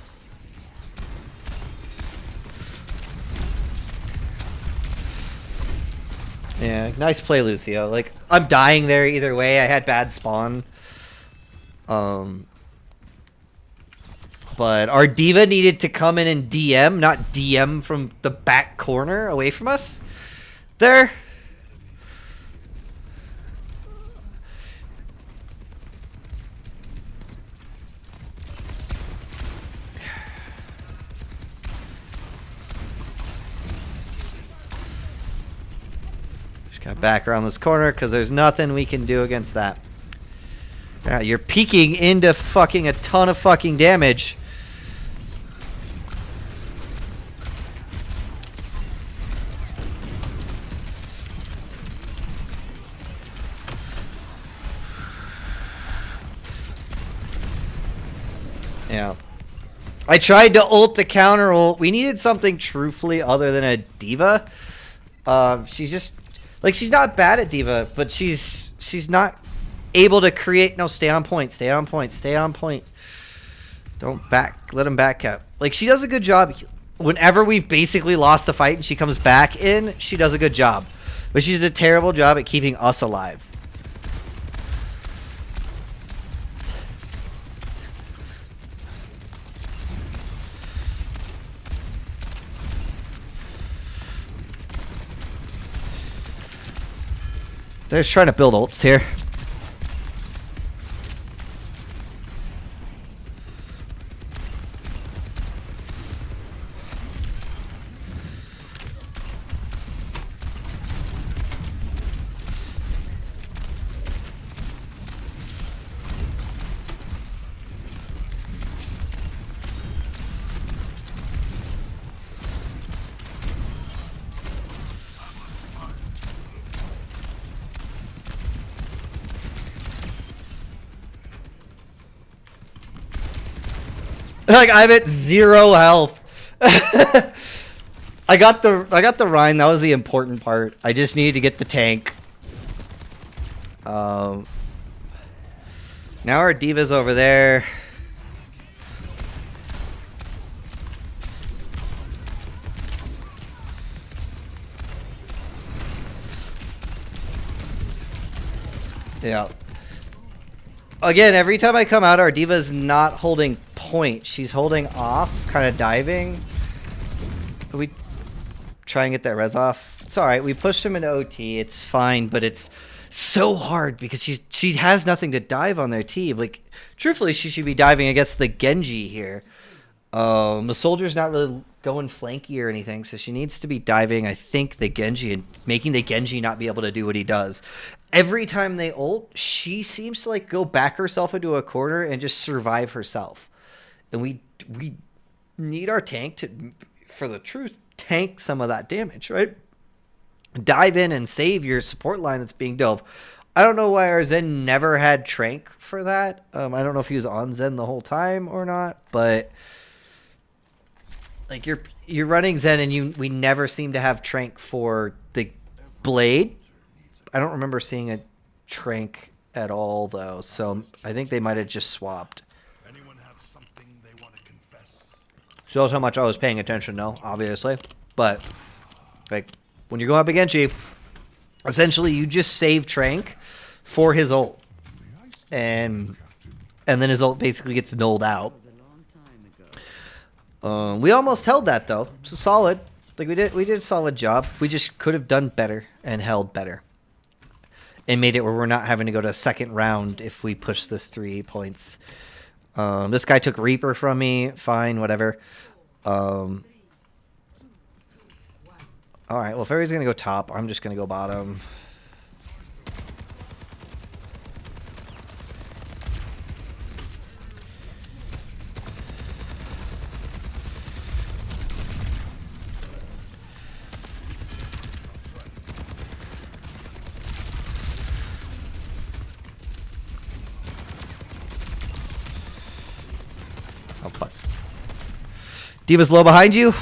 [SPEAKER 1] Yeah, nice play, Lucio. Like, I'm dying there either way. I had bad spawn. But our diva needed to come in and DM, not DM from the back corner away from us. There. Just got back around this corner because there's nothing we can do against that. Yeah, you're peeking into fucking a ton of fucking damage. Yeah. I tried to ult to counter ult. We needed something truthfully other than a diva. She's just like, she's not bad at diva, but she's not able to create. No, stay on point, stay on point, stay on point. Don't let him back cap. Like, she does a good job. Whenever we've basically lost the fight and she comes back in, she does a good job. But she does a terrible job at keeping us alive. They're just trying to build ults here. Like, I'm at 0 health. I got the Rhine. That was the important part. I just needed to get the tank. Now our diva's over there. Yeah. Again, every time I come out, our diva's not holding point. She's holding off, kind of diving. We try and get that res off. It's alright. We pushed him into OT. It's fine, but it's so hard because she has nothing to dive on their team. Like, truthfully, she should be diving against the Genji here. The soldier's not really going flanky or anything, so she needs to be diving, I think, the Genji and making the Genji not be able to do what he does. Every time they ult, she seems to like go back herself into a corner and just survive herself. And we need our tank to, for the truth, tank some of that damage, right? Dive in and save your support line that's being dove. I don't know why our Zen never had Trank for that. I don't know if he was on Zen the whole time or not, but like you're running Zen and we never seem to have Trank for the Blade. I don't remember seeing a Trank at all though, so I think they might have just swapped.
[SPEAKER 3] Anyone have something they want to confess?
[SPEAKER 1] Shows how much I was paying attention, though, obviously. But like when you're going up against you, essentially you just save Trank for his ult, and then his ult basically gets nulled out. We almost held that though, so solid. Like we did a solid job. We just could have done better and held better, and made it where we're not having to go to a second round if we push this 3 points. This guy took Reaper from me. Fine, whatever. All right. Well, if everybody's gonna go top, I'm just gonna go bottom. Oh, fuck. D.Va's low behind you.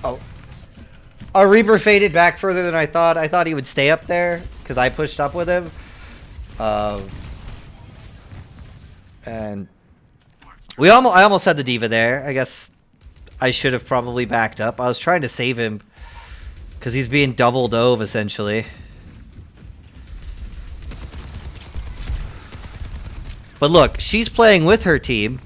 [SPEAKER 1] Oh. Our Reaper faded back further than I thought. I thought he would stay up there because I pushed up with him. And I almost had the D.Va there. I guess I should have probably backed up. I was trying to save him because he's being double dove essentially. But look, she's playing with her team.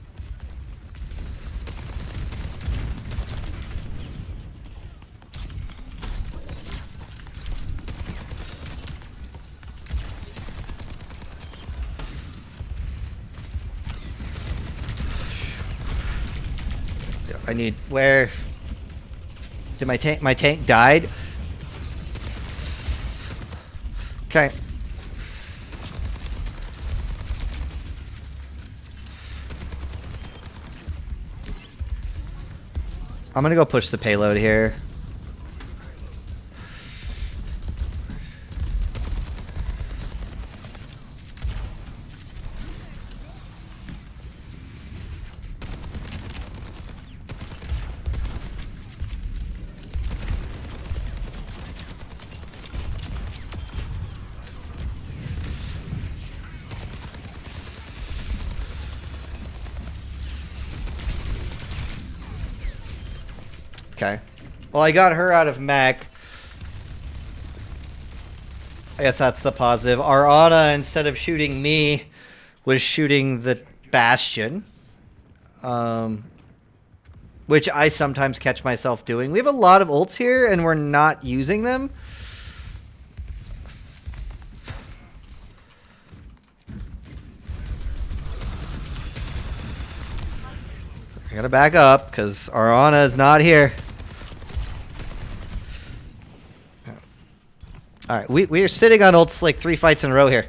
[SPEAKER 1] I need where did my tank died? Okay. I'm gonna go push the payload here. Okay. Well, I got her out of mech. I guess that's the positive. Our Ana, instead of shooting me, was shooting the Bastion. Which I sometimes catch myself doing. We have a lot of ults here, and we're not using them. I gotta back up, because our Ana is not here. Alright, we are sitting on ults like 3 fights in a row here.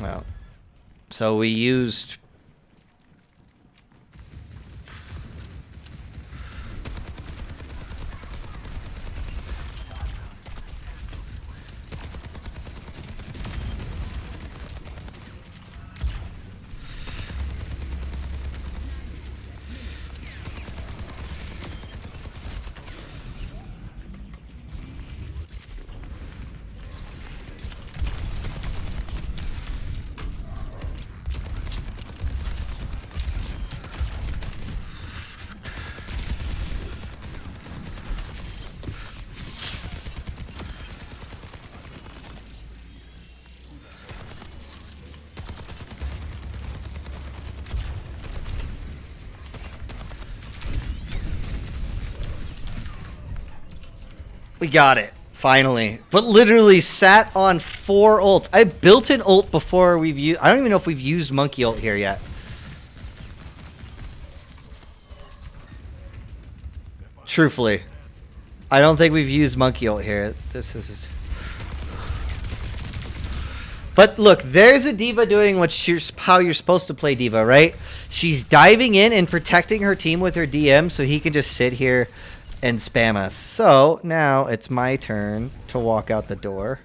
[SPEAKER 1] Well, so we used... We got it. Finally. But literally sat on 4 ults. I built an ult before we've used... I don't even know if we've used monkey ult here yet. Truthfully. I don't think we've used monkey ult here. This is... But look, there's a diva doing how you're supposed to play diva, right? She's diving in and protecting her team with her DM so he can just sit here and spam us. So now it's my turn to walk out the door.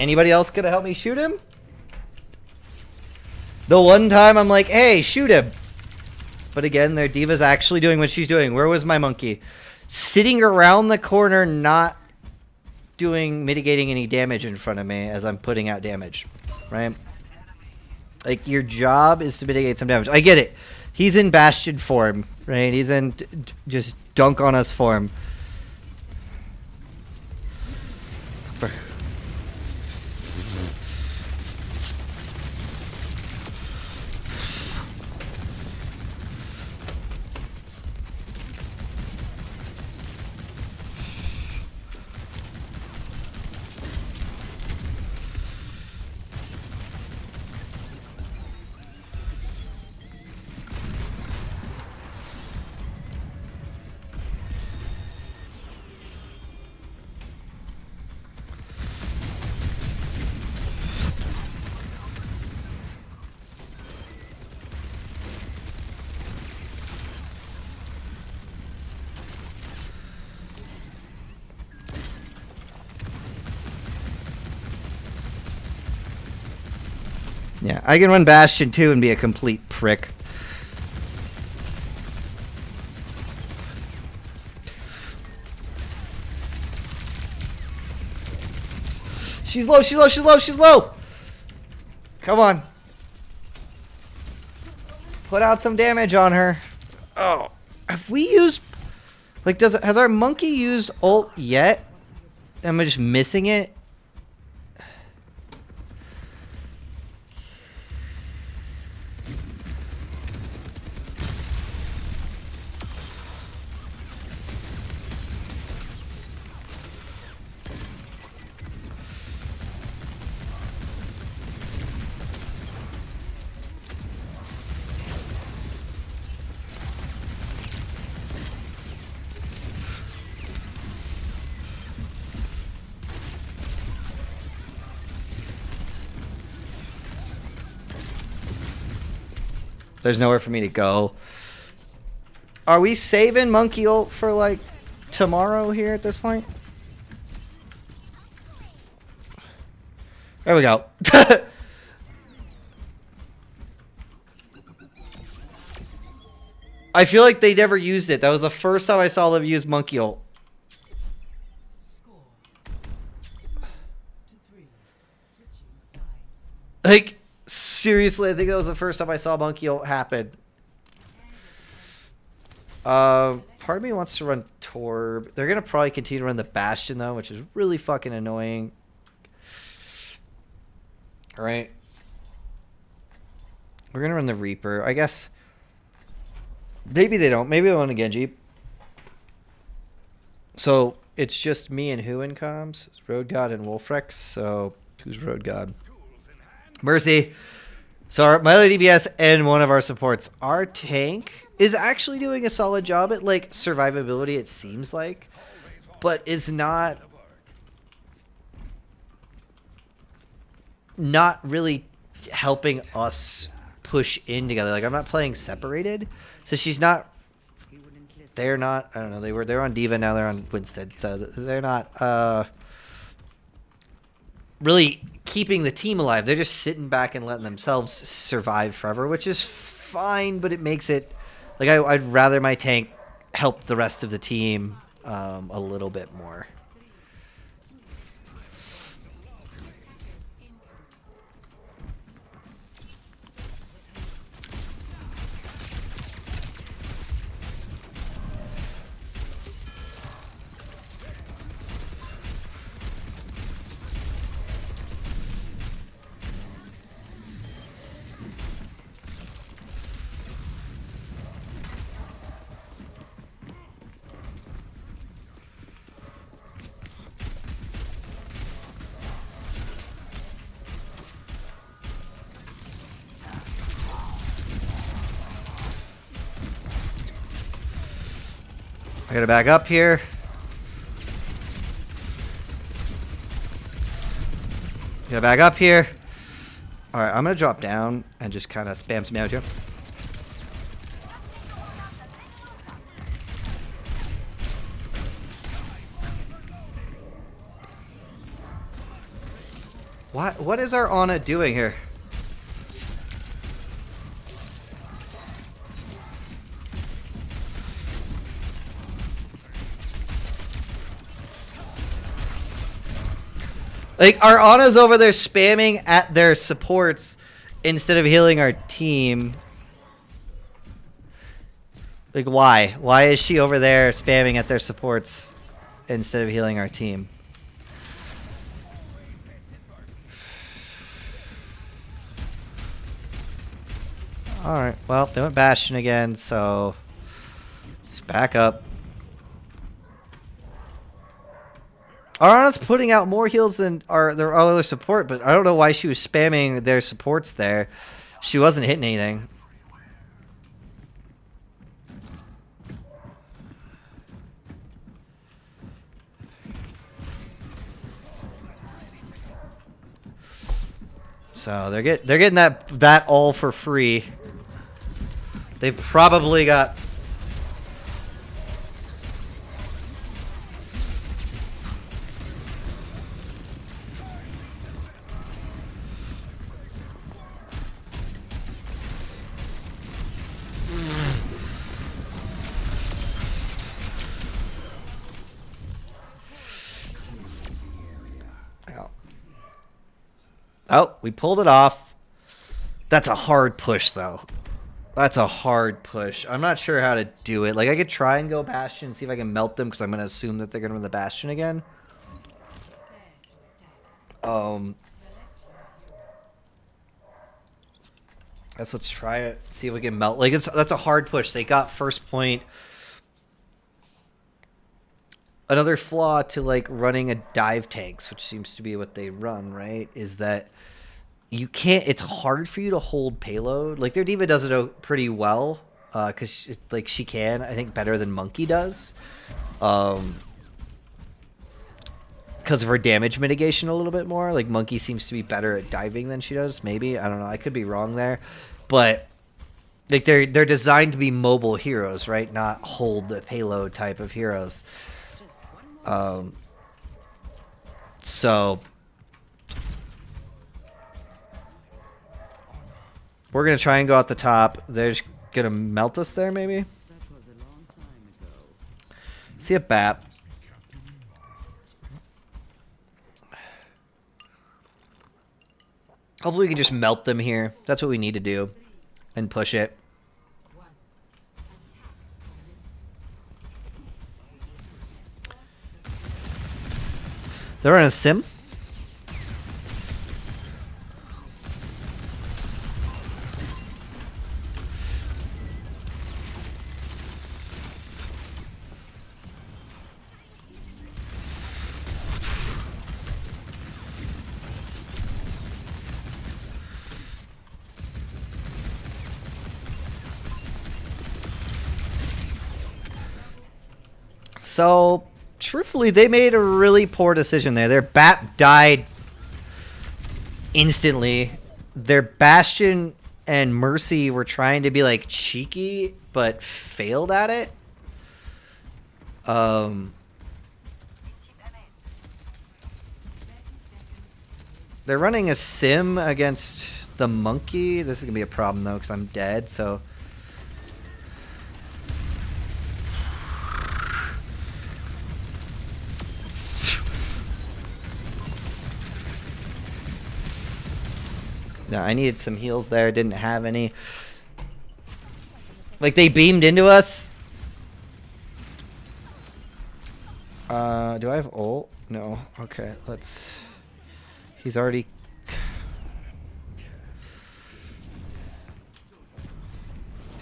[SPEAKER 1] Anybody else gonna help me shoot him? The one time I'm like, hey, shoot him. But again, their diva's actually doing what she's doing. Where was my monkey? Sitting around the corner, not mitigating any damage in front of me as I'm putting out damage, right? Like, your job is to mitigate some damage. I get it. He's in Bastion form, right? He's in just dunk on us form. Yeah, I can run Bastion too and be a complete prick. She's low, she's low, she's low, she's low! Come on. Put out some damage on her. Oh. Have we used... Like, has our monkey used ult yet? Am I just missing it? There's nowhere for me to go. Are we saving monkey ult for like tomorrow here at this point? There we go. I feel like they never used it. That was the first time I saw them use monkey ult. Like, seriously, I think that was the first time I saw monkey ult happen. Part of me wants to run Torb. They're going to probably continue to run the Bastion, though, which is really fucking annoying. Alright. We're going to run the Reaper. I guess... Maybe they don't. Maybe they want a Genji. So, it's just me and who in comms? Road God and Wolfrex. So, who's Road God? Mercy. So, my other DPS and one of our supports. Our tank is actually doing a solid job at, like, survivability, it seems like. But is not really helping us push in together. Like, I'm not playing separated. So she's not... They're not... I don't know. They're on D.Va, now they're on Winston. So they're not really keeping the team alive. They're just sitting back and letting themselves survive forever, which is fine, but it makes it... Like, I'd rather my tank help the rest of the team a little bit more. I gotta back up here. Gotta back up here. Alright, I'm gonna drop down and just kind of spam some damage here. What is our Ana doing here? Like, our Ana's over there spamming at their supports instead of healing our team. Like, why? Why is she over there spamming at their supports instead of healing our team? Alright, well, they went Bastion again, so just back up. Ariana's putting out more heals than their other support, but I don't know why she was spamming their supports there. She wasn't hitting anything. So they're getting that all for free. They've probably got Oh, we pulled it off. That's a hard push, though. That's a hard push. I'm not sure how to do it. Like, I could try and go Bastion and see if I can melt them, because I'm going to assume that they're going to win the Bastion again. Guess let's try it. See if we can melt. Like, that's a hard push. They got first point. Another flaw to, like, running a dive tanks, which seems to be what they run, right, is that you can't, it's hard for you to hold payload. Like, their diva does it pretty well, because, like, she can, I think, better than Monkey does. Because of her damage mitigation a little bit more. Like, Monkey seems to be better at diving than she does, maybe. I don't know, I could be wrong there. But, like, they're designed to be mobile heroes, right? Not hold the payload type of heroes. So we're gonna try and go out the top. They're just gonna melt us there, maybe. See a BAP. Hopefully we can just melt them here. That's what we need to do, and push it. They're in a sim. So, truthfully, they made a really poor decision there. Their BAP died instantly. Their Bastion and Mercy were trying to be, like, cheeky, but failed at it. They're running a sim against the Monkey. This is going to be a problem, though, because I'm dead, so... No, I needed some heals there. Didn't have any. Like, they beamed into us. Do I have ult? No. Okay, let's... He's already...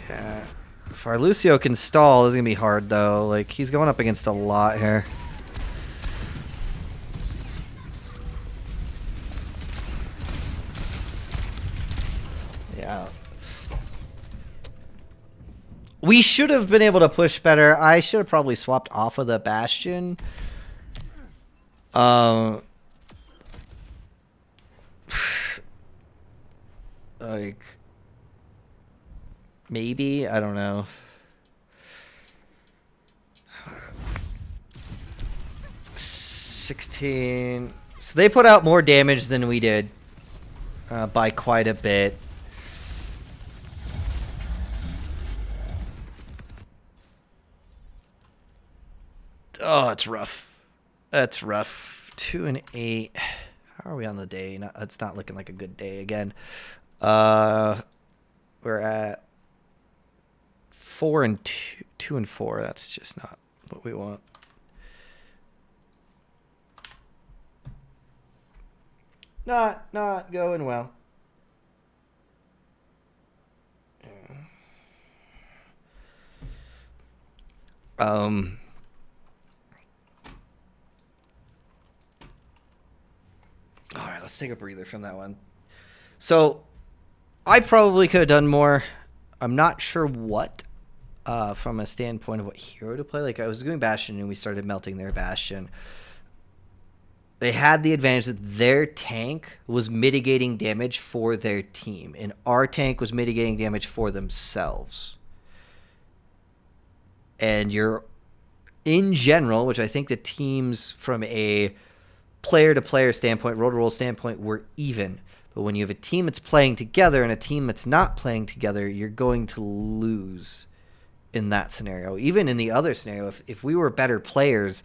[SPEAKER 1] Yeah. If our Lucio can stall, this is going to be hard, though. Like, he's going up against a lot here. Yeah. We should have been able to push better. I should have probably swapped off of the Bastion. Like, maybe, I don't know. $16. So they put out more damage than we did by quite a bit. Oh, it's rough. That's rough. 2 and 8. How are we on the day? It's not looking like a good day again. We're at 4 and 2. 2 and 4. That's just not what we want. Not going well. All right, let's take a breather from that one. So, I probably could have done more. I'm not sure what, from a standpoint of what hero to play. Like, I was doing Bastion and we started melting their Bastion. They had the advantage that their tank was mitigating damage for their team, and our tank was mitigating damage for themselves. And you're, in general, which I think the teams from a player-to-player standpoint, role-to-role standpoint, were even. But when you have a team that's playing together and a team that's not playing together, you're going to lose in that scenario. Even in the other scenario, if we were better players,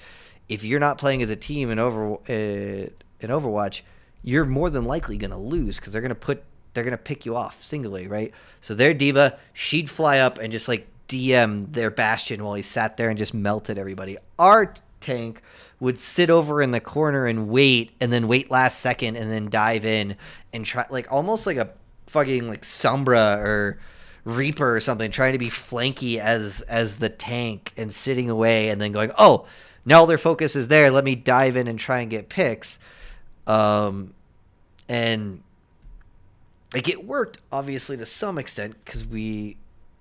[SPEAKER 1] if you're not playing as a team in Overwatch, you're more than likely going to lose because they're going to pick you off singly, right? So their diva, she'd fly up and just like DM their Bastion while he sat there and just melted everybody. Our tank would sit over in the corner and then wait last second and then dive in and try, like almost like a fucking like Sombra or Reaper or something, trying to be flanky as the tank and sitting away and then going, oh, now their focus is there, let me dive in and try and get picks. And like it worked obviously to some extent because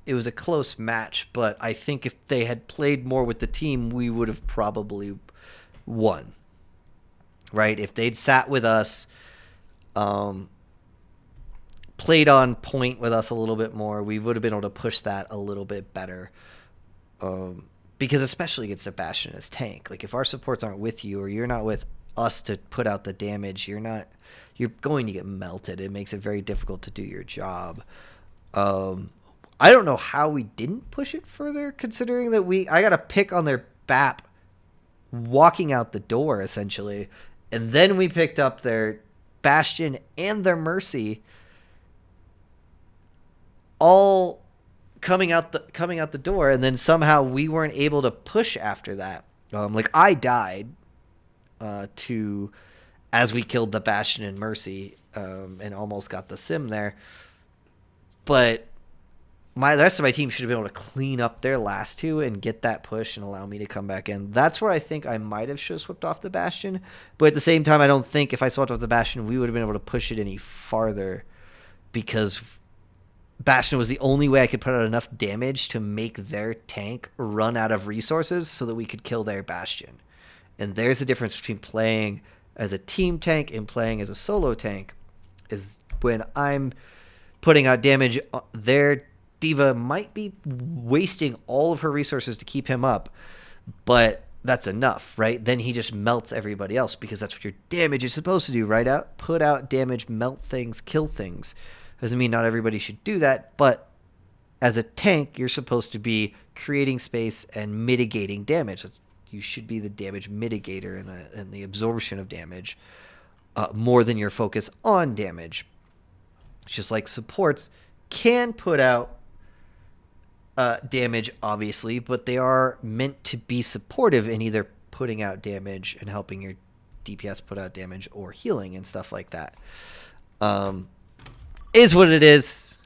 [SPEAKER 1] it was a close match, but I think if they had played more with the team, we would have probably won. Right? If they'd sat with us, played on point with us a little bit more, we would have been able to push that a little bit better. Because especially against a Bastion as tank, like if our supports aren't with you or you're not with us to put out the damage, you're going to get melted. It makes it very difficult to do your job. I don't know how we didn't push it further, considering that I got a pick on their BAP walking out the door essentially, and then we picked up their Bastion and their Mercy, all coming out the door, and then somehow we weren't able to push after that. Like I died as we killed the Bastion and Mercy, and almost got the sim there. But the rest of my team should have been able to clean up their last two and get that push and allow me to come back in. That's where I think I might have swept off the Bastion. But at the same time, I don't think if I swept off the Bastion, we would have been able to push it any farther, because Bastion was the only way I could put out enough damage to make their tank run out of resources so that we could kill their Bastion. And there's a difference between playing as a team tank and playing as a solo tank, is when I'm putting out damage, their diva might be wasting all of her resources to keep him up, but that's enough, right? Then he just melts everybody else, because that's what your damage is supposed to do, right? Put out damage, melt things, kill things. Doesn't mean not everybody should do that, but as a tank, you're supposed to be creating space and mitigating damage. You should be the damage mitigator and the absorption of damage, more than your focus on damage. It's just like supports can put out damage, obviously, but they are meant to be supportive in either putting out damage and helping your DPS put out damage or healing and stuff like that. Is what it is.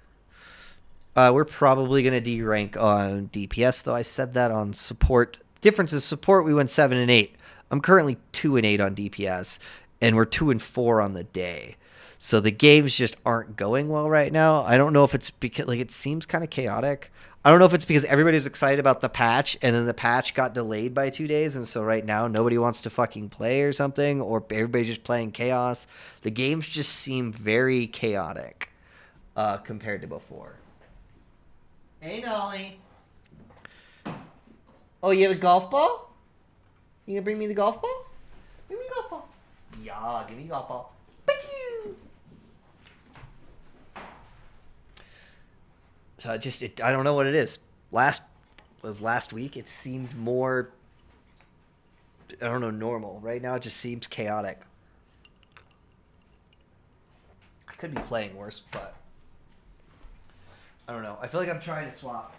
[SPEAKER 1] We're probably going to de-rank on DPS, though. I said that on support. Difference is support, we went 7 and 8. I'm currently 2 and 8 on DPS, and we're 2 and 4 on the day. So the games just aren't going well right now. I don't know if it's because it seems kind of chaotic. I don't know if it's because everybody was excited about the patch, and then the patch got delayed by 2 days, and so right now nobody wants to fucking play or something, or everybody's just playing chaos. The games just seem very chaotic compared to before. Hey, Nolly. Oh, you have a golf ball? You gonna bring me the golf ball? Give me the golf ball. Yeah, give me the golf ball. So I don't know what it is. Last week. It seemed more, I don't know, normal. Right now it just seems chaotic. I could be playing worse, but I don't know. I feel like I'm trying to swap.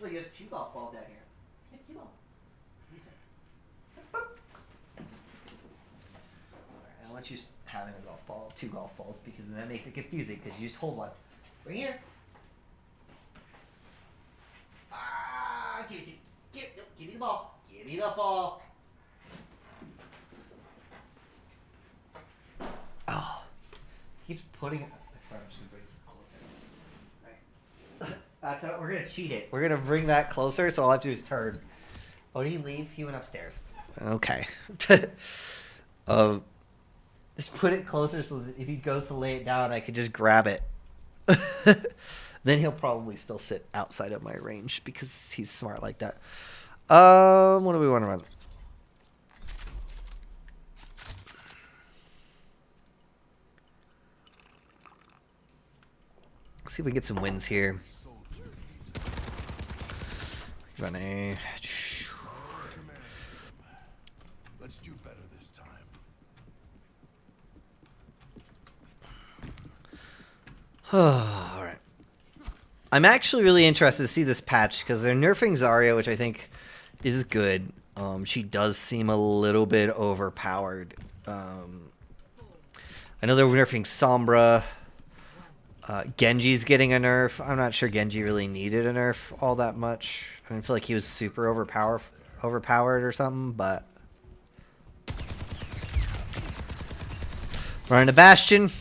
[SPEAKER 1] Oh, you have 2 golf balls down here. Yeah, 2 balls. Alright, I don't want you having a golf ball, 2 golf balls, because then that makes it confusing, because you just hold one. Right here. Give me the ball. Give me the ball. Oh. Keeps putting it. I'm just gonna bring this closer. Right. That's how we're gonna cheat it. We're gonna bring that closer, so all I have to do is turn. Oh, did he leave? He went upstairs. Okay. Just put it closer so that if he goes to lay it down, I can just grab it. Then he'll probably still sit outside of my range because he's smart like that. What do we want to run? Let's see if we get some wins here. Run a.
[SPEAKER 3] Let's do better this time.
[SPEAKER 1] All right. I'm actually really interested to see this patch because they're nerfing Zarya, which I think is good. She does seem a little bit overpowered. I know they're nerfing Sombra. Genji's getting a nerf. I'm not sure Genji really needed a nerf all that much. I feel like he was super overpowered or something, but running a Bastion.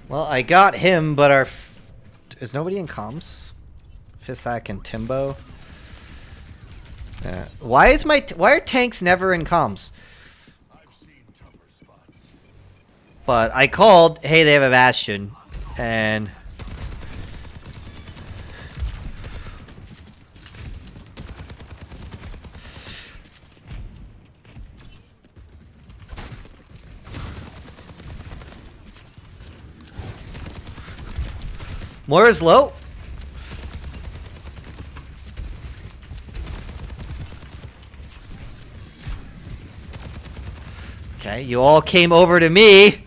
[SPEAKER 1] Well, I got him, but is nobody in comms? Fisak and Timbo. Why are tanks never in comms? But I called, hey, they have a Bastion, and Moira's low. Okay, you all came over to me.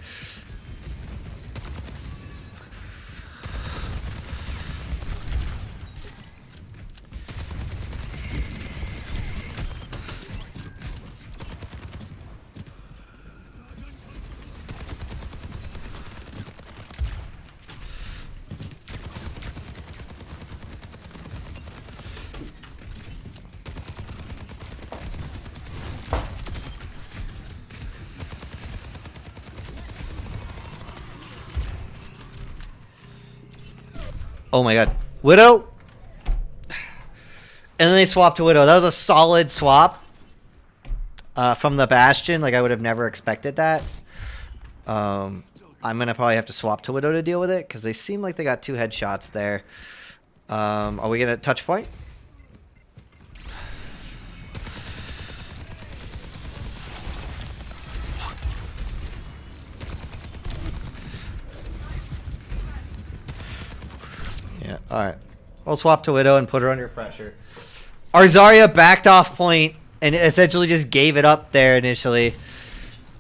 [SPEAKER 1] Oh my god. Widow? And then they swapped to Widow. That was a solid swap from the Bastion. Like, I would have never expected that. I'm going to probably have to swap to Widow to deal with it, because they seem like they got 2 headshots there. Are we going to touch point? Yeah, alright. We'll swap to Widow and put her under pressure. Our Zarya backed off point and essentially just gave it up there initially.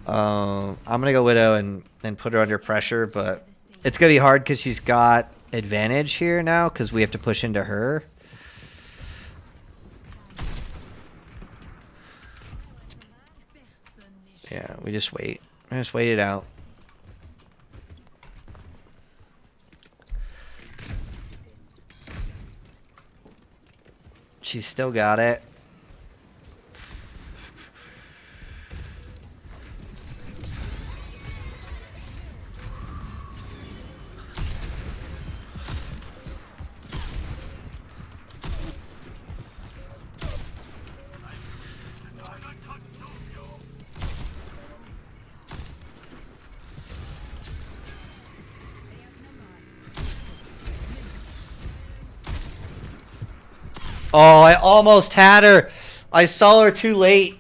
[SPEAKER 1] I'm gonna go Widow and put her under pressure, but it's gonna be hard because she's got advantage here now because we have to push into her. Yeah, we just wait. We just wait it out. She's still got it. Oh, I almost had her. I saw her too late.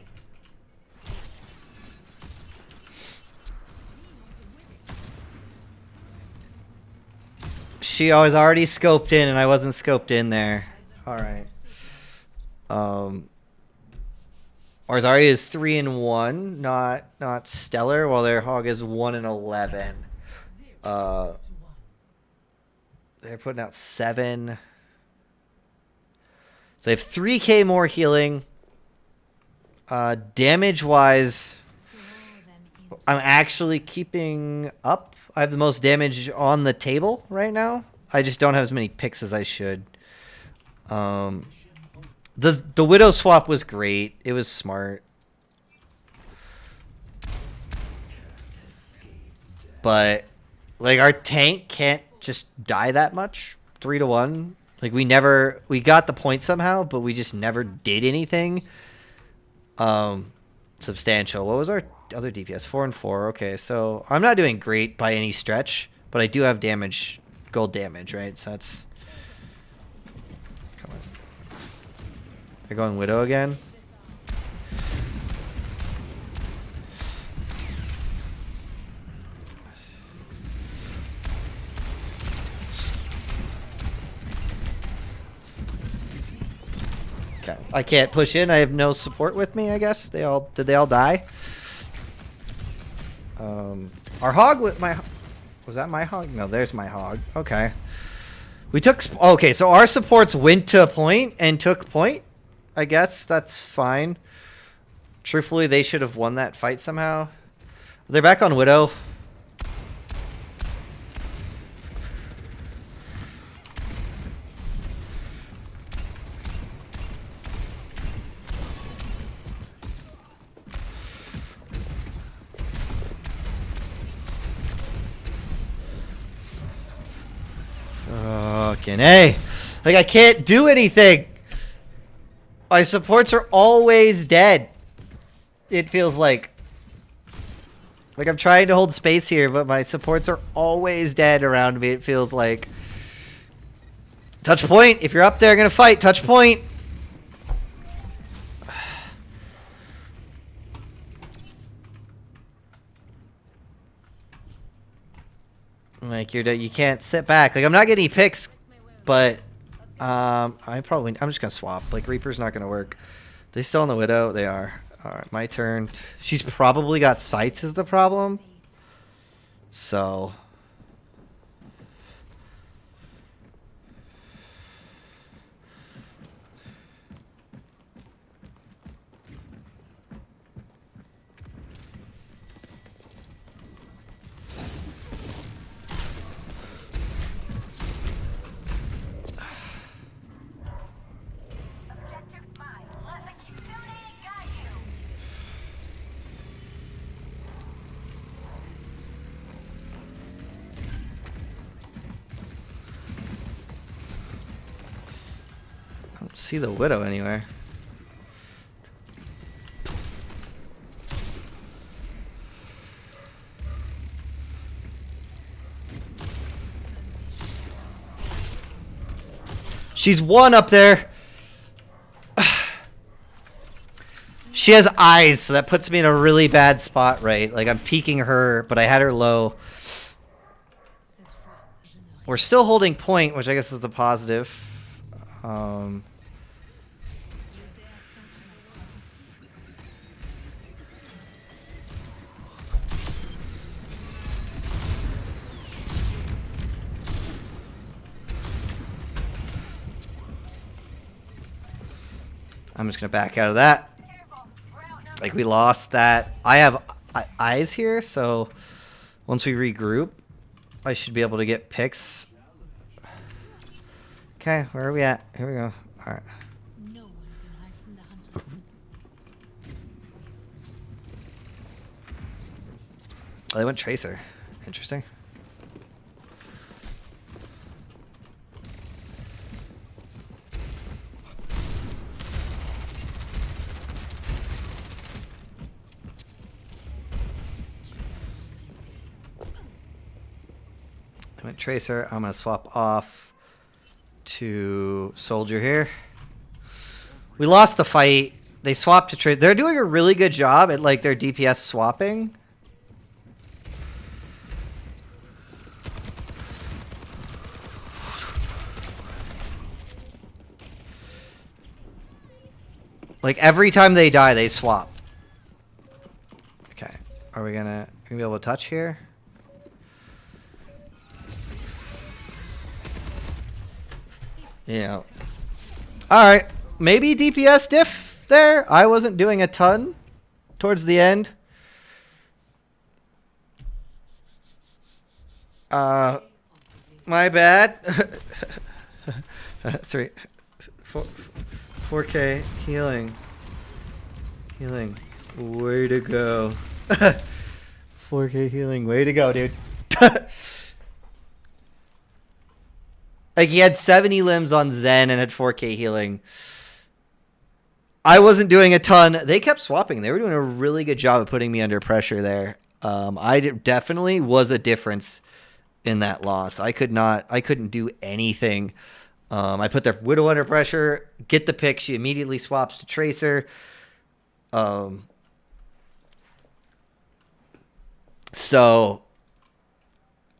[SPEAKER 1] She was already scoped in and I wasn't scoped in there. Alright. Zarya is 3-1, not stellar, while their Hog is 1-11. They're putting out 7. So they have 3k more healing. Damage-wise, I'm actually keeping up. I have the most damage on the table right now. I just don't have as many picks as I should. The Widow swap was great. It was smart. But, like, our tank can't just die that much. 3-1. Like, we got the point somehow, but we just never did anything substantial. What was our other DPS? 4 and 4. Okay, so I'm not doing great by any stretch, but I do have damage, gold damage, right? So that's... Come on. They're going Widow again. Okay. I can't push in. I have no support with me, I guess. Did they all die? Our Hog with my... Was that my Hog? No, there's my Hog. Okay. We took... Okay, so our supports went to a point and took point. I guess that's fine. Truthfully, they should have won that fight somehow. They're back on Widow. Fucking A. Like, I can't do anything. My supports are always dead. It feels like. Like, I'm trying to hold space here, but my supports are always dead around me, it feels like. Touch point. If you're up there, gonna fight. Touch point. Like, you can't sit back. Like, I'm not getting any picks, but I'm just gonna swap. Like, Reaper's not gonna work. They still on the Widow? They are. Alright, my turn. She's probably got sights is the problem. So I don't see the Widow anywhere. She's 1 up there. She has eyes, so that puts me in a really bad spot, right? Like, I'm peeking her, but I had her low. We're still holding point, which I guess is the positive. I'm just gonna back out of that. Like, we lost that. I have eyes here, so once we regroup, I should be able to get picks. Okay, where are we at? Here we go. All right.
[SPEAKER 7] No one can hide from the hunters.
[SPEAKER 1] Oh, they went Tracer. Interesting. I went Tracer. I'm going to swap off to Soldier here. We lost the fight. They swapped to Tracer. They're doing a really good job at like their DPS swapping. Like every time they die, they swap. Okay. Are we gonna be able to touch here? Yeah. Alright. Maybe DPS diff there. I wasn't doing a ton towards the end. My bad. 4K healing. Healing. Way to go. 4K healing. Way to go, dude. Like, he had 70 limbs on Zen and had 4K healing. I wasn't doing a ton. They kept swapping. They were doing a really good job of putting me under pressure there. Definitely was a difference in that loss. I couldn't do anything. I put their Widow under pressure, get the pick. She immediately swaps to Tracer. So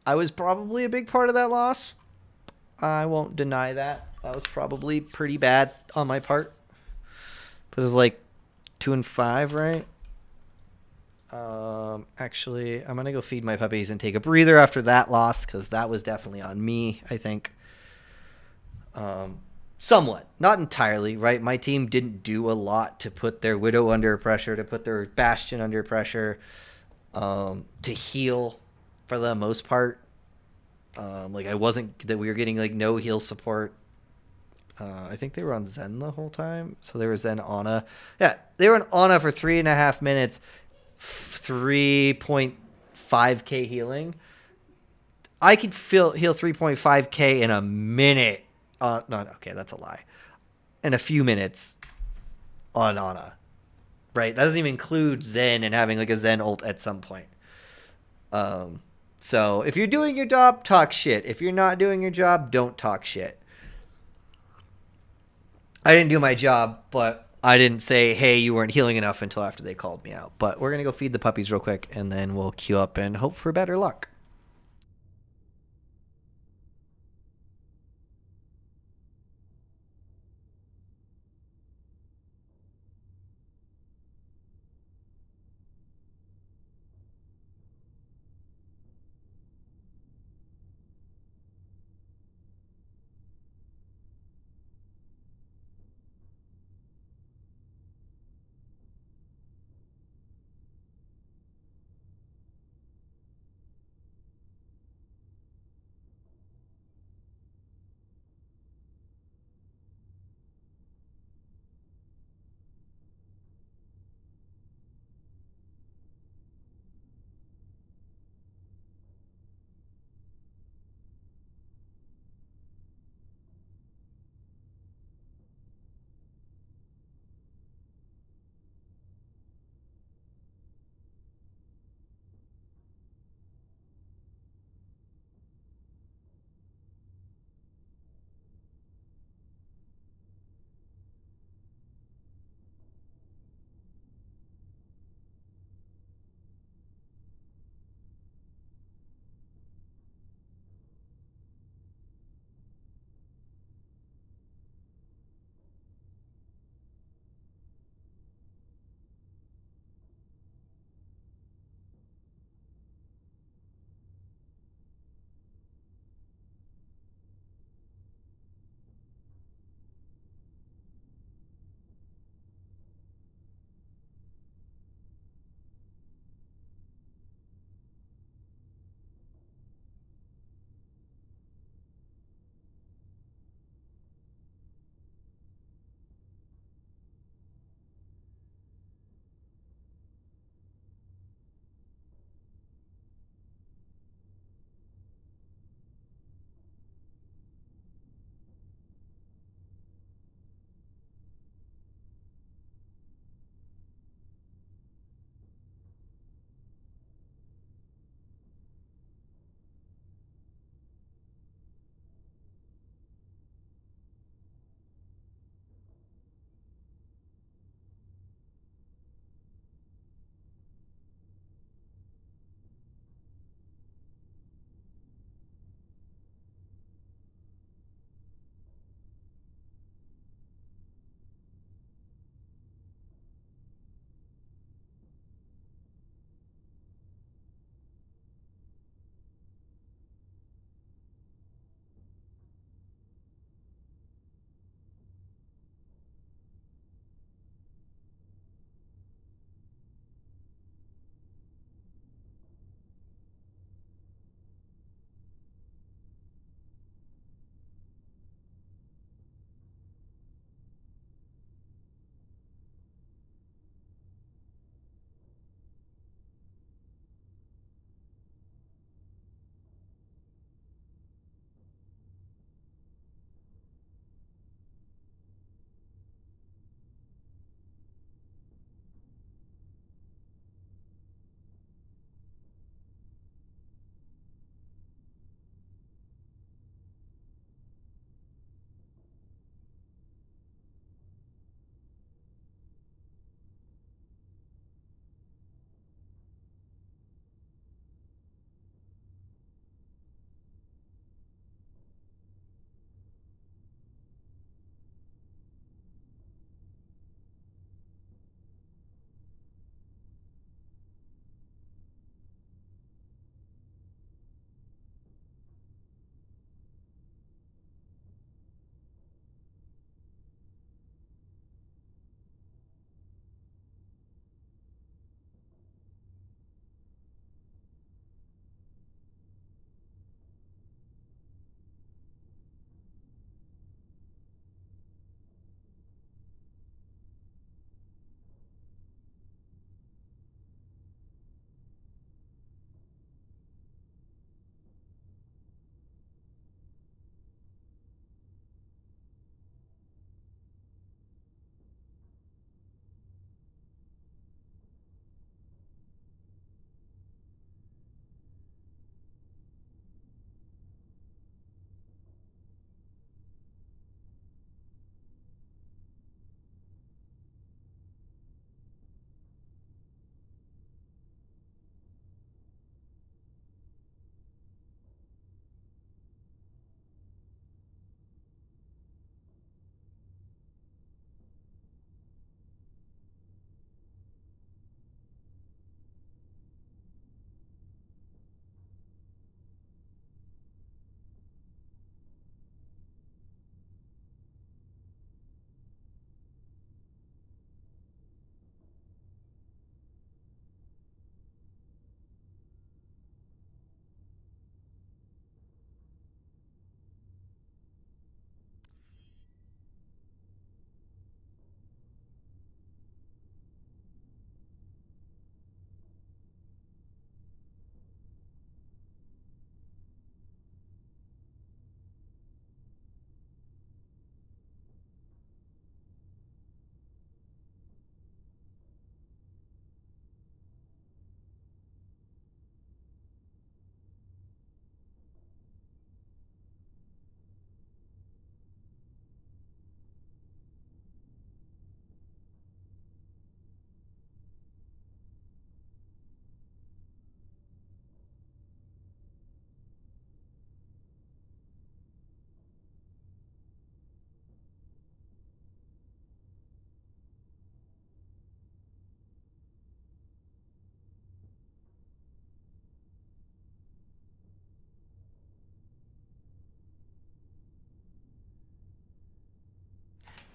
[SPEAKER 1] I was probably a big part of that loss. I won't deny that. That was probably pretty bad on my part. But it was like 2-5, right? Actually, I'm going to go feed my puppies and take a breather after that loss, because that was definitely on me, I think. Somewhat. Not entirely, right? My team didn't do a lot to put their Widow under pressure, to put their Bastion under pressure, to heal for the most part. Like, I wasn't, that we were getting like no heal support. I think they were on Zen the whole time. So they were Zen Ana. Yeah, they were on Ana for 3.5 minutes, 3.5k healing. I could heal 3.5k in a minute. No, okay, that's a lie. In a few minutes on Ana. Right? That doesn't even include Zen and having like a Zen ult at some point. So if you're doing your job, talk shit. If you're not doing your job, don't talk shit. I didn't do my job, but I didn't say, hey, you weren't healing enough until after they called me out. But we're going to go feed the puppies real quick, and then we'll queue up and hope for better luck.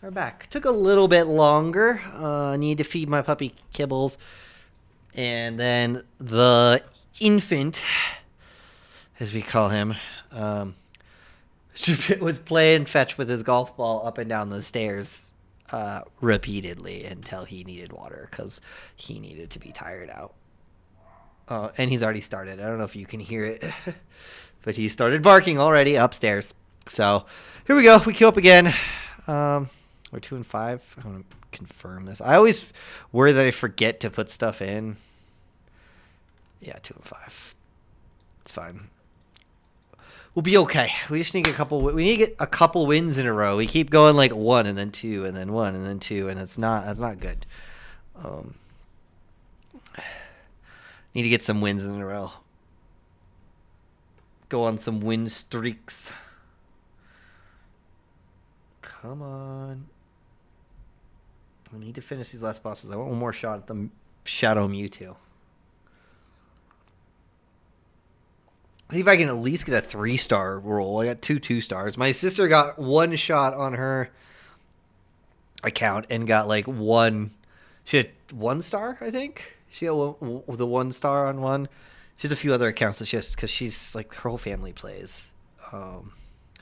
[SPEAKER 1] we're back. Took a little bit longer. Need to feed my puppy kibbles. And then the infant, as we call him, was playing fetch with his golf ball up and down the stairs repeatedly until he needed water because he needed to be tired out. And he's already started. I don't know if you can hear it, but he started barking already upstairs. So here we go. We queue up again. We're 2-5. I want to confirm this. I always worry that I forget to put stuff in. Yeah, 2-5. It's fine. We'll be okay. We just need a couple. We need to get a couple wins in a row. We keep going like 1 and then 2 and then 1 and then 2, and that's not good. Need to get some wins in a row. Go on some win streaks. Come on. I need to finish these last bosses. I want one more shot at the Shadow Mewtwo. See if I can at least get a 3-star roll. I got 2 stars. My sister got 1 shot on her account and got like 1. She had 1 star, I think. She had the 1 star on one. She has a few other accounts that she has because she's like her whole family plays.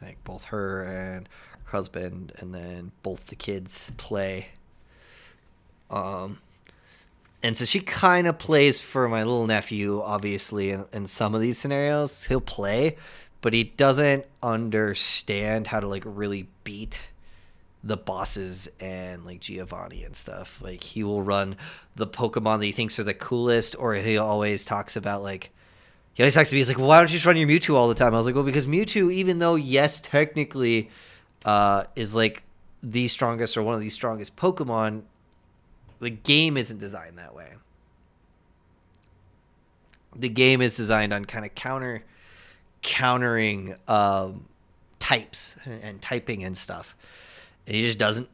[SPEAKER 1] Like both her and her husband, and then both the kids play. And so she kind of plays for my little nephew, obviously, in some of these scenarios. He'll play, but he doesn't understand how to, like, really beat the bosses and, like, Giovanni and stuff. Like, he will run the Pokemon that he thinks are the coolest, or he always talks about, like, he always talks to me, he's like, well, why don't you just run your Mewtwo all the time? I was like, well, because Mewtwo, even though, yes, technically is, like, the strongest or one of the strongest Pokemon, the game isn't designed that way. The game is designed on kind of countering types and typing and stuff. And he just doesn't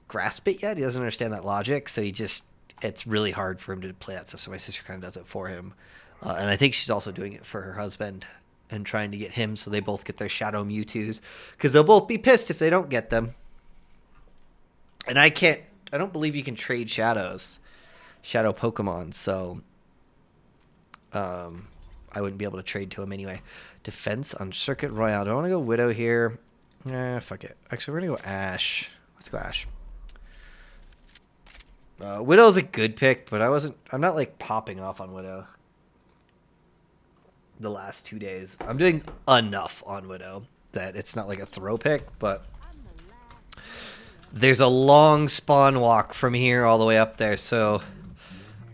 [SPEAKER 1] grasp it yet. He doesn't understand that logic. So it's really hard for him to play that stuff. So my sister kind of does it for him. And I think she's also doing it for her husband and trying to get him so they both get their Shadow Mewtwo's. Because they'll both be pissed if they don't get them. And I don't believe you can trade Shadow Pokemon, so I wouldn't be able to trade to him anyway. Defense on Circuit Royale. Do I want to go Widow here? Fuck it. Actually, we're going to go Ash. Let's go Ash. Widow's a good pick, but I'm not, like, popping off on Widow the last 2 days. I'm doing enough on Widow that it's not, like, a throw pick, but there's a long spawn walk from here all the way up there, so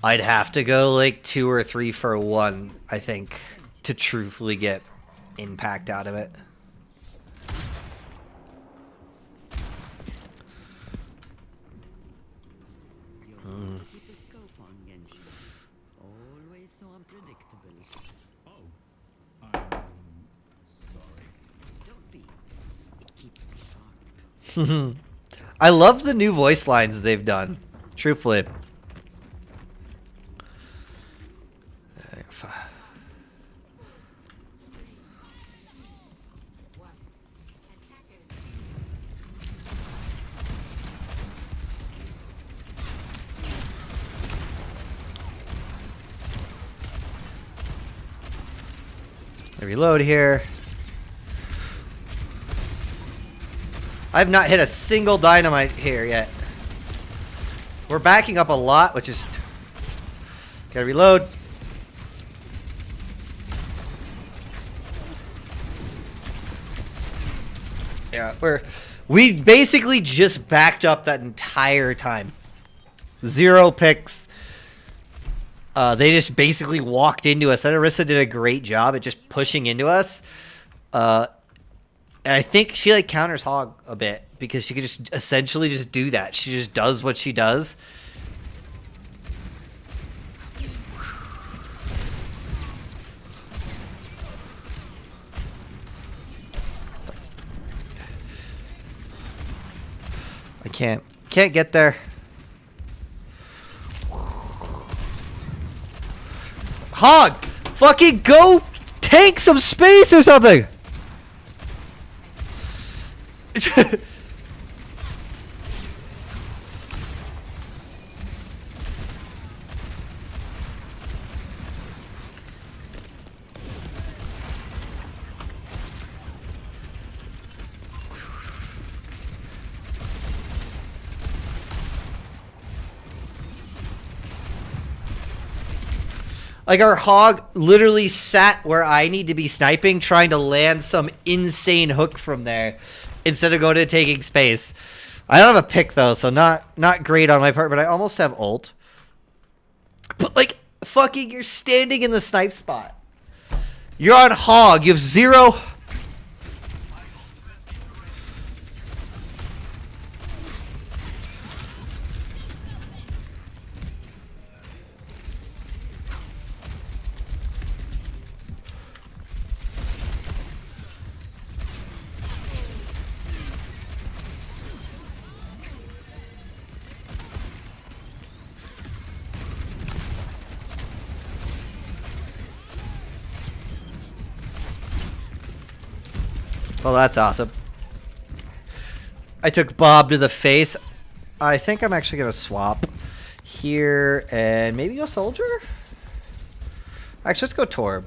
[SPEAKER 1] I'd have to go like 2 or 3 for 1, I think, to truthfully get impact out of it.
[SPEAKER 3] Oh, I'm sorry.
[SPEAKER 1] I love the new voice lines they've done, truthfully. I reload here. I've not hit a single dynamite here yet. We're backing up a lot, which is... Gotta reload. Yeah, we basically just backed up that entire time. 0 picks. They just basically walked into us. That Orisa did a great job at just pushing into us. And I think she like counters Hog a bit because she could just essentially just do that. She just does what she does. I can't get there. Hog! Fucking go take some space or something! Like, our hog literally sat where I need to be sniping, trying to land some insane hook from there instead of going to taking space. I don't have a pick, though, so not great on my part, but I almost have ult. But, like, fucking, you're standing in the snipe spot. You're on hog. You have 0... Well, that's awesome. I took Bob to the face. I think I'm actually going to swap here and maybe go Soldier? Actually, let's go Torb.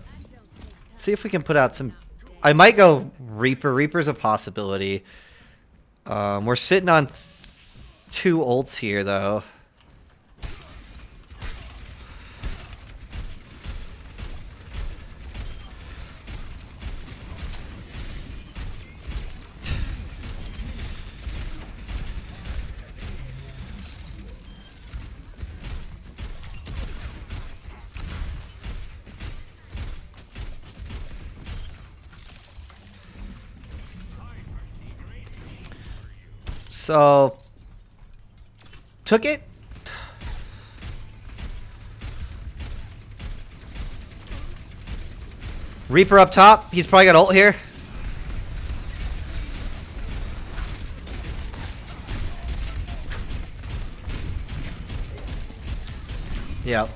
[SPEAKER 1] See if we can put out some... I might go Reaper. Reaper's a possibility. We're sitting on 2 ults here, though. So, took it. Reaper up top. He's probably got ult here. Yep.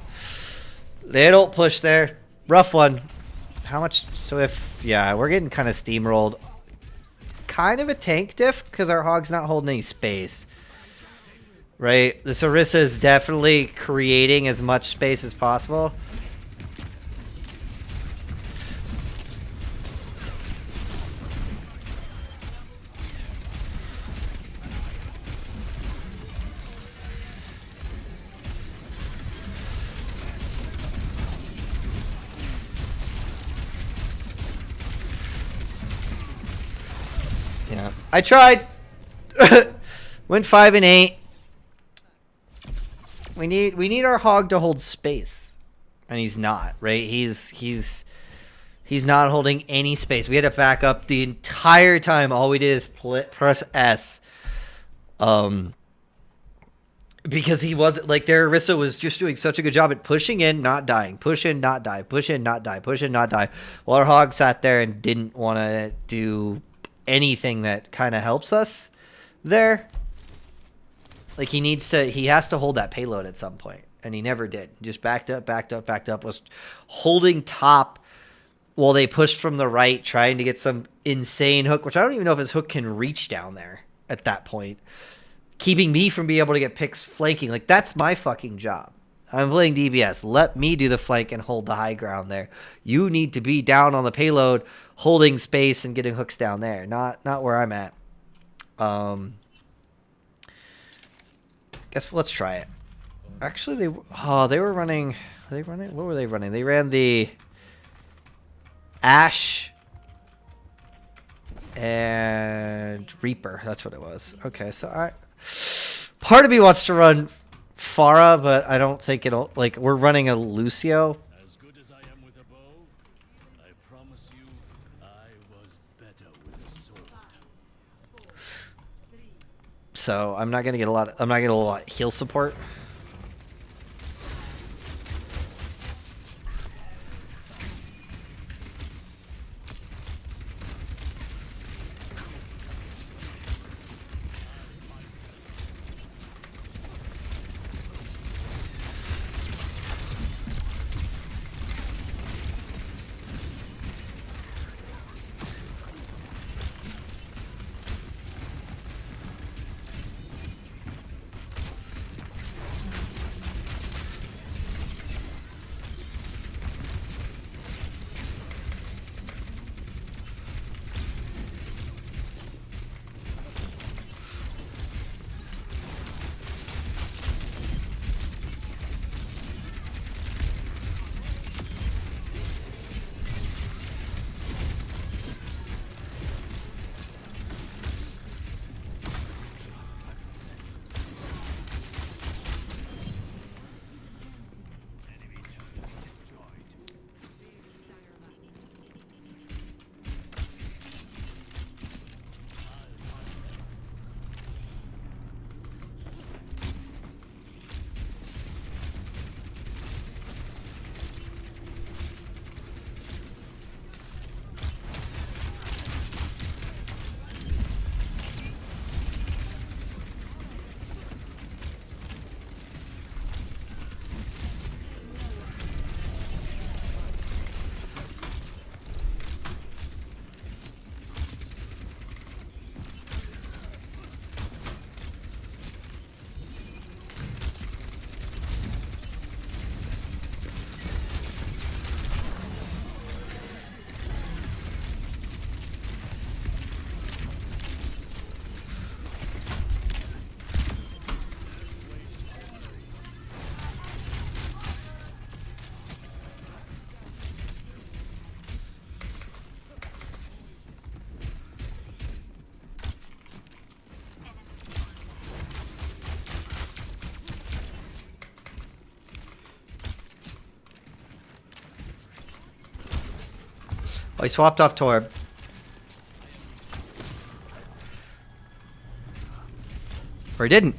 [SPEAKER 1] They had ult push there. Rough one. How much? So if, yeah, we're getting kind of steamrolled. Kind of a tank diff because our hog's not holding any space. Right? The Sarissa is definitely creating as much space as possible. Yeah, I tried. Went 5 and 8. We need our hog to hold space, and he's not. Right? He's not holding any space. We had to back up the entire time. All we did is press S. Because he wasn't like their Orisa was just doing such a good job at pushing in, not dying, push in, not die, push in, not die, push in, not die. While our hog sat there and didn't want to do anything that kind of helps us there. Like he has to hold that payload at some point, and he never did. Just backed up, was holding top while they pushed from the right, trying to get some insane hook, which I don't even know if his hook can reach down there at that point. Keeping me from being able to get picks flanking. Like, that's my fucking job. I'm playing DBS. Let me do the flank and hold the high ground there. You need to be down on the payload, holding space and getting hooks down there. Not where I'm at. Guess let's try it. Actually, they were running. What were they running? They ran the Ashe and Reaper. That's what it was. Okay, so part of me wants to run Pharah, but I don't think it'll, like, we're running a Lucio.
[SPEAKER 3] As good as I am with a bow, I promise you, I was better with a sword.
[SPEAKER 1] So I'm not gonna get a lot. I'm not gonna get a lot of heal support. Oh, he swapped off Torb. Or he didn't.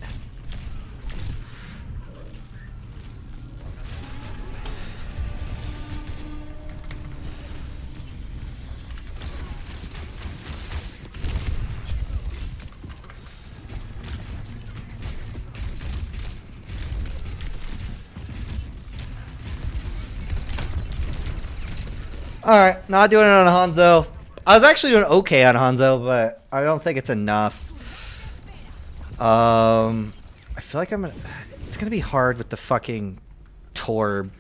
[SPEAKER 1] Alright, not doing it on Hanzo. I was actually doing okay on Hanzo, but I don't think it's enough. I feel like it's gonna be hard with the fucking Torb.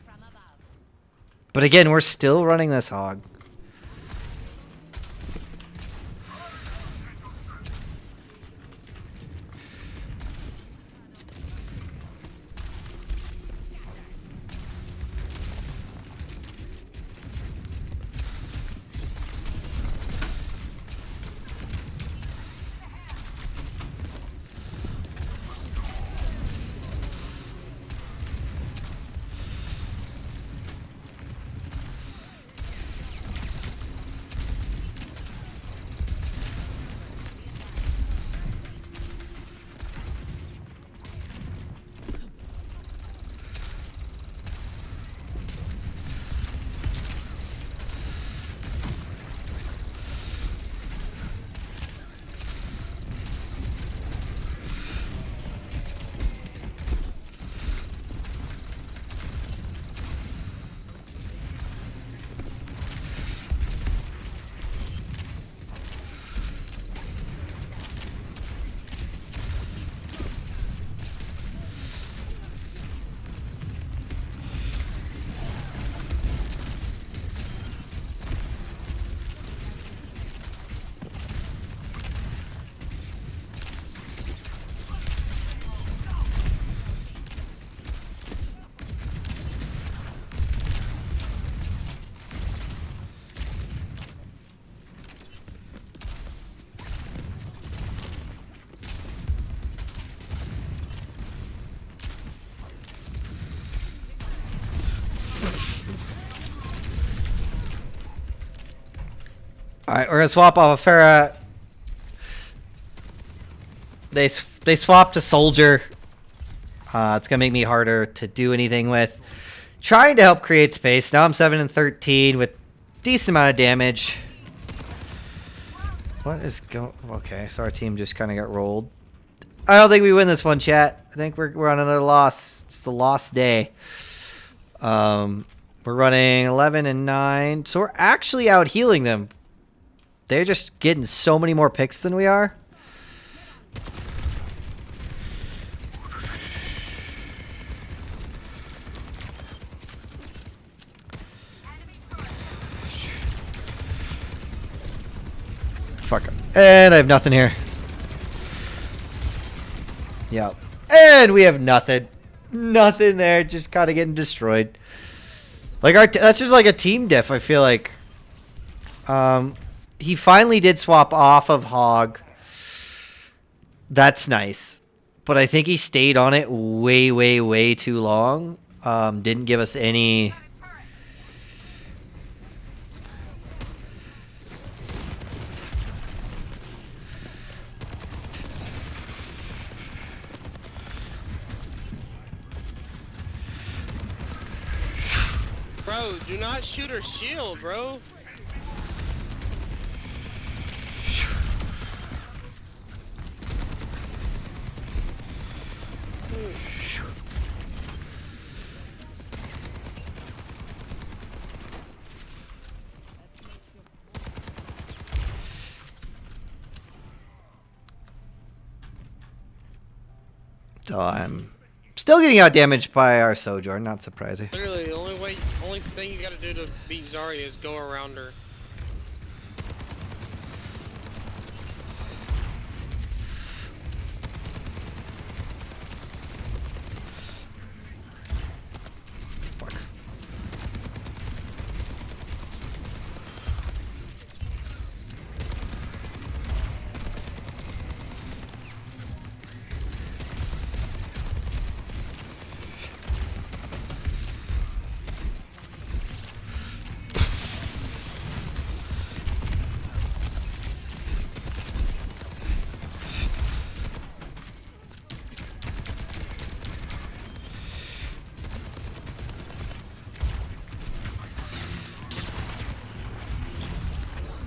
[SPEAKER 1] But again, we're still running this hog. Alright, we're gonna swap off a Pharah. They swapped to Soldier. It's gonna make me harder to do anything with. Trying to help create space. Now I'm 7 and 13 with decent amount of damage. What is going? Okay, so our team just kind of got rolled. I don't think we win this one, chat. I think we're on another loss. It's the lost day. We're running 11 and 9, so we're actually out healing them. They're just getting so many more picks than we are. Fuck. And I have nothing here. Yep. And we have nothing. Nothing there. Just kind of getting destroyed. Like that's just like a team diff, I feel like. He finally did swap off of Hog. That's nice. But I think he stayed on it way, way, way too long. Didn't give us any...
[SPEAKER 9] Bro, do not shoot her shield, bro.
[SPEAKER 1] So I'm still getting out damaged by our Sojourn, not surprising.
[SPEAKER 9] Literally, the only thing you gotta do to beat Zarya is go around her.
[SPEAKER 1] Fuck.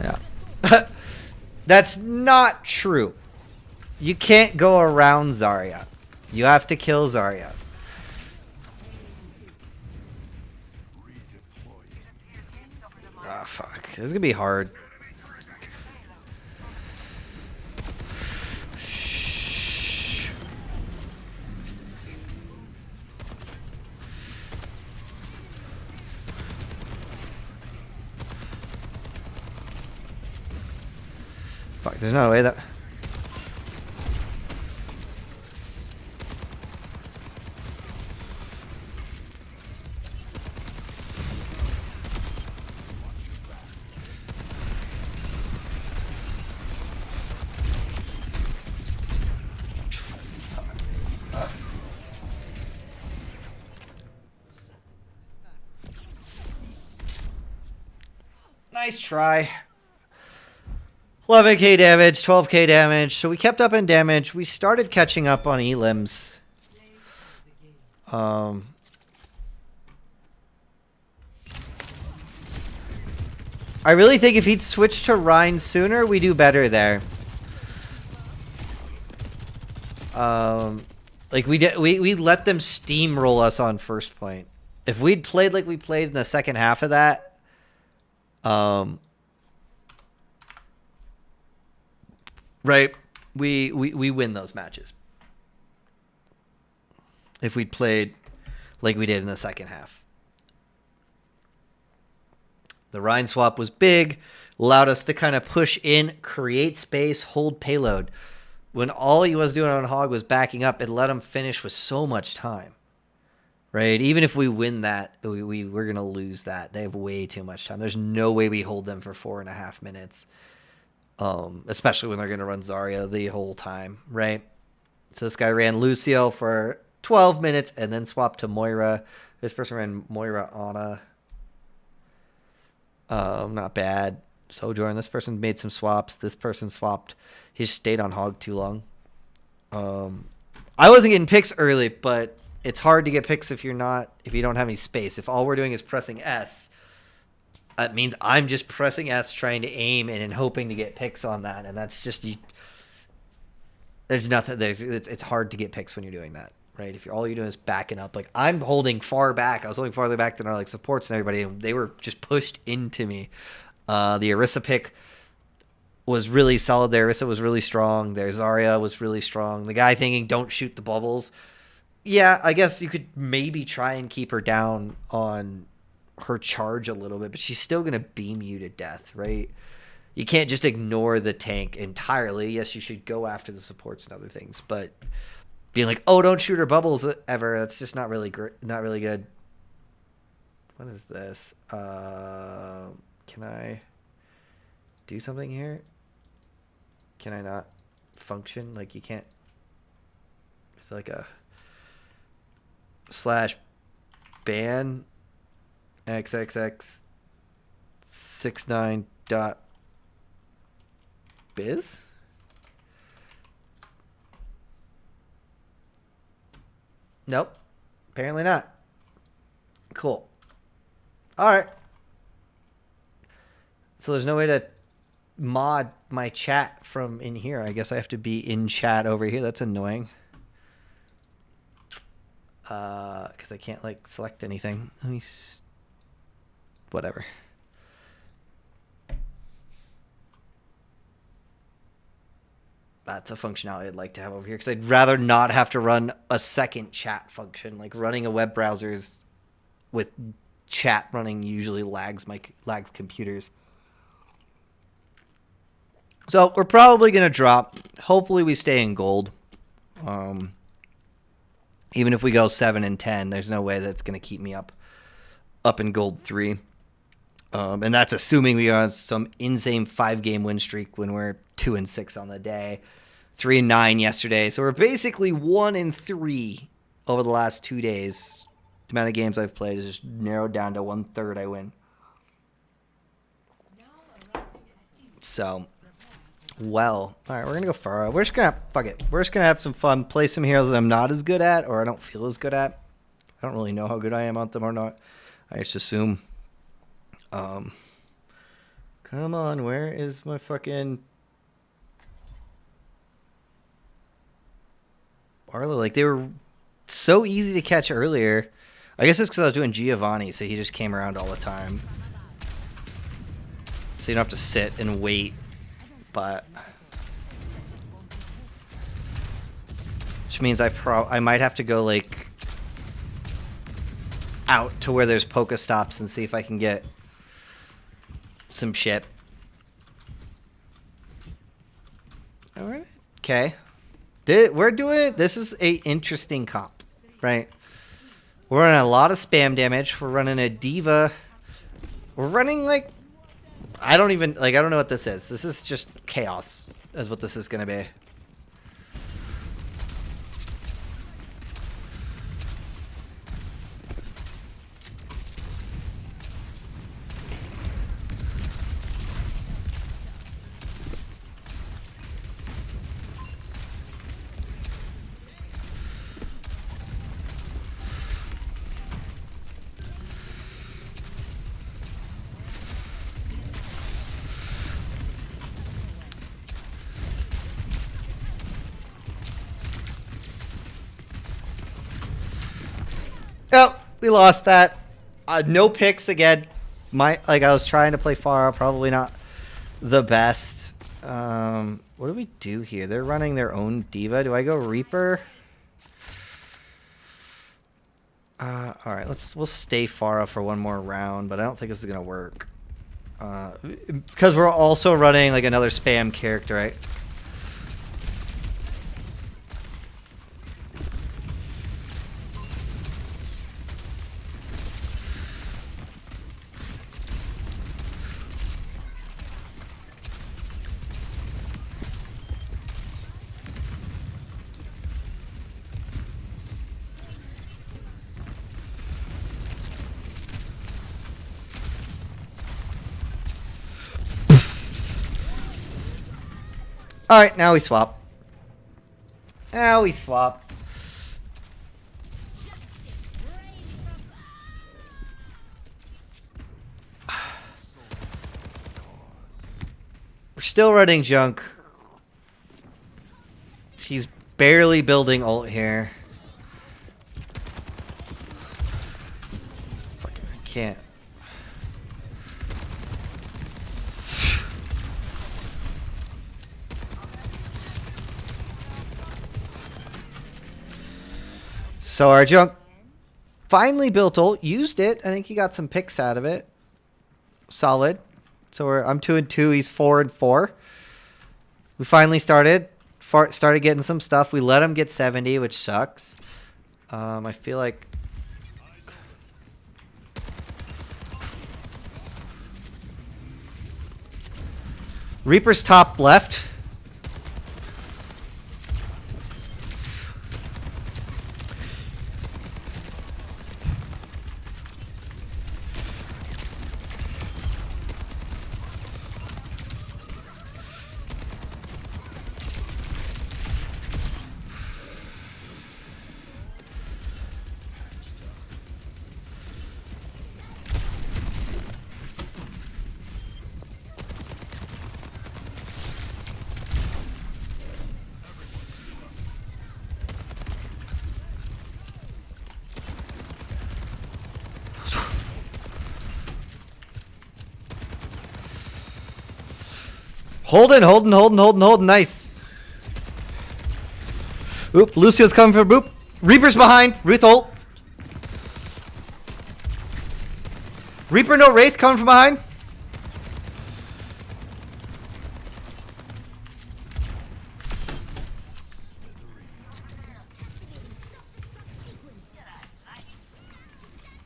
[SPEAKER 1] Yeah. That's not true. You can't go around Zarya. You have to kill Zarya. Ah, fuck. This is gonna be hard. Shh. Fuck, there's no way that... Nice try. 11k damage, 12k damage. So we kept up in damage. We started catching up on elims. I really think if he'd switched to Rhine sooner, we do better there. Like we let them steamroll us on first point. If we'd played like we played in the second half of that, right, we win those matches. If we'd played like we did in the second half. The Rhine swap was big, allowed us to kind of push in, create space, hold payload. When all he was doing on Hog was backing up, it let him finish with so much time. Right? Even if we win that, we're going to lose that. They have way too much time. There's no way we hold them for 4.5 minutes. Especially when they're going to run Zarya the whole time. Right? So this guy ran Lucio for 12 minutes and then swapped to Moira. This person ran Moira Ana. Not bad. Sojourn. This person made some swaps. This person swapped. He just stayed on Hog too long. I wasn't getting picks early, but it's hard to get picks if you don't have any space. If all we're doing is pressing S, that means I'm just pressing S, trying to aim and hoping to get picks on that, and that's just there's nothing. It's hard to get picks when you're doing that, right? If all you're doing is backing up, like I'm holding far back. I was holding farther back than our like supports and everybody, and they were just pushed into me. The Orisa pick was really solid there. Orisa was really strong. Their Zarya was really strong. The guy thinking don't shoot the bubbles. Yeah, I guess you could maybe try and keep her down on her charge a little bit, but she's still going to beam you to death, right? You can't just ignore the tank entirely. Yes, you should go after the supports and other things, but being like, oh, don't shoot her bubbles ever, that's just not really good. What is this? Can I do something here? Can I not function? Like you can't. It's like a /ban xxx 69.biz. Nope. Apparently not. Cool. All right. So there's no way to mod my chat from in here. I guess I have to be in chat over here. That's annoying. Because I can't like select anything. Let me whatever. That's a functionality I'd like to have over here because I'd rather not have to run a second chat function. Like running a web browser with chat running usually lags computers. So we're probably going to drop. Hopefully we stay in gold. Even if we go 7 and 10, there's no way that's going to keep me up in gold 3. And that's assuming we are on some insane 5-game win streak when we're 2 and 6 on the day, 3 and 9 yesterday. So we're basically 1 and 3 over the last 2 days. The amount of games I've played is just narrowed down to 1/3 I win. So, well, all right, we're gonna go Pharah. We're just gonna fuck it. We're just gonna have some fun, play some heroes that I'm not as good at, or I don't feel as good at. I don't really know how good I am at them or not. I just assume. Because Come on, where is my fucking Barlow? Like, they were so easy to catch earlier. I guess it's because I was doing Giovanni, so he just came around all the time. So you don't have to sit and wait, but... Which means I might have to go, like, out to where there's Pokestops and see if I can get some shit. Alright. Okay. We're doing... This is a interesting comp, right? We're running a lot of spam damage. We're running a diva. We're running, like... I don't know what this is. This is just chaos, is what this is going to be. Oh, we lost that. No picks again. I was trying to play Pharah, probably not the best. What do we do here? They're running their own diva. Do I go Reaper? All right, we'll stay Pharah for one more round, but I don't think this is gonna work. Because we're also running like another spam character, right? Alright, now we swap. Now we swap. We're still running junk. He's barely building ult here. Fucking, I can't. So our junk finally built ult, used it. I think he got some picks out of it. Solid. So I'm 2-2. He's 4-4. We finally started getting some stuff. We let him get 70, which sucks. I feel like Reaper's top left. Holding. Nice. Oop, Lucio's coming for Boop. Reaper's behind. Ruth ult. Reaper, no Wraith coming from behind.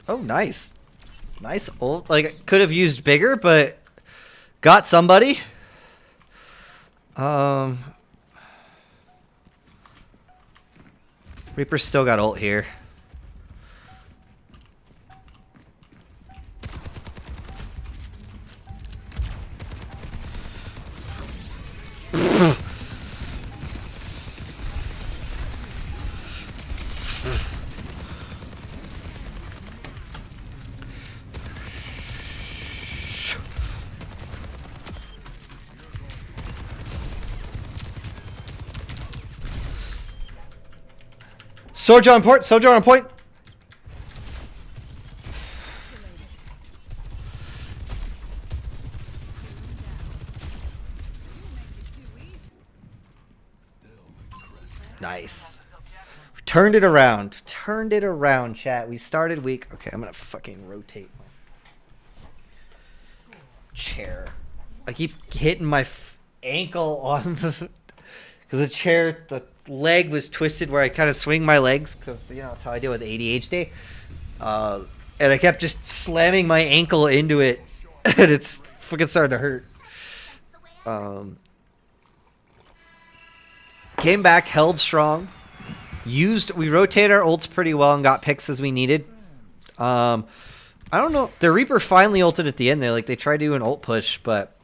[SPEAKER 1] Oh, nice. Nice ult. Like, could have used bigger, but got somebody. Reaper's still got ult here. Soldier on point. Soldier on point. Nice. Turned it around. Turned it around, chat. We started weak. Okay, I'm gonna fucking rotate my chair. I keep hitting my ankle on the... Because the chair, the leg was twisted where I kind of swing my legs. Because, you know, that's how I deal with ADHD. And I kept just slamming my ankle into it. And it's fucking starting to hurt. Came back, held strong. We rotated our ults pretty well and got picks as we needed. I don't know. The Reaper finally ulted at the end there. Like, they tried to do an ult push, but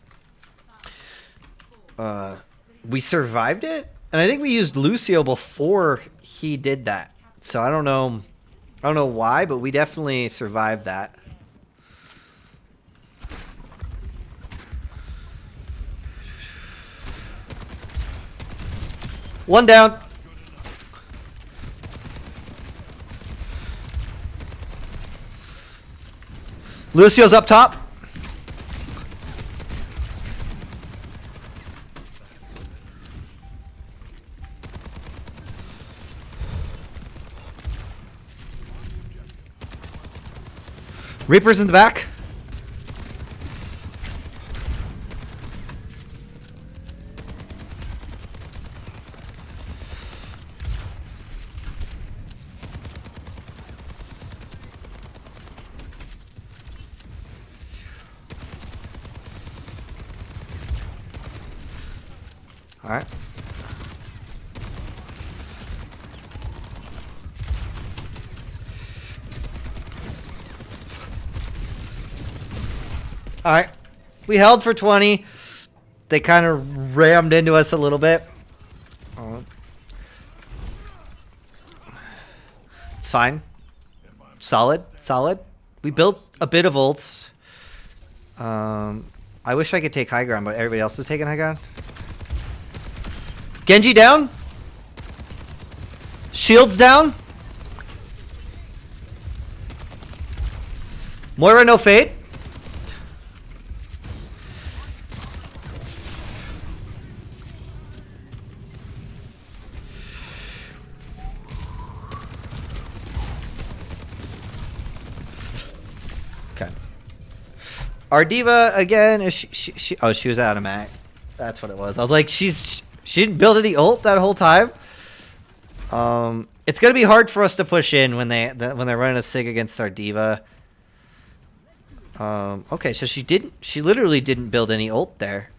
[SPEAKER 1] we survived it. And I think we used Lucio before he did that. So I don't know. I don't know why, but we definitely survived that. One down. Lucio's up top. Reaper's in the back. All right. All right. We held for 20. They kind of rammed into us a little bit. It's fine. Solid. Solid. We built a bit of ults. I wish I could take high ground, but everybody else is taking high ground. Genji down. Shields down. Moira no fade. Okay. Our diva again. Is she was out of Mac. That's what it was. I was like, she didn't build any ult that whole time. It's gonna be hard for us to push in when they're running a sig against our diva. Okay, so she literally didn't build any ult there.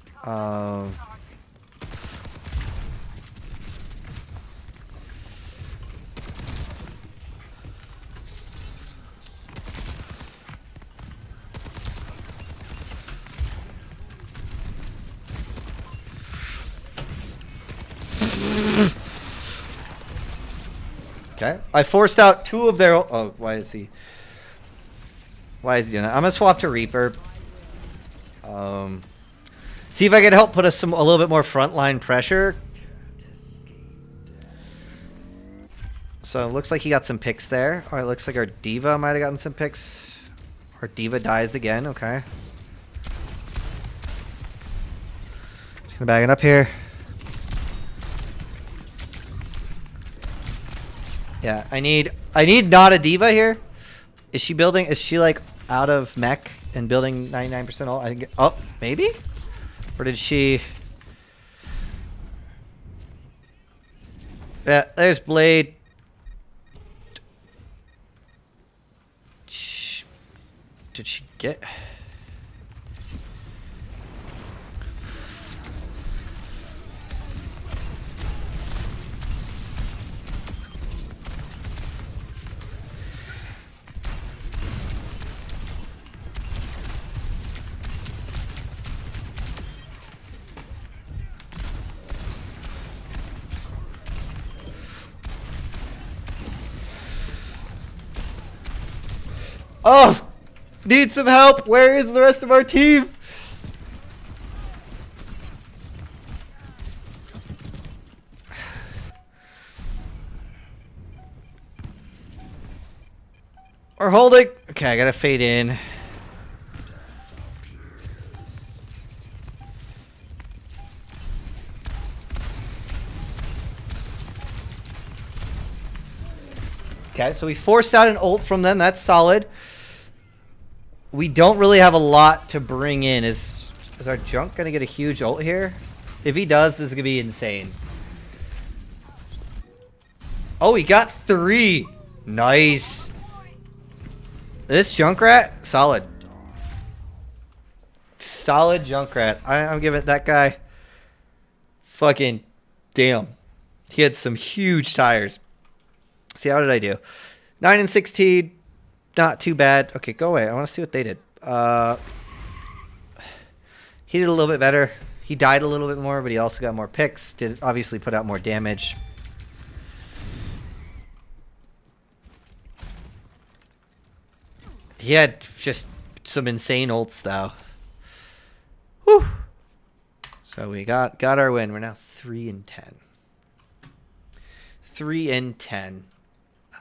[SPEAKER 1] Okay, I forced out 2 of their... Oh, why is he doing that? I'm gonna swap to Reaper. See if I can help put us a little bit more frontline pressure. So it looks like he got some picks there. All right, looks like our diva might have gotten some picks. Our diva dies again. Okay. Just gonna bag it up here. Yeah, I need not a diva here. Is she building? Is she like out of mech and building 99% ult? I think. Oh, maybe. Or did she? Yeah, there's Blade. Did she get? Oh, need some help. Where is the rest of our team? We're holding. Okay, I gotta fade in. Okay, so we forced out an ult from them. That's solid. We don't really have a lot to bring in. Is our junk gonna get a huge ult here? If he does, this is gonna be insane. Oh, he got 3. Nice. This Junkrat, solid. Solid Junkrat. I'm giving that guy fucking damn. He had some huge tires. See, how did I do? 9 and 16. Not too bad. Okay, go away. I want to see what they did. He did a little bit better. He died a little bit more, but he also got more picks. Did obviously put out more damage. He had just some insane ults, though. Whew. So we got our win. We're now 3 and 10. 3 and 10.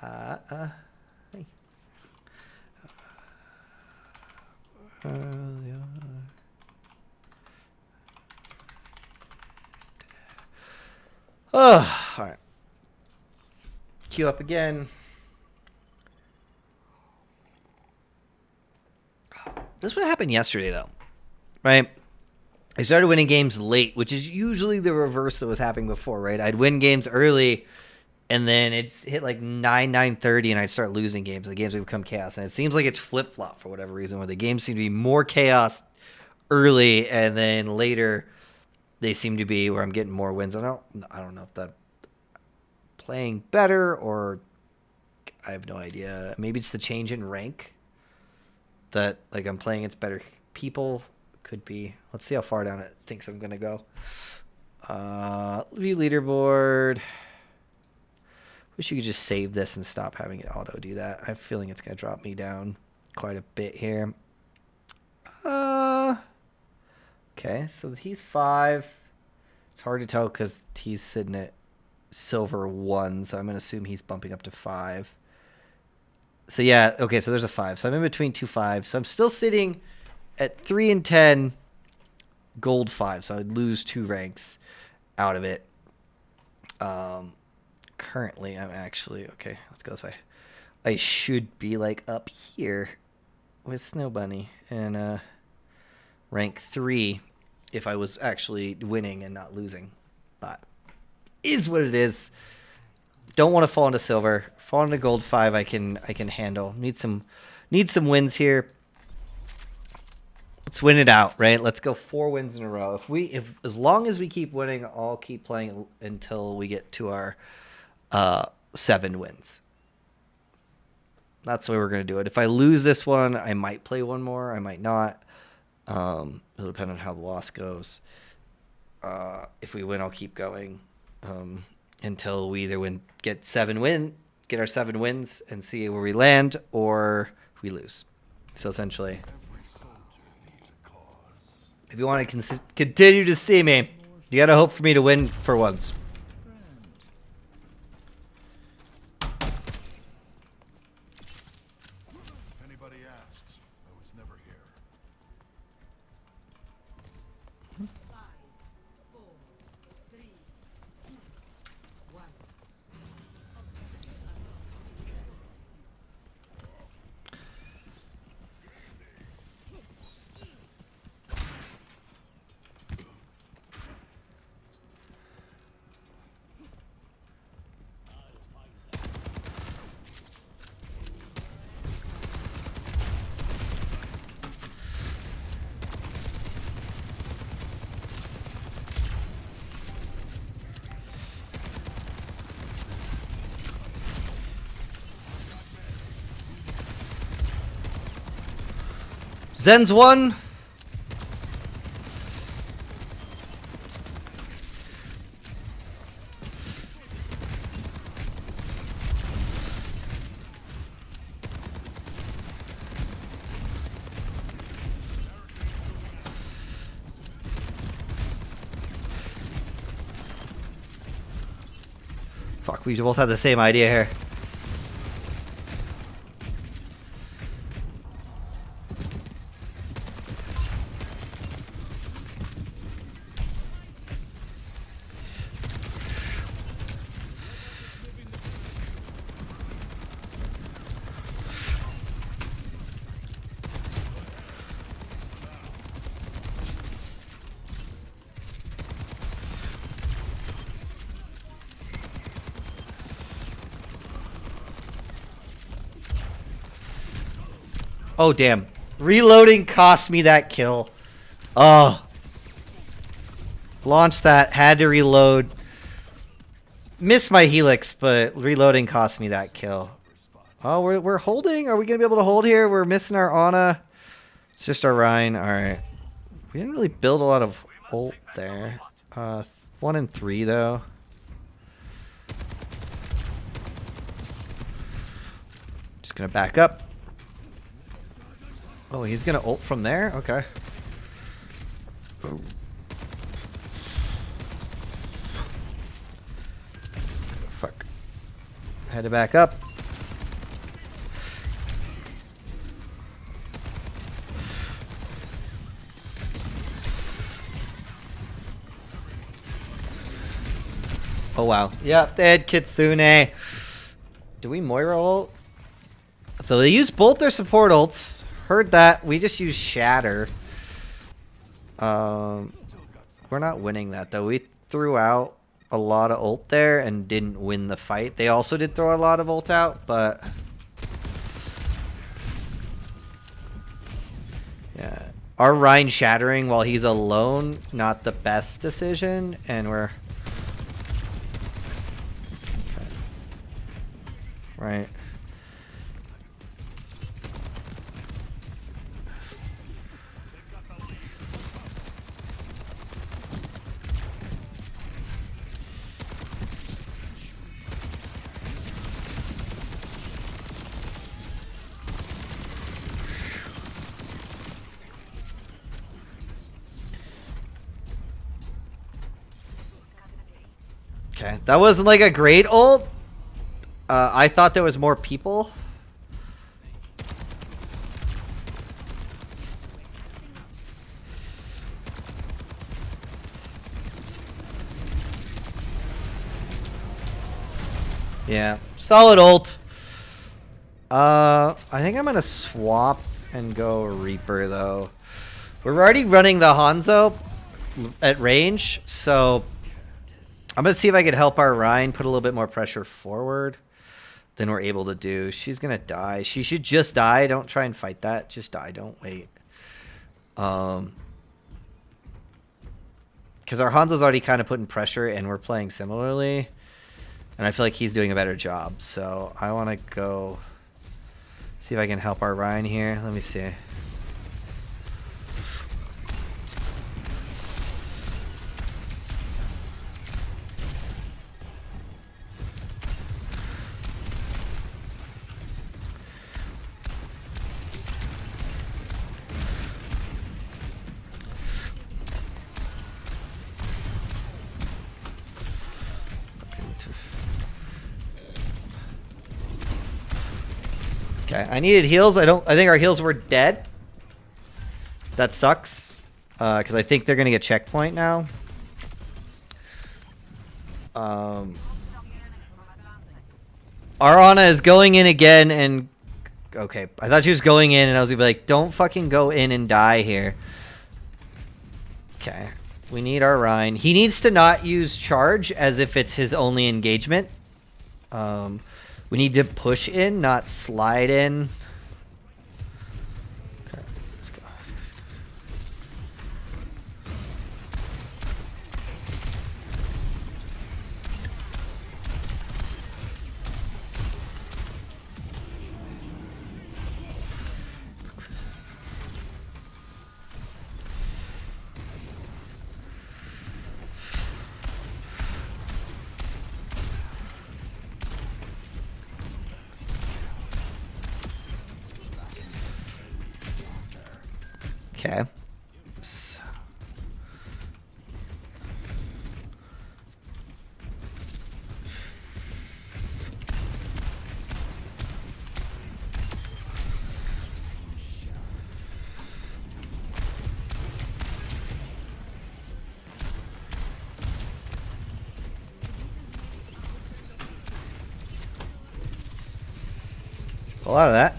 [SPEAKER 1] Hey. Oh, all right. Queue up again. This would happen yesterday, though, right? I started winning games late, which is usually the reverse that was happening before, right? I'd win games early, and then it's hit like 9:30, and I'd start losing games. The games would become chaos, and it seems like it's flip-flop for whatever reason, where the games seem to be more chaos early, and then later they seem to be where I'm getting more wins. I don't know if that playing better or I have no idea. Maybe it's the change in rank that like I'm playing against better people. Could be. Let's see how far down it thinks I'm gonna go. View leaderboard. Wish you could just save this and stop having it auto do that. I have a feeling it's gonna drop me down quite a bit here. Okay, so he's 5. It's hard to tell because he's sitting at silver 1, so I'm gonna assume he's bumping up to 5. So yeah, okay, so there's a 5. So I'm in between 2 5s. So I'm still sitting at 3 and 10, gold 5. So I'd lose 2 ranks out of it. Currently, I'm actually okay. Let's go this way. I should be like up here with Snow Bunny and rank 3 if I was actually winning and not losing. But is what it is. Don't want to fall into silver. Fall into gold 5. I can handle. Need some wins here. Let's win it out, right? Let's go 4 wins in a row. If as long as we keep winning, I'll keep playing until we get to our 7 wins. That's the way we're gonna do it. If I lose this one, I might play one more. I might not. It'll depend on how the loss goes. If we win, I'll keep going until we either get our 7 wins and see where we land, or we lose. So essentially, if you want to continue to see me, you gotta hope for me to win for once.
[SPEAKER 3] Anybody asks, I was never here.
[SPEAKER 1] Zen's 1. Fuck, we both had the same idea here. Oh, damn. Reloading cost me that kill. Oh. Launched that. Had to reload. Missed my helix, but reloading cost me that kill. Oh, we're holding? Are we going to be able to hold here? We're missing our Ana. It's just our Rhine. Alright. We didn't really build a lot of ult there. 1 and 3, though. Just going to back up. Oh, he's going to ult from there? Okay. Fuck. Had to back up. Oh wow. Yep, dead Kitsune. Do we Moira ult? So they use both their support ults. Heard that. We just use Shatter. We're not winning that though. We threw out a lot of ult there and didn't win the fight. They also did throw a lot of ult out, but yeah. Our Rhine shattering while he's alone, not the best decision, and we're right. Okay, that wasn't like a great ult. I thought there was more people. Yeah, solid ult. I think I'm gonna swap and go Reaper though. We're already running the Hanzo at range, so I'm gonna see if I can help our Rhine put a little bit more pressure forward than we're able to do. She's gonna die. She should just die. Don't try and fight that. Just die. Don't wait. Because our Hanzo's already kind of putting pressure, and we're playing similarly. And I feel like he's doing a better job. So I want to go see if I can help our Rhine here. Let me see. Okay, I needed heals. I think our heals were dead. That sucks. Because I think they're gonna get checkpoint now. Our Ana is going in again, and okay, I thought she was going in, and I was gonna be like, don't fucking go in and die here. Okay, we need our Rhine. He needs to not use charge as if it's his only engagement. We need to push in, not slide in. Okay, let's go. Okay. Pull out of that.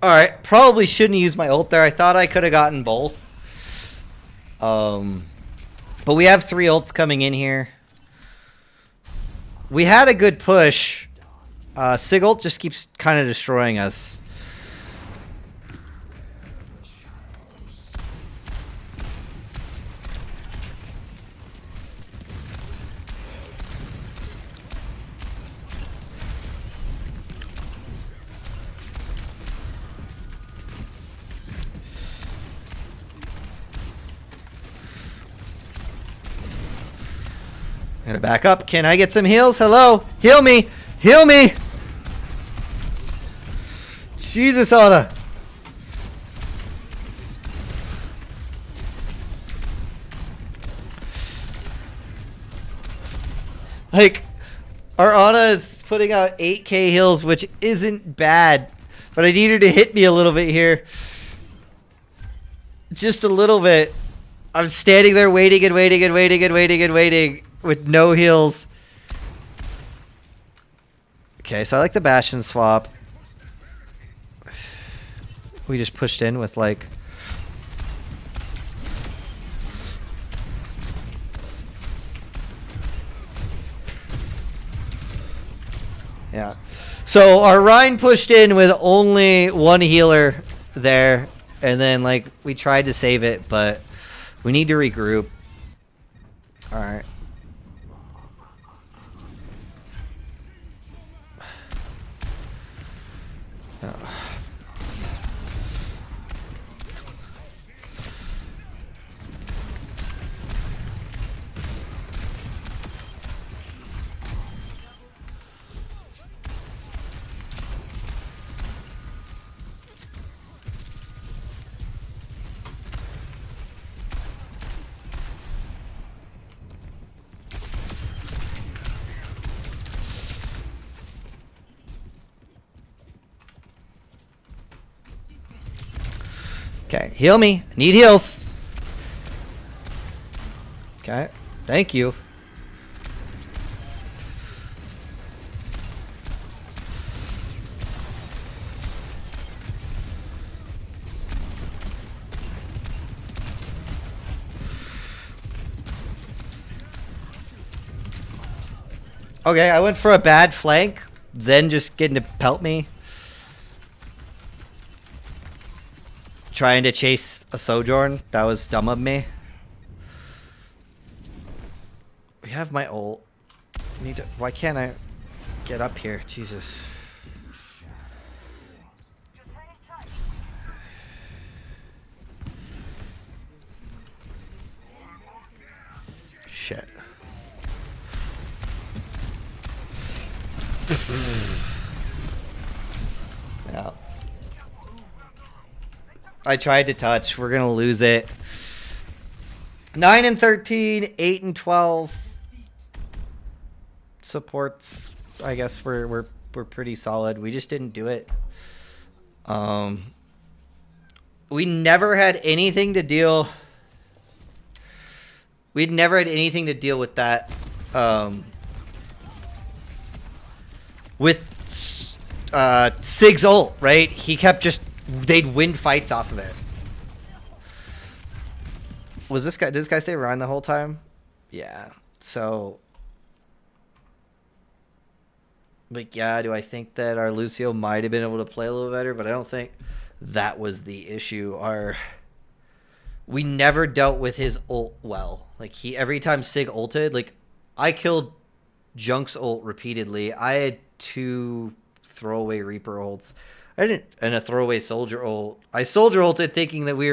[SPEAKER 1] Alright, probably shouldn't use my ult there. I thought I could have gotten both. But we have 3 ults coming in here. We had a good push. Sig ult just keeps kind of destroying us. Gotta back up. Can I get some heals? Hello? Heal me! Heal me! Jesus, Anna. Like, our Ana is putting out 8k heals, which isn't bad. But I need her to hit me a little bit here. Just a little bit. I'm standing there waiting and waiting and waiting and waiting and waiting with no heals. Okay, so I like the Bastion swap. We just pushed in with like... Yeah. So our Rhine pushed in with only one healer there. And then like we tried to save it, but we need to regroup. Alright. Oh. Okay, heal me. Need heals. Okay, thank you. Okay, I went for a bad flank. Zen just getting to pelt me. Trying to chase a Sojourn. That was dumb of me. We have my ult. Need to, why can't I get up here? Jesus. Shit. Yeah. I tried to touch. We're gonna lose it. 9 and 13, 8 and 12. Supports. I guess we're pretty solid. We just didn't do it. We never had anything to deal. We'd never had anything to deal with that. With Sig's ult, right? He kept just. They'd win fights off of it. Was this guy? Did this guy stay around the whole time? Yeah. So, like, yeah. Do I think that our Lucio might have been able to play a little better? But I don't think that was the issue. We never dealt with his ult well. Like every time Sig ulted, like I killed Junk's ult repeatedly. I had 2 throwaway Reaper ults. I didn't, and a throwaway soldier ult. I soldier ulted thinking that we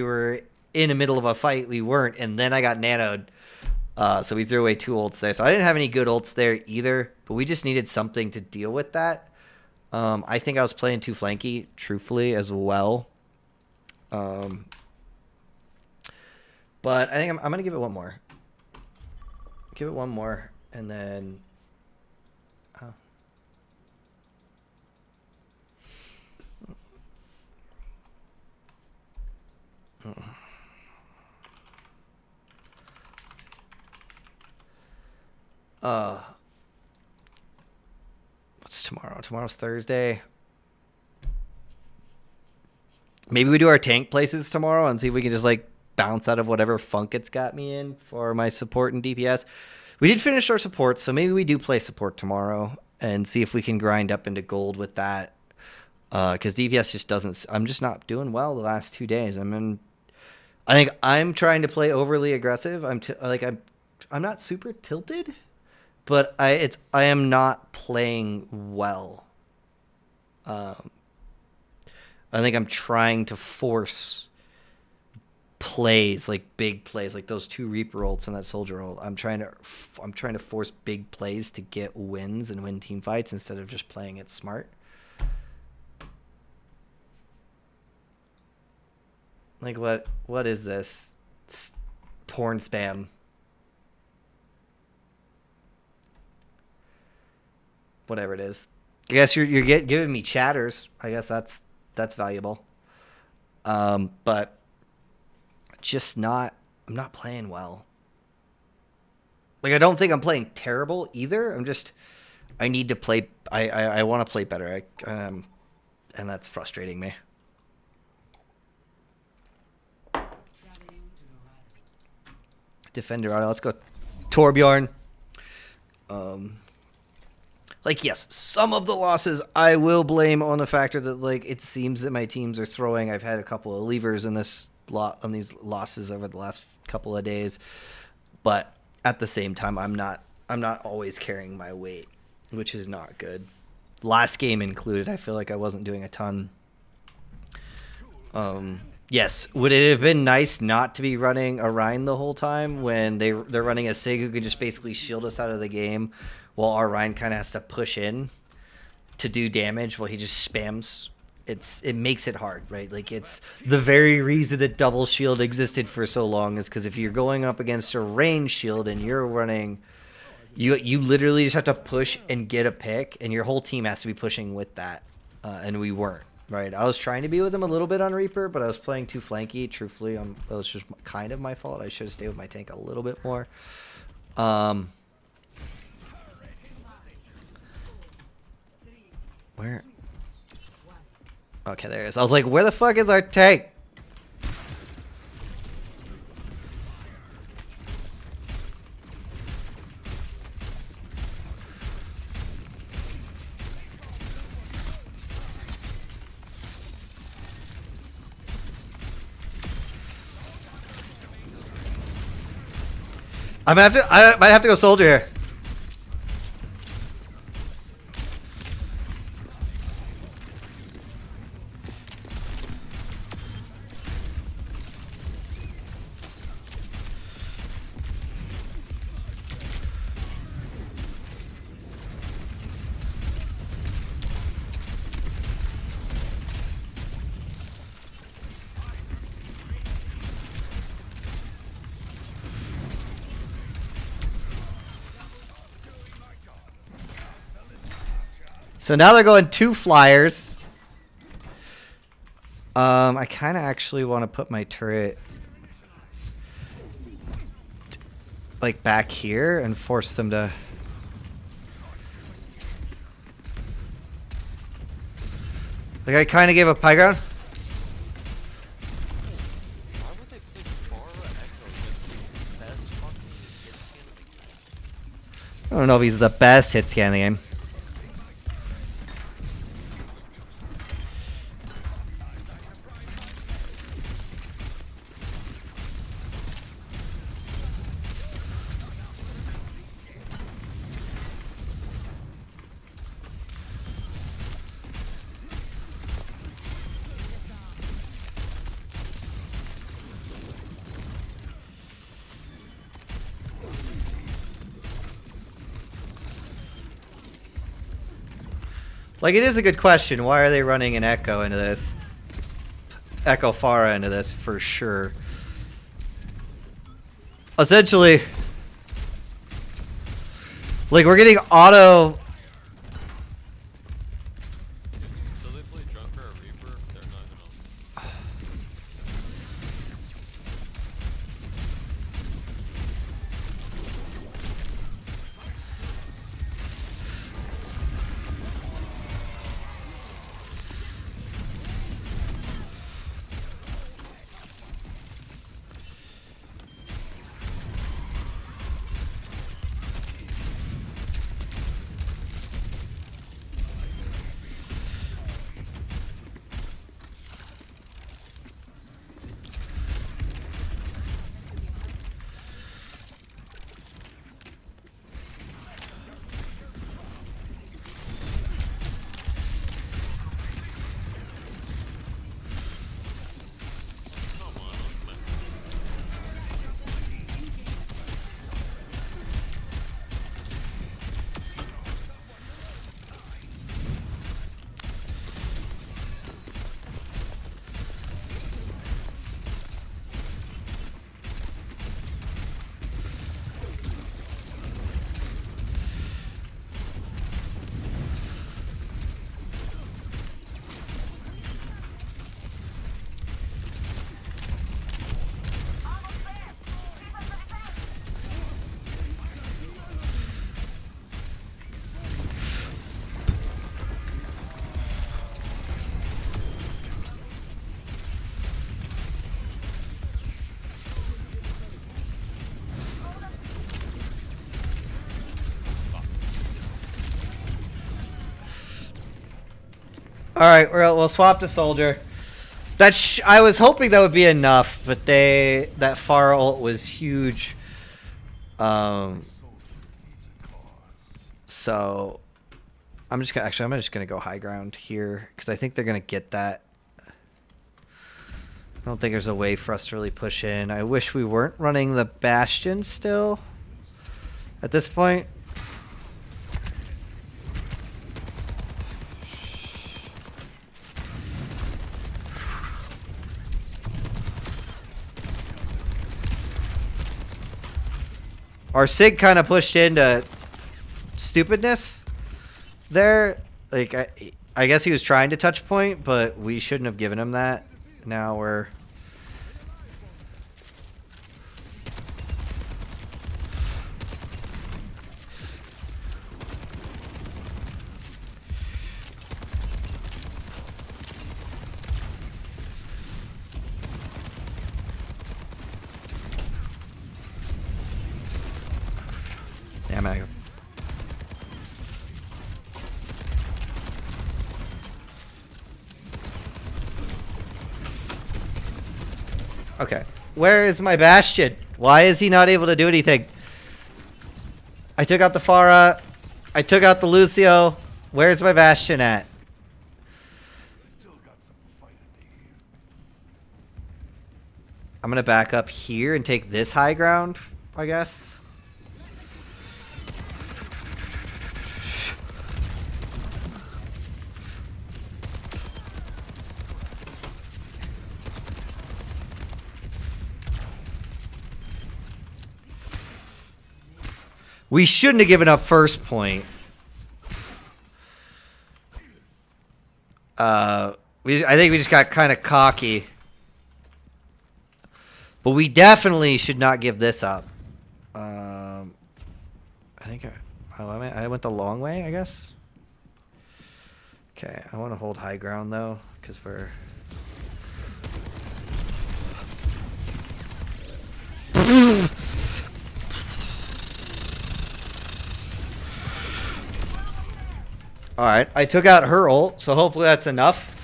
[SPEAKER 1] were in the middle of a fight. We weren't, and then I got nanoed. So we threw away 2 ults there. So I didn't have any good ults there either. But we just needed something to deal with that. I think I was playing too flanky, truthfully, as well. But I think I'm gonna give it one more. Give it one more, and then. What's tomorrow? Tomorrow's Thursday. maybe we do our tank places tomorrow and see if we can just like bounce out of whatever funk it's got me in for my support and DPS. We did finish our support, so maybe we do play support tomorrow and see if we can grind up into gold with that. Because DPS just doesn't. I'm just not doing well the last 2 days. I think I'm trying to play overly aggressive. I'm not super tilted, but I am not playing well. I think I'm trying to force plays, like big plays, like those 2 Reaper ults and that Soldier ult. I'm trying to force big plays to get wins and win team fights instead of just playing it smart. Like what is this? It's porn spam. Whatever it is. I guess you're giving me chatters. I guess that's valuable. But just not. I'm not playing well. Like I don't think I'm playing terrible either. I need to play. I want to play better. And that's frustrating me. Defender auto. Let's go, Torbjorn. Like, yes, some of the losses I will blame on the factor that, like, it seems that my teams are throwing. I've had a couple of levers in this lot on these losses over the last couple of days, but at the same time, I'm not always carrying my weight, which is not good. Last game included, I feel like I wasn't doing a ton. Yes, would it have been nice not to be running a Rhine the whole time when they're running a Sig who can just basically shield us out of the game while our Rhine kind of has to push in to do damage while he just spams. It makes it hard, right? Like, it's the very reason that double shield existed for so long is because if you're going up against a range shield and you're running, you literally just have to push and get a pick, and your whole team has to be pushing with that, and we weren't. Right, I was trying to be with him a little bit on Reaper, but I was playing too flanky. Truthfully, that was just kind of my fault. I should have stayed with my tank a little bit more. Where? Okay, there it is. I was like, where the fuck is our tank? I might have to go soldier here. So now they're going 2 flyers. I kind of actually want to put my turret like back here and force them to. Like I kind of gave up high ground.
[SPEAKER 4] Why would they play Pharah Echo against the best fucking hit scan of the game?
[SPEAKER 1] I don't know if he's the best hit scan in the game. Like, it is a good question. Why are they running an Echo into this? Echo Pharah into this, for sure. Essentially, like, we're getting auto...
[SPEAKER 4] So they play Junker or Reaper, they're not gonna...
[SPEAKER 1] Alright, we'll swap to soldier. I was hoping that would be enough, but that Pharah ult was huge. So I'm just gonna go high ground here because I think they're gonna get that. I don't think there's a way for us to really push in. I wish we weren't running the Bastion still at this point. Our Sig kind of pushed into stupidness there. Like, I guess he was trying to touch point, but we shouldn't have given him that. Now we're... Damn it. Okay. Where is my Bastion? Why is he not able to do anything? I took out the Pharah. I took out the Lucio. Where's my Bastion at? I'm gonna back up here and take this high ground, I guess. We shouldn't have given up first point. I think we just got kind of cocky. But we definitely should not give this up. I think I went the long way, I guess. Okay, I want to hold high ground though, because we're... Alright, I took out her ult, so hopefully that's enough.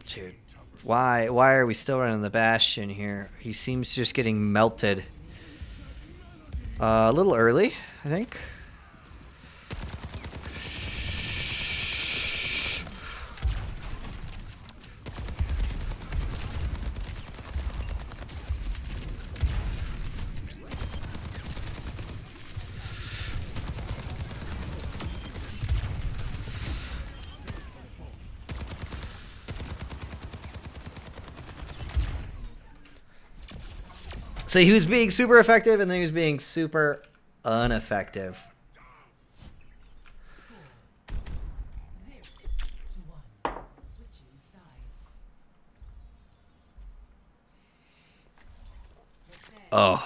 [SPEAKER 1] Dude, why are we still running the Bastion here? He seems just getting melted. A little early, I think. So he was being super effective, and then he was being super ineffective. Oh.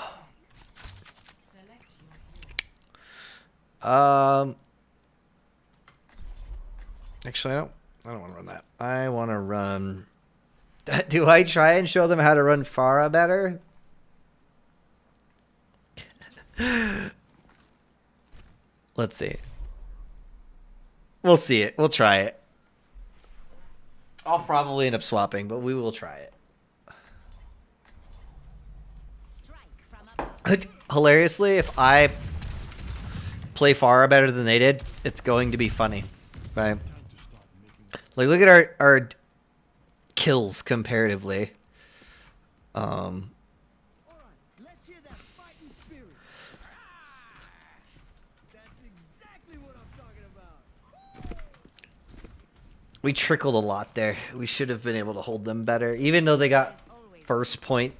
[SPEAKER 1] Actually, I don't want to run that. I want to run... Do I try and show them how to run Pharah better? Let's see. We'll see it. We'll try it. I'll probably end up swapping, but we will try it. Hilariously, if I play Pharah better than they did, it's going to be funny, right? Like, look at our kills comparatively. We trickled a lot there. We should have been able to hold them better. Even though they got first point,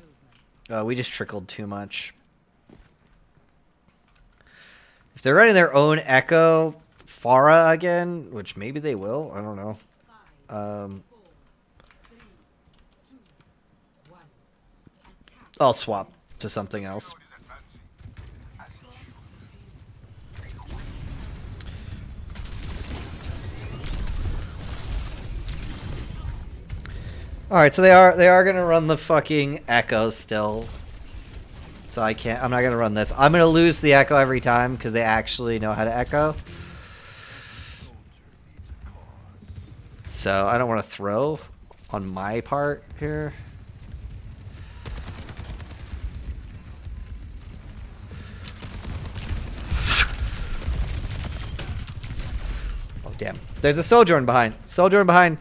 [SPEAKER 1] we just trickled too much. If they're running their own Echo Pharah again, which maybe they will, I don't know. I'll swap to something else. All right, so they are gonna run the fucking Echo still. so I can't. I'm not gonna run this. I'm gonna lose the echo every time because they actually know how to echo. So I don't want to throw on my part here. Oh damn! There's a Sojourn behind. Sojourn behind.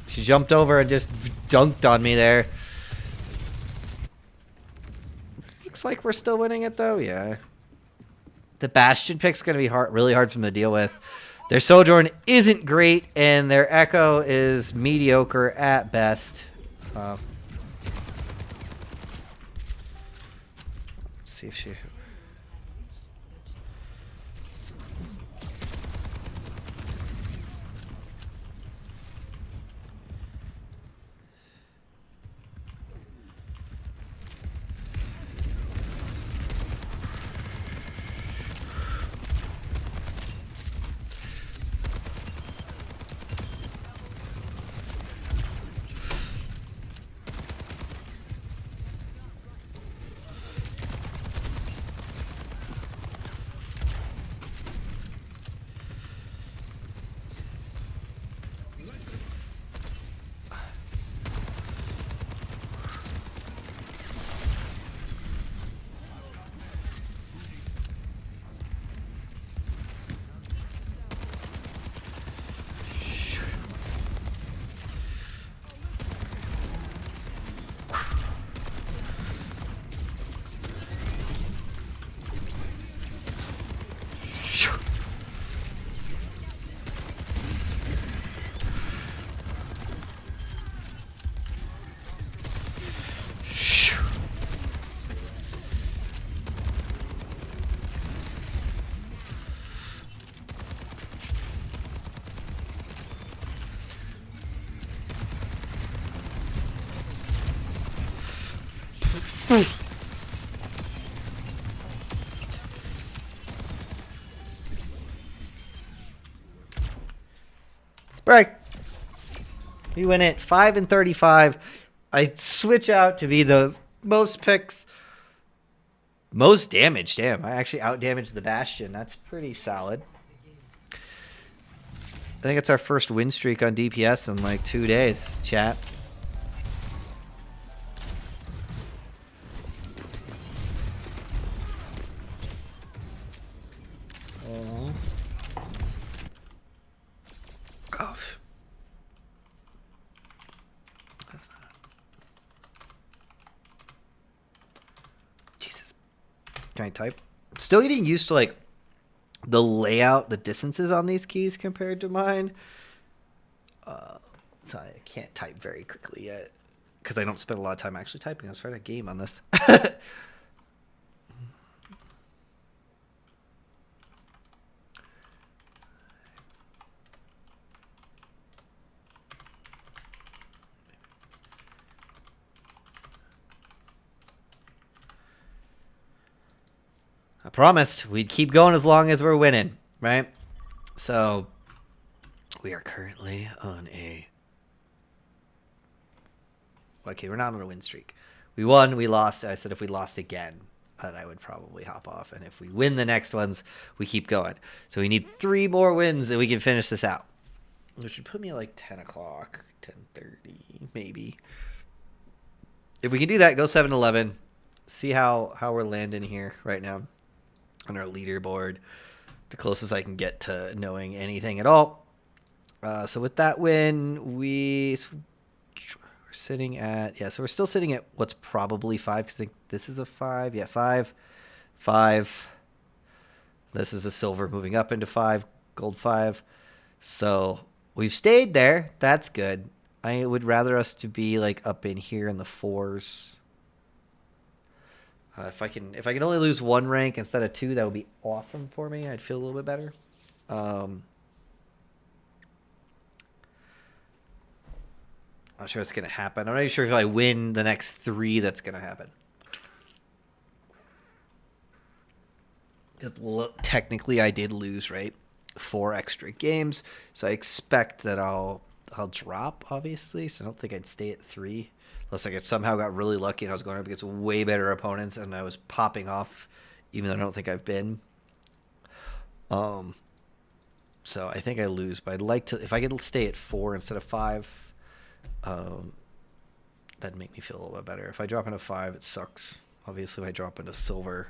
[SPEAKER 1] She jumped over and just dunked on me there. Looks like we're still winning it though. Yeah. The Bastion pick's gonna be hard, really hard for them to deal with. Their Sojourn isn't great, and their Echo is mediocre at best. Let's see if she. Sprite. We win it 5 and 35. I switch out to be the most picks, most damage. Damn, I actually out damaged the Bastion. That's pretty solid. I think it's our first win streak on DPS in like 2 days, chat. Jesus. Can I type? Still getting used to like the layout, the distances on these keys compared to mine. So I can't type very quickly yet because I don't spend a lot of time actually typing. I was trying to game on this. I promised we'd keep going as long as we're winning, right? So we are currently on a... Okay, we're not on a win streak. We won, we lost. I said if we lost again, then I would probably hop off. And if we win the next ones, we keep going. So we need 3 more wins and we can finish this out. Which would put me at like 10 o'clock, 10:30 maybe. If we can do that, go 7-11. See how we're landing here right now on our leaderboard. The closest I can get to knowing anything at all. So with that win, we're sitting at... Yeah, so we're still sitting at what's probably 5, because I think this is a 5. Yeah, 5. 5. This is a silver moving up into 5. Gold 5. So we've stayed there. That's good. I would rather us to be like up in here in the 4s. If I can only lose 1 rank instead of 2, that would be awesome for me. I'd feel a little bit better. Not sure it's gonna happen. I'm not even sure if I win the next 3, that's gonna happen. Because technically I did lose, right? 4 extra games, so I expect that I'll I'll drop, obviously. So I don't think I'd stay at 3. Unless like, I somehow got really lucky and I was going up against way better opponents and I was popping off, even though I don't think I've been. So I think I lose, but I'd like to, if I could stay at 4 instead of 5, that'd make me feel a little bit better. If I drop into 5, it sucks. Obviously, if I drop into silver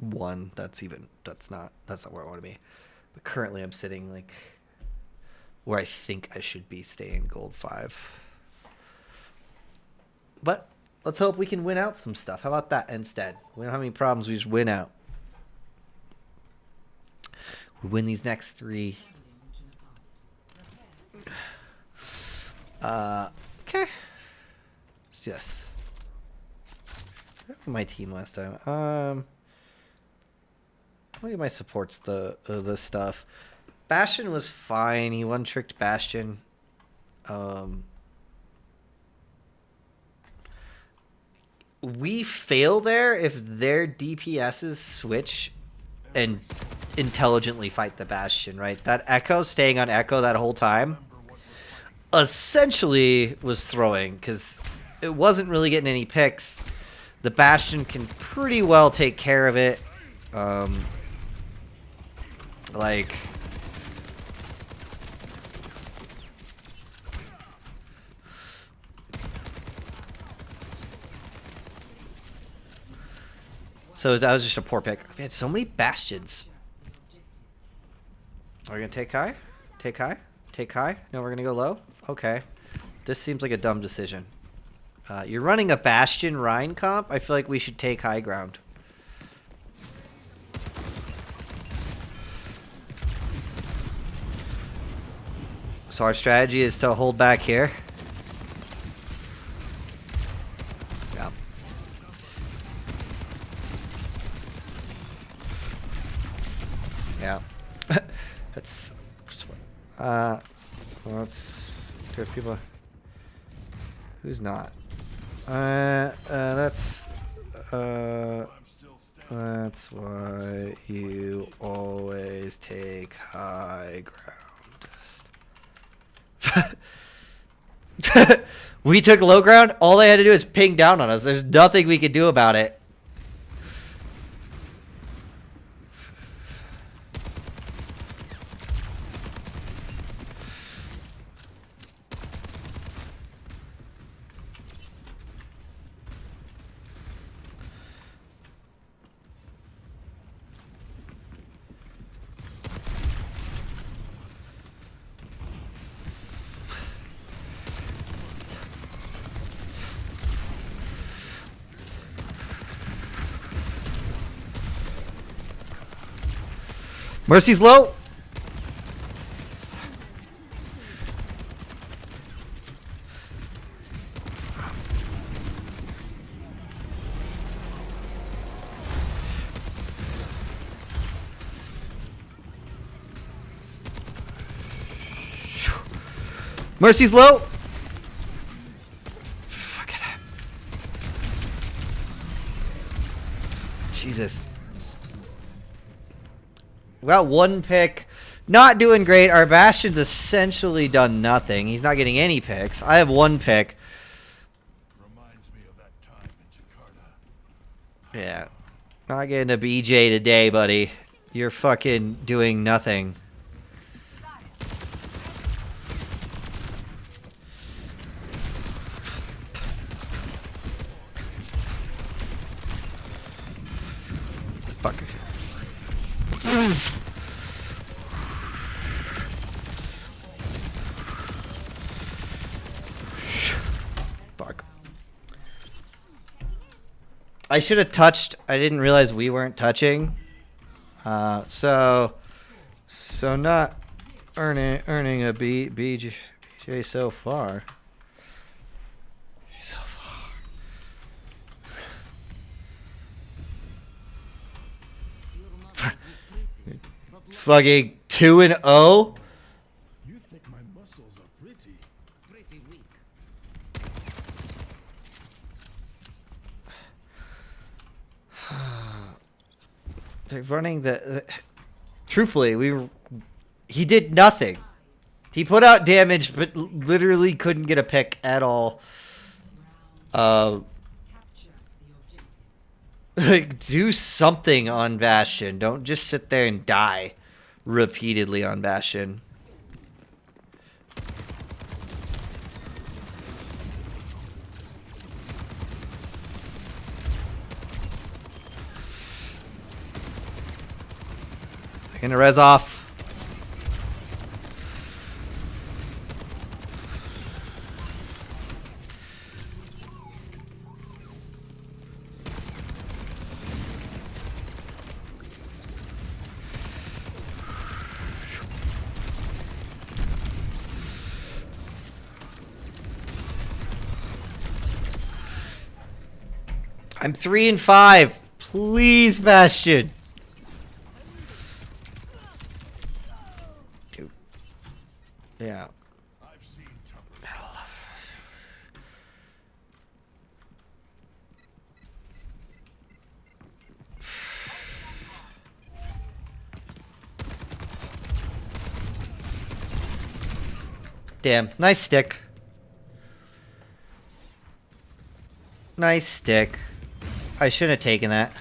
[SPEAKER 1] 1, that's not where I want to be. But currently, I'm sitting like where I think I should be staying gold 5. But let's hope we can win out some stuff. How about that instead? We don't have any problems. We just win out. We win these next 3. Okay. Yes. My team last time. Look at my supports. The stuff. Bastion was fine. He one-tricked Bastion. We fail there if their DPSs switch and intelligently fight the Bastion, right? That Echo staying on Echo that whole time essentially was throwing because it wasn't really getting any picks. The Bastion can pretty well take care of it. Like... So that was just a poor pick. We had so many Bastions. Are we going to take high? Take high? Take high? No, we're going to go low? Okay. This seems like a dumb decision. You're running a Bastion Rhine comp? I feel like we should take high ground. So our strategy is to hold back here. Yeah. Yeah. That's let's do people. Who's not? That's why you always take high ground. We took low ground. All they had to do is ping down on us. There's nothing we could do about it. Mercy's low. Mercy's low. Fuck it. Jesus. We got 1 pick. Not doing great. Our Bastion's essentially done nothing. He's not getting any picks. I have 1 pick.
[SPEAKER 3] Reminds me of that time in Jakarta.
[SPEAKER 1] Yeah. Not getting a BJ today, buddy. You're fucking doing nothing. Fuck. Fuck. I should have touched. I didn't realize we weren't touching. So not earning a BJ so far. So far. Fucking 2-0.
[SPEAKER 3] You think my muscles are pretty weak.
[SPEAKER 1] They're running the truthfully, he did nothing. He put out damage, but literally couldn't get a pick at all. Like, do something on Bastion. Don't just sit there and die repeatedly on Bastion. Gonna res off. I'm 3 and 5. Please, Bastion. Dude. Yeah. Damn. Nice stick. Nice stick. I shouldn't have taken that.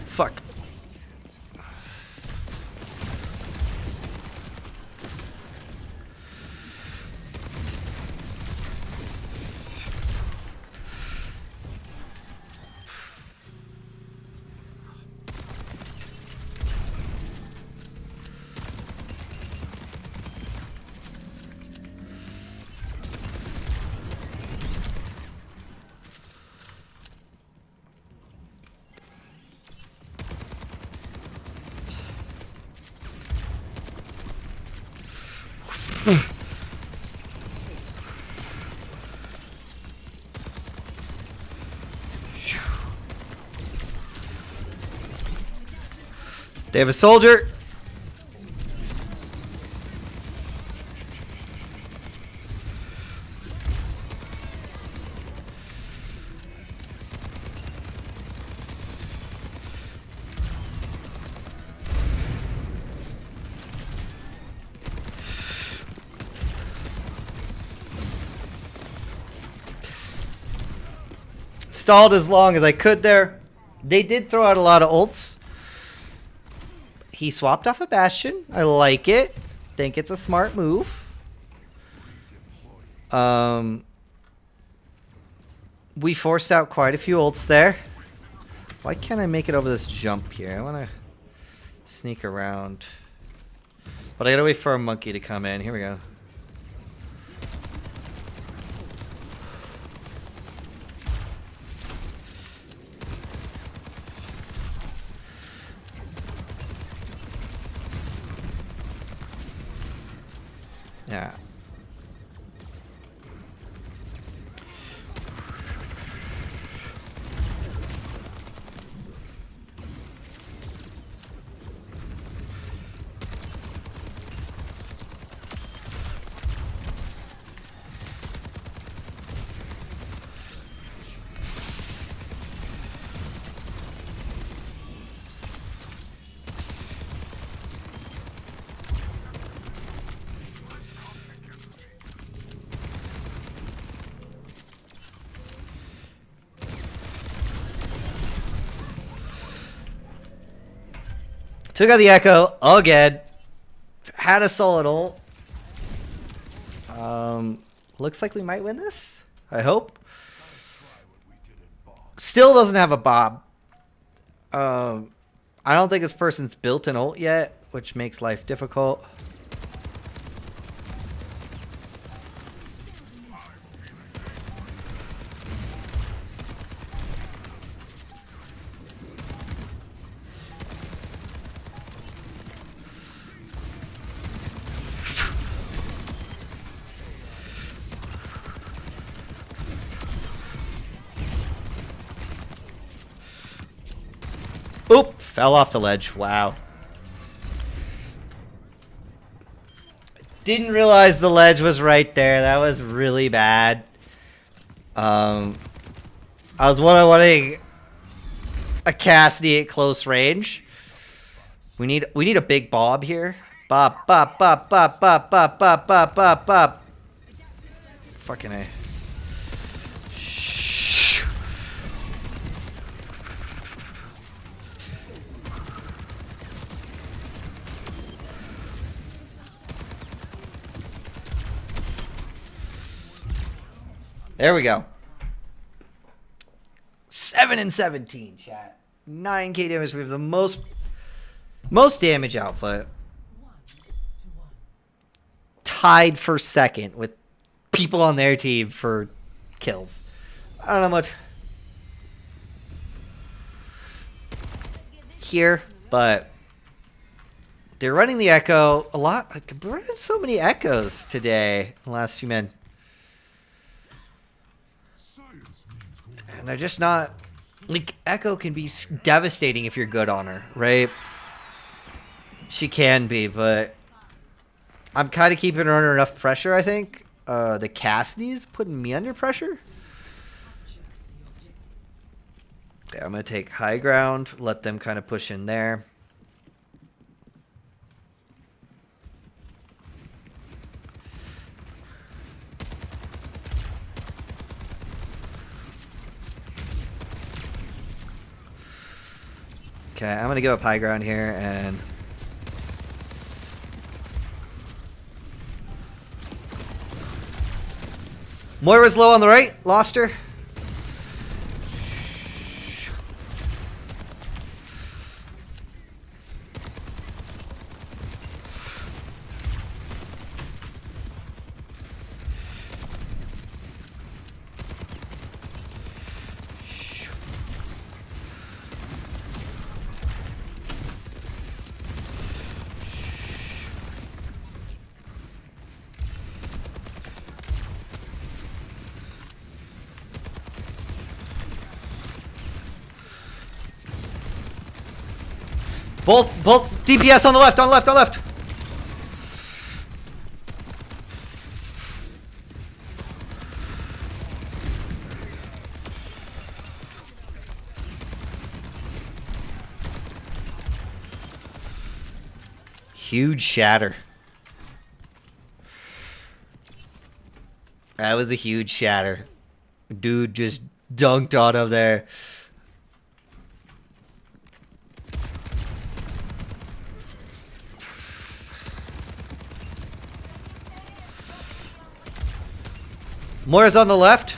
[SPEAKER 1] Fuck. They have a soldier. Stalled as long as I could there. They did throw out a lot of ults. He swapped off a Bastion. I like it. Think it's a smart move. We forced out quite a few ults there. Why can't I make it over this jump here? I want to sneak around. But I gotta wait for a monkey to come in. Here we go. Yeah. Took out the Echo again. Had a solid ult. Looks like we might win this. I hope. Still doesn't have a Bob. I don't think this person's built an ult yet, which makes life difficult. Oop! Fell off the ledge. Wow. Didn't realize the ledge was right there. That was really bad. I was wanting a Cassidy at close range. We need a big Bob here. Bob. Fucking A. Shh. There we go. 7 and 17, chat. 9k damage. We have the most damage output. Tied for second with people on their team for kills. I don't know much here, but they're running the Echo a lot. We're running so many Echoes today in the last few men. And they're just not... Like, Echo can be devastating if you're good on her, right? She can be, but I'm kind of keeping her under enough pressure, I think. The Cassidy's putting me under pressure. Yeah, I'm going to take high ground, let them kind of push in there. Okay, I'm going to go up high ground here and... Moira's low on the right. Lost her. Both DPS on the left, on left. Huge shatter. That was a huge shatter. Dude just dunked on him there. Moira's on the left.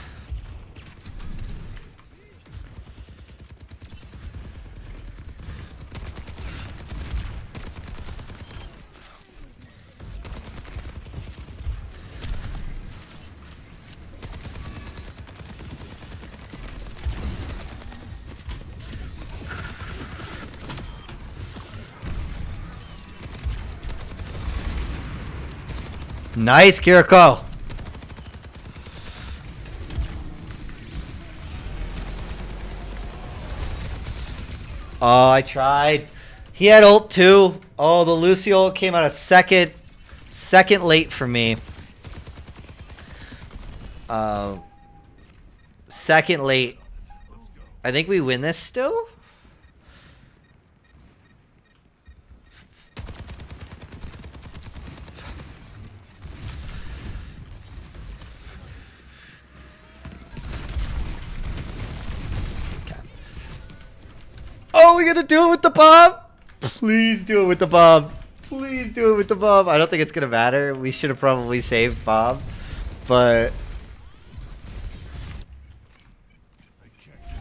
[SPEAKER 1] Nice, Kiriko. Oh, I tried. He had ult too. Oh, the Lucy ult came out a second late for me. Second late. I think we win this still. Oh, we gonna do it with the bomb? Please do it with the bomb. Please do it with the bomb. I don't think it's gonna matter. We should have probably saved bomb, but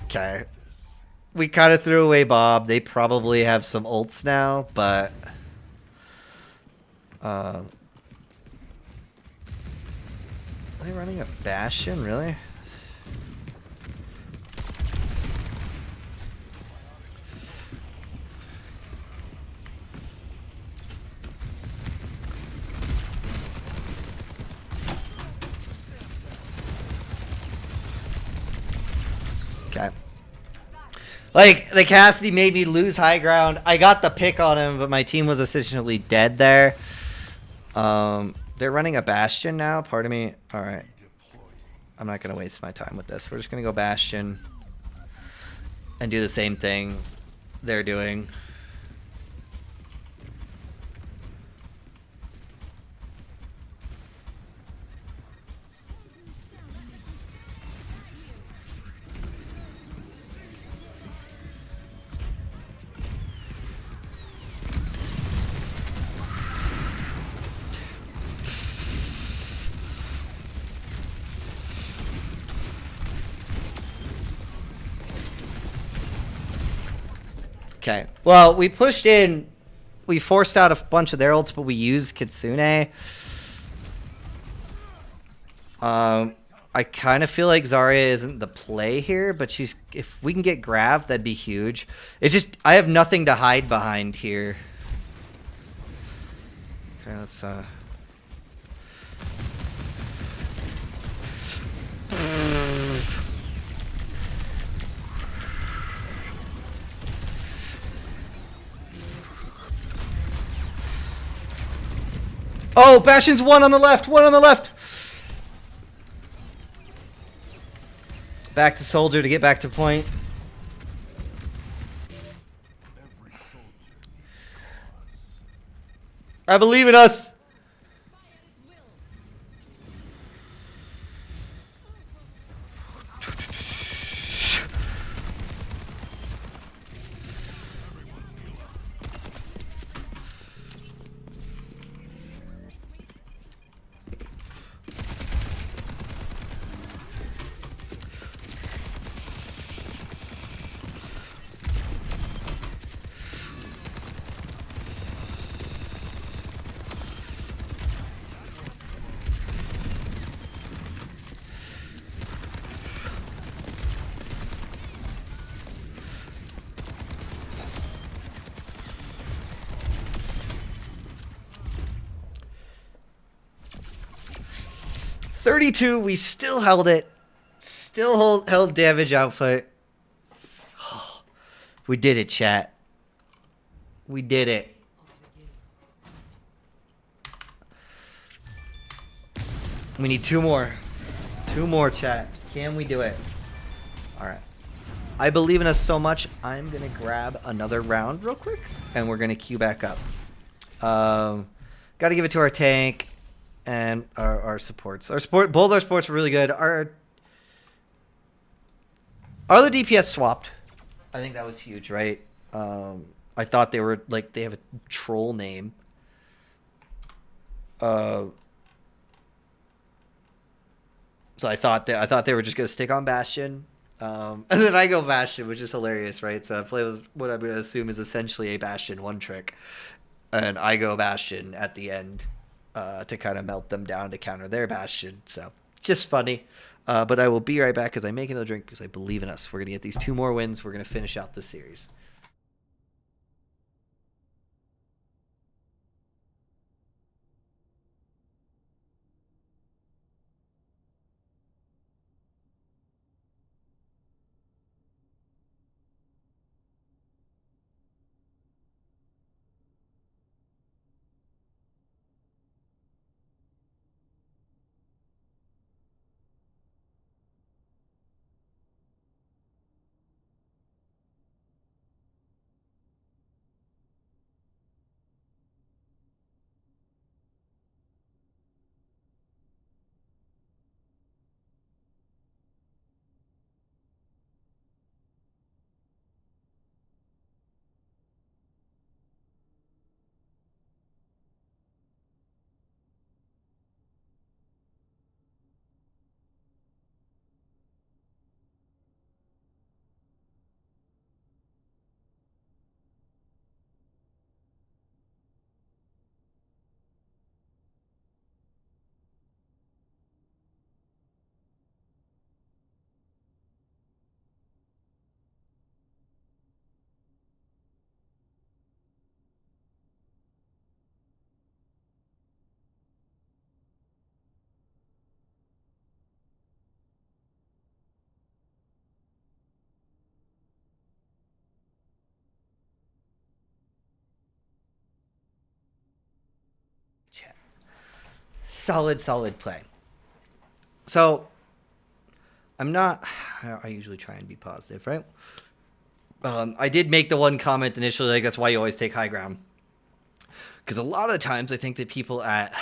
[SPEAKER 1] okay. We kind of threw away Bob. They probably have some ults now, but are they running a Bastion? Really? Okay. Like, the Cassidy made me lose high ground. I got the pick on him, but my team was essentially dead there. They're running a Bastion now. Pardon me. All right. I'm not going to waste my time with this. We're just going to go Bastion. and do the same thing they're doing. Okay. Well, we pushed in. We forced out a bunch of their ults, but we used Kitsune. I kind of feel like Zarya isn't the play here, but she's. If we can get grabbed, that'd be huge. It's just I have nothing to hide behind here. Okay, let's Oh, Bastion's one on the left, one on the left. Back to soldier to get back to point. I believe in us. $32, we still held it. Still held damage output. We did it, chat. We did it. We need two more. Two more, chat. Can we do it? Alright. I believe in us so much, I'm going to grab another round real quick, and we're going to queue back up. Got to give it to our tank and our supports. Both our supports were really good. Are the DPS swapped? I think that was huge, right? I thought they were like they have a troll name. So I thought they were just gonna stick on Bastion, and then I go Bastion, which is hilarious, right? So I play with what I'm gonna assume is essentially a Bastion one trick, and I go Bastion at the end to kind of melt them down to counter their Bastion. So it's just funny. But I will be right back because I make another drink because I believe in us. We're gonna get these 2 more wins. We're gonna finish out this series. Chat. Solid play. So, I usually try and be positive, right? I did make the one comment initially, like that's why you always take high ground. Because a lot of times I think that people at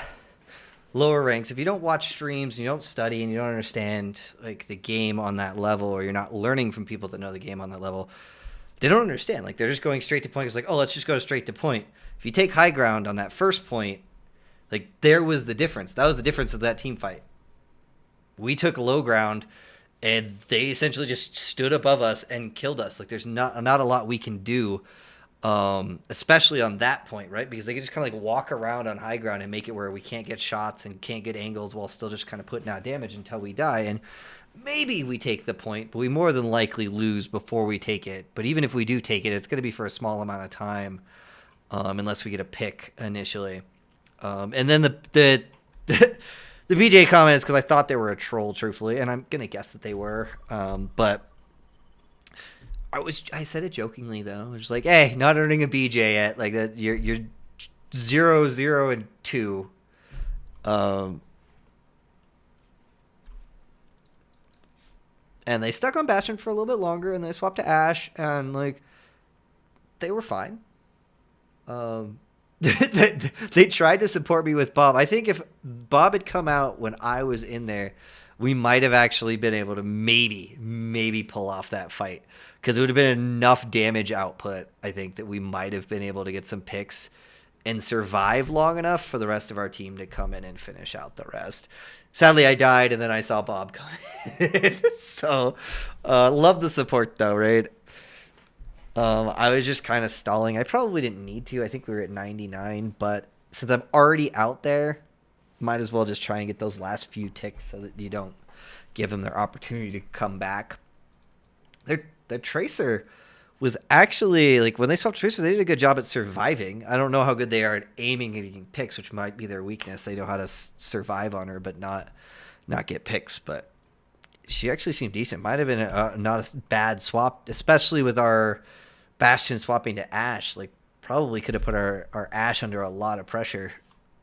[SPEAKER 1] lower ranks, if you don't watch streams, and you don't study, and you don't understand like the game on that level, or you're not learning from people that know the game on that level, they don't understand. Like they're just going straight to point. It's like, oh, let's just go straight to point. If you take high ground on that first point, like there was the difference. That was the difference of that team fight. We took low ground, and they essentially just stood above us and killed us. Like there's not a lot we can do, especially on that point, right? Because they can just kind of like walk around on high ground and make it where we can't get shots and can't get angles while still just kind of putting out damage until we die. And maybe we take the point, but we more than likely lose before we take it. But even if we do take it, it's going to be for a small amount of time, unless we get a pick initially. And then the the BJ comment is because I thought they were a troll, truthfully, and I'm gonna guess that they were. But I said it jokingly though. I was just like, "Hey, not earning a BJ yet. Like that, you're 0, 0, and 2." And they stuck on Bastion for a little bit longer, and they swapped to Ashe, and like they were fine. They tried to support me with Bob. I think if Bob had come out when I was in there, we might have actually been able to maybe pull off that fight, because it would have been enough damage output, I think, that we might have been able to get some picks and survive long enough for the rest of our team to come in and finish out the rest. Sadly, I died, and then I saw Bob come in. So, love the support, though, right? I was just kind of stalling. I probably didn't need to. I think we were at 99, but since I'm already out there, might as well just try and get those last few ticks so that you don't give them their opportunity to come back. Their Tracer was actually, like, when they swapped Tracer, they did a good job at surviving. I don't know how good they are at aiming and getting picks, which might be their weakness. They know how to survive on her, but not get picks. But she actually seemed decent. Might have been not a bad swap, especially with our Bastion swapping to Ashe. Like, probably could have put our Ashe under a lot of pressure,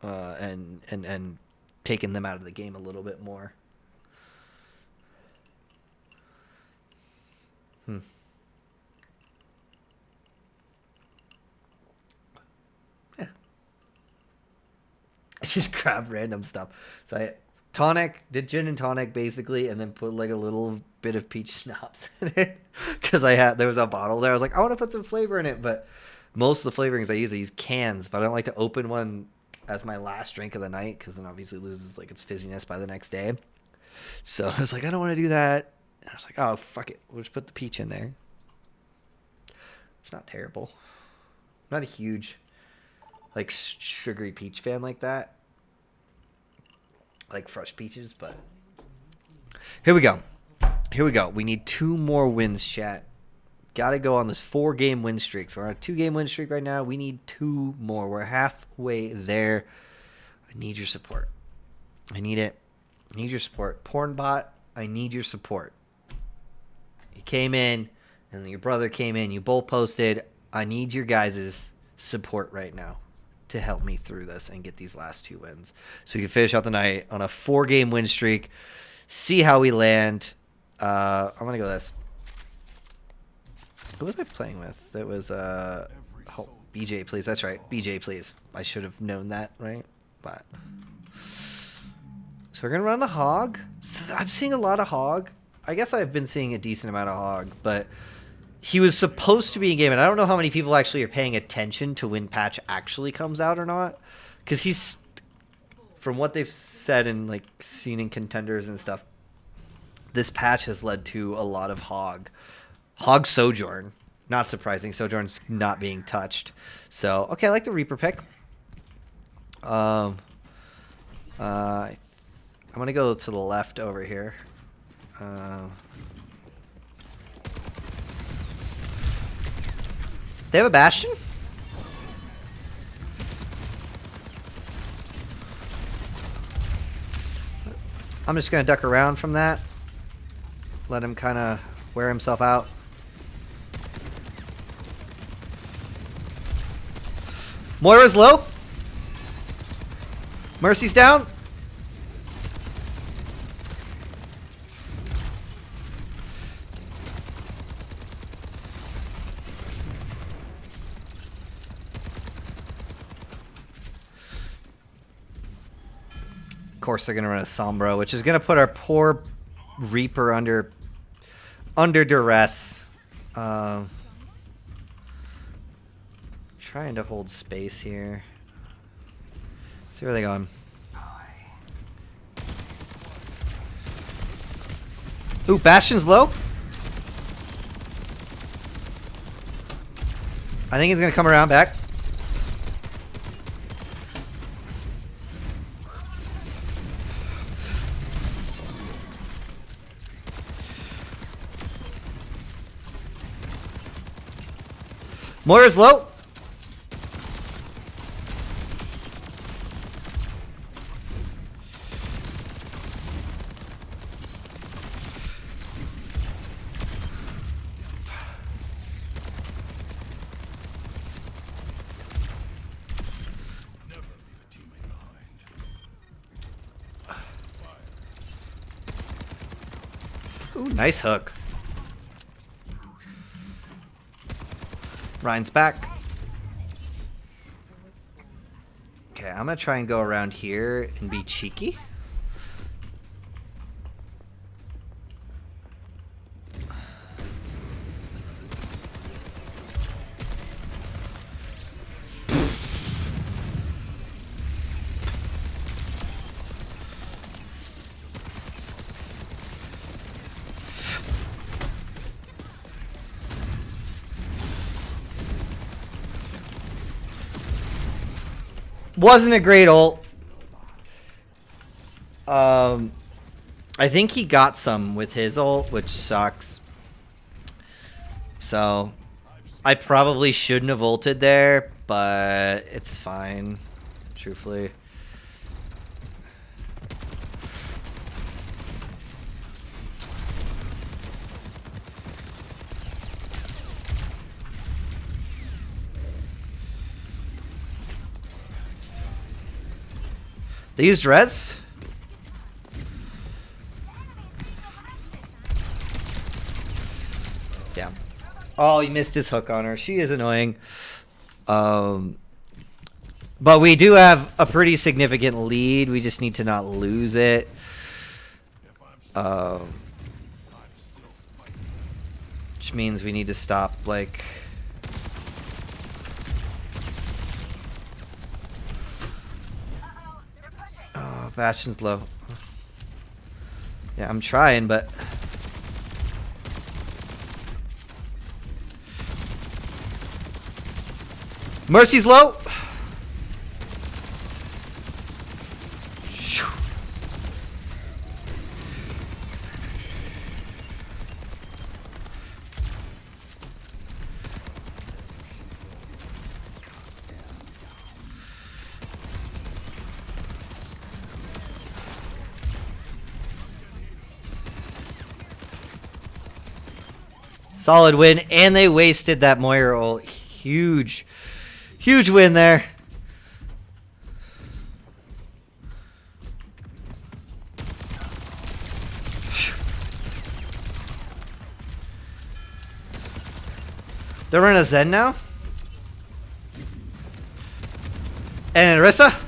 [SPEAKER 1] and taken them out of the game a little bit more. Yeah. I just grabbed random stuff. So I did gin and tonic basically, and then put like a little bit of peach schnapps in it, because there was a bottle there. I was like, I want to put some flavor in it, but most of the flavorings I use cans, but I don't like to open one as my last drink of the night, because then obviously loses like its fizziness by the next day. So I was like, I don't want to do that. And I was like, oh fuck it, we'll just put the peach in there. It's not terrible. I'm not a huge like sugary peach fan like that. Like fresh peaches, but here we go. We need 2 more wins, chat. Gotta go on this 4-game win streak. So we're on a 2-game win streak right now. We need 2 more. We're halfway there. I need your support. I need it. I need your support. Pornbot, I need your support. You came in, and your brother came in. You both posted. I need your guys' support right now to help me through this and get these last 2 wins, so we can finish out the night on a 4-game win streak. See how we land. I'm gonna go this. Who was I playing with? That was BJ, please. That's right, BJ, please. I should have known that, right? But so we're gonna run the hog. So I'm seeing a lot of hog. I guess I've been seeing a decent amount of hog, but he was supposed to be in game, and I don't know how many people actually are paying attention to when patch actually comes out or not, because he's, from what they've said and like seen in contenders and stuff, this patch has led to a lot of hog Sojourn. Not surprising. Sojourn's not being touched. So okay, I like the Reaper pick. I'm gonna go to the left over here. They have a Bastion? I'm just going to duck around from that. Let him kind of wear himself out. Moira's low. Mercy's down. course, they're gonna run a Sombra, which is gonna put our poor Reaper under duress. Trying to hold space here. See where they going. Ooh, Bastion's low. I think he's gonna come around back. Moira's low. Ooh, nice hook. Ryan's back. Okay, I'm gonna try and go around here and be cheeky. Wasn't a great ult. I think he got some with his ult, which sucks. So, I probably shouldn't have ulted there, but it's fine, truthfully. They used res? Yeah. Oh, he missed his hook on her. She is annoying. But we do have a pretty significant lead. We just need to not lose it. Which means we need to stop, like... Oh, Bastion's low. Yeah, I'm trying, but... Mercy's low! Solid win, and they wasted that Moira ult. Huge win there. They're running a Zen now? And Orisa?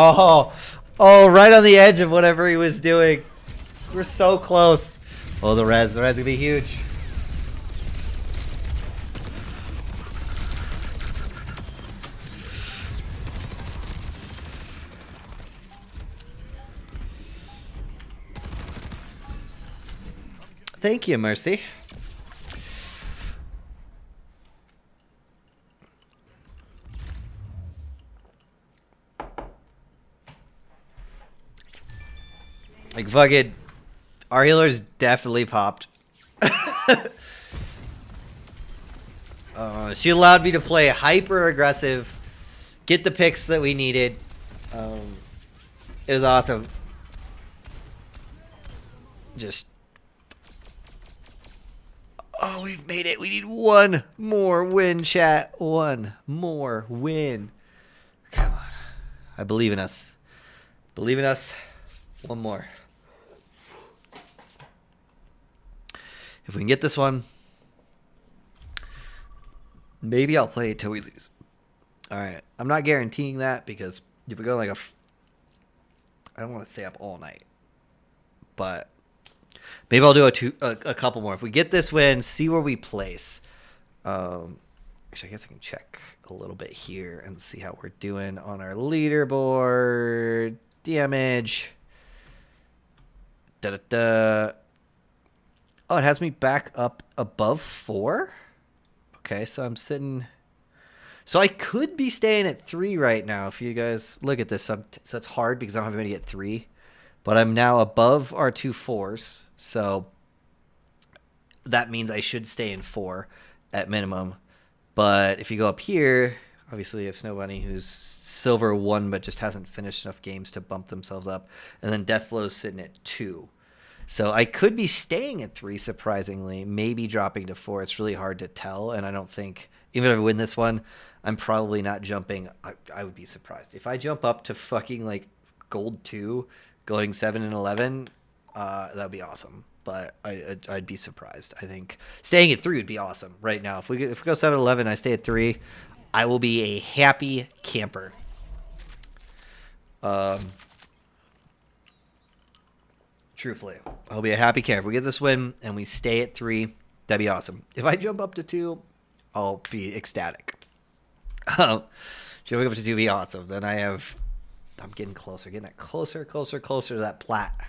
[SPEAKER 1] Oh, right on the edge of whatever he was doing. We're so close. Oh, the res gonna be huge. Thank you, Mercy. Like fucking, our healers definitely popped. She allowed me to play hyper aggressive, get the picks that we needed. It was awesome. Just, oh, we've made it. We need one more win, chat. One more win. Come on. I believe in us. Believe in us. One more. If we can get this one, maybe I'll play it till we lose. All right. I'm not guaranteeing that because if we go like I don't want to stay up all night. But maybe I'll do a couple more. If we get this win, see where we place. Actually, I guess I can check a little bit here and see how we're doing on our leaderboard. Damage. Da-da-da. Oh, it has me back up above 4? Okay, so I'm sitting... So I could be staying at 3 right now if you guys look at this. So it's hard because I don't have anybody at 3. But I'm now above our 2 4s. So that means I should stay in 4 at minimum. But if you go up here, obviously you have Snow Bunny who's silver 1 but just hasn't finished enough games to bump themselves up. And then Deathblow's sitting at 2. So I could be staying at 3, surprisingly, maybe dropping to 4. It's really hard to tell, and I don't think, even if I win this one, I'm probably not jumping. I would be surprised. If I jump up to fucking, like, gold 2, going 7 and 11, that would be awesome. But I'd be surprised. I think staying at 3 would be awesome right now. If we go 7 and 11 and I stay at 3, I will be a happy camper. Truthfully, I'll be a happy camper. If we get this win and we stay at 3, that'd be awesome. If I jump up to 2, I'll be ecstatic. Jumping up to 2 would be awesome. Then I'm getting closer, getting that closer to that plat.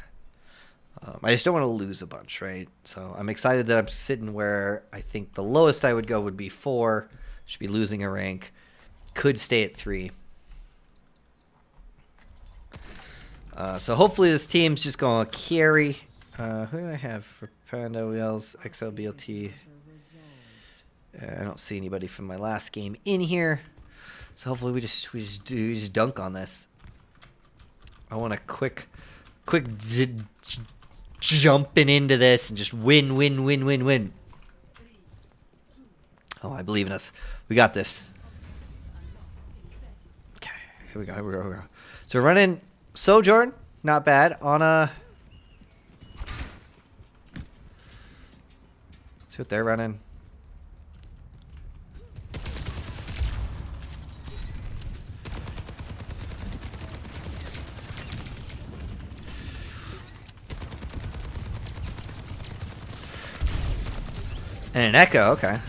[SPEAKER 1] I just don't want to lose a bunch, right? So I'm excited that I'm sitting where I think the lowest I would go would be 4. Should be losing a rank. Could stay at 3. So hopefully this team's just going to carry. Who do I have for Panda Wheels, XLBLT? I don't see anybody from my last game in here. So hopefully we just dunk on this. I want a quick jumping into this and just win. Oh, I believe in us. We got this. Okay, here we go. So we're running Sojourn, not bad. On a... See what they're running. And an Echo, okay.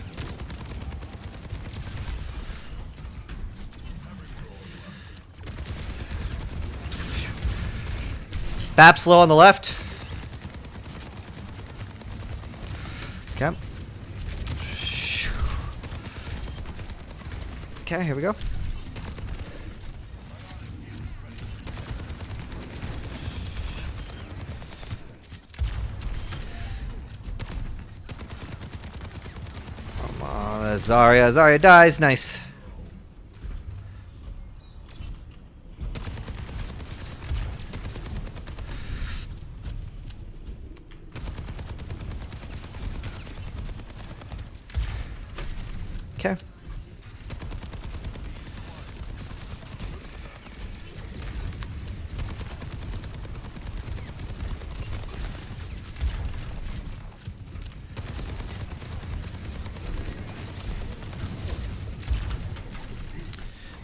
[SPEAKER 1] Bap's low on the left. Okay. Okay, here we go. Come on, Zarya. Zarya dies. Nice. Okay.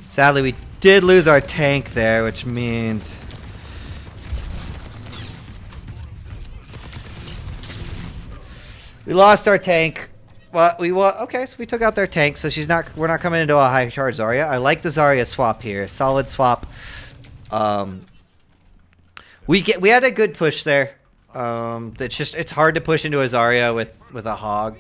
[SPEAKER 1] Sadly, we did lose our tank there, which means... we lost our tank. Well, okay, so we took out their tank, so we're not coming into a high charge Zarya. I like the Zarya swap here. Solid swap. We had a good push there. It's hard to push into a Zarya with a hog.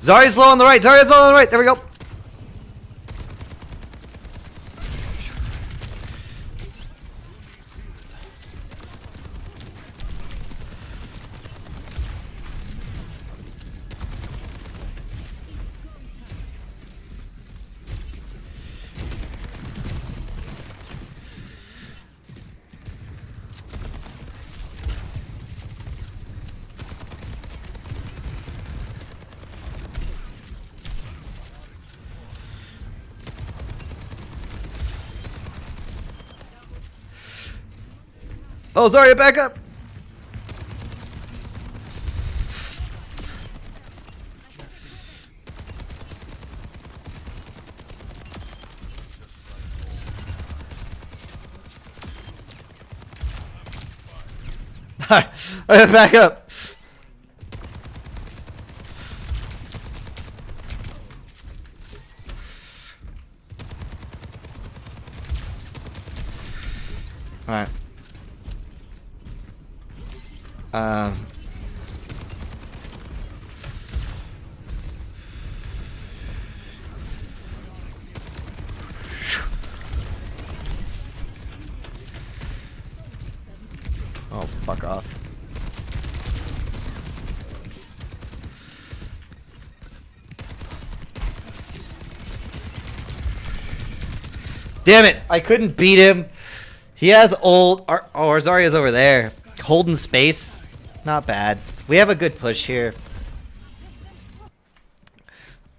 [SPEAKER 1] Zarya's low on the right. Zarya's low on the right. There we go. Oh, Zarya, back up. Back up. All right. Oh, fuck off. Damn it! I couldn't beat him. He has ult. Oh, Zarya's over there. Holding space. Not bad. We have a good push here.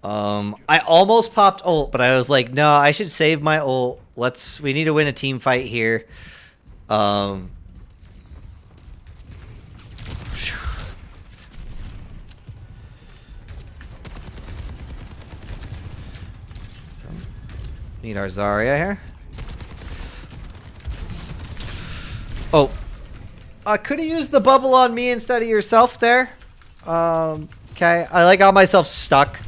[SPEAKER 1] I almost popped ult, but I was like, no, I should save my ult. We need to win a team fight here. Need our Zarya here. Oh. I could have used the bubble on me instead of yourself there. Okay. I got myself stuck.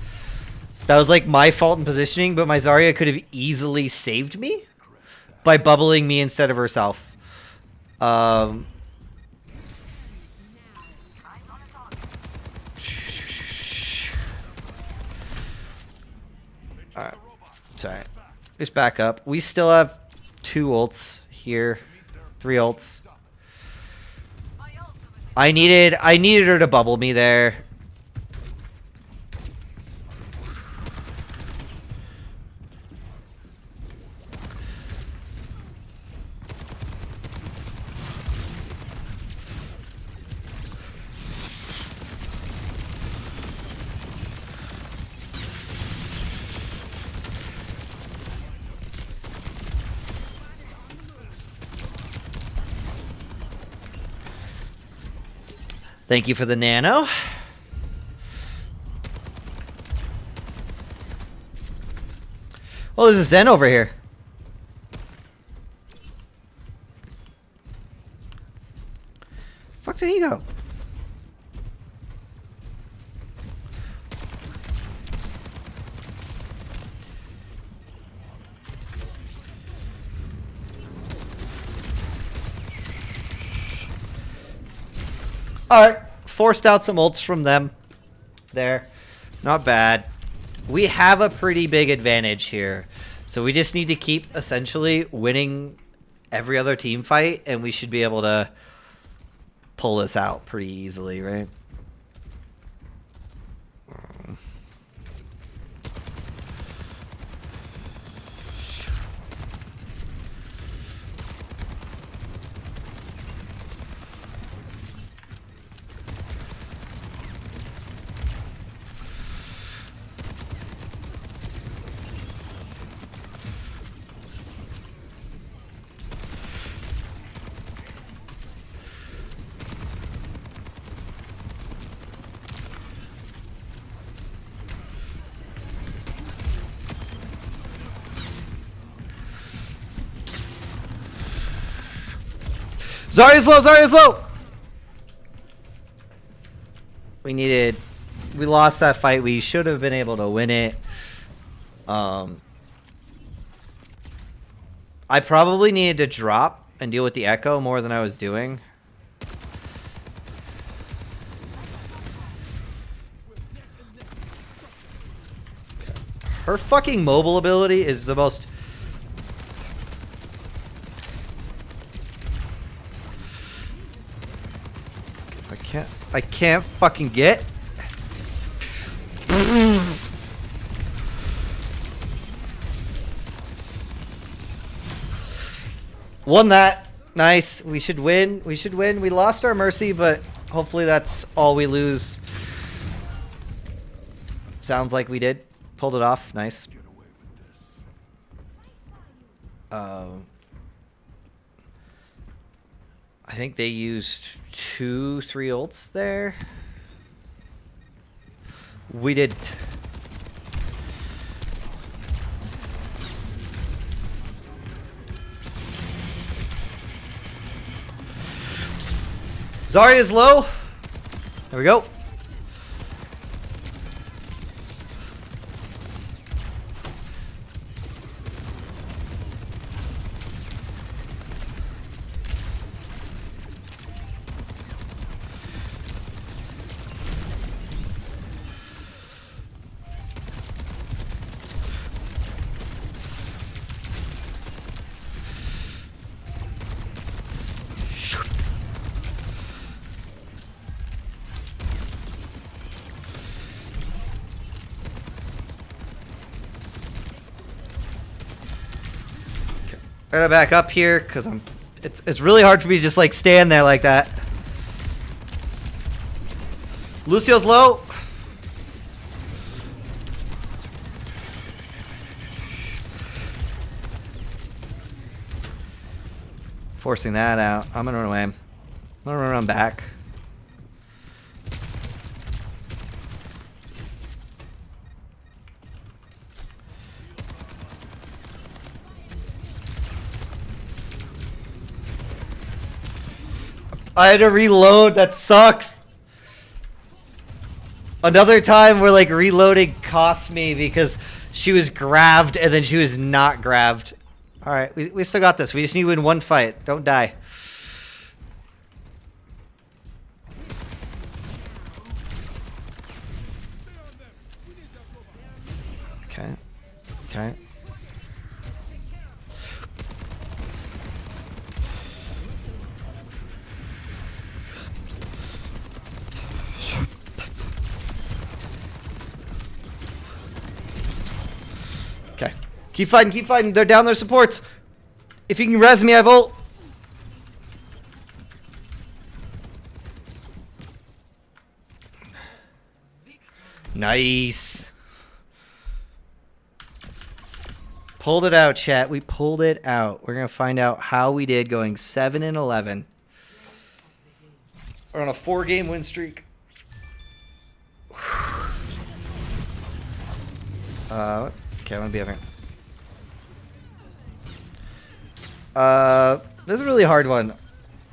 [SPEAKER 1] That was like my fault in positioning, but my Zarya could have easily saved me by bubbling me instead of herself. Alright. Sorry. Just back up. We still have 2 ults here. 3 ults. I needed her to bubble me there. Thank you for the nano. Oh, there's a Zen over here. Fuck did he go? Alright, forced out some ults from them. There. Not bad. We have a pretty big advantage here. So we just need to keep essentially winning every other team fight, and we should be able to pull this out pretty easily, right? Zarya's low, Zarya's low! We lost that fight. We should have been able to win it. I probably needed to drop and deal with the echo more than I was doing. Her fucking mobile ability is the most... I can't fucking get. Won that. Nice. We should win. We should win. We lost our Mercy, but hopefully that's all we lose. Sounds like we did. Pulled it off. Nice. I think they used 2-3 ults there. We did. Zarya's low. There we go. I gotta back up here because it's really hard for me to just like stand there like that. Lucio's low. Forcing that out. I'm gonna run away. I'm gonna run back. I had to reload. That sucks. Another time where like reloading cost me because she was grabbed and then she was not grabbed. All right, we still got this. We just need to win one fight. Don't die. Okay. Okay. Okay. Keep fighting, keep fighting. They're down their supports. If you can res me, I ult. Nice. Pulled it out, chat. We pulled it out. We're going to find out how we did going 7-11. We're on a 4-game win streak. Okay, I'm gonna be over. This is a really hard one.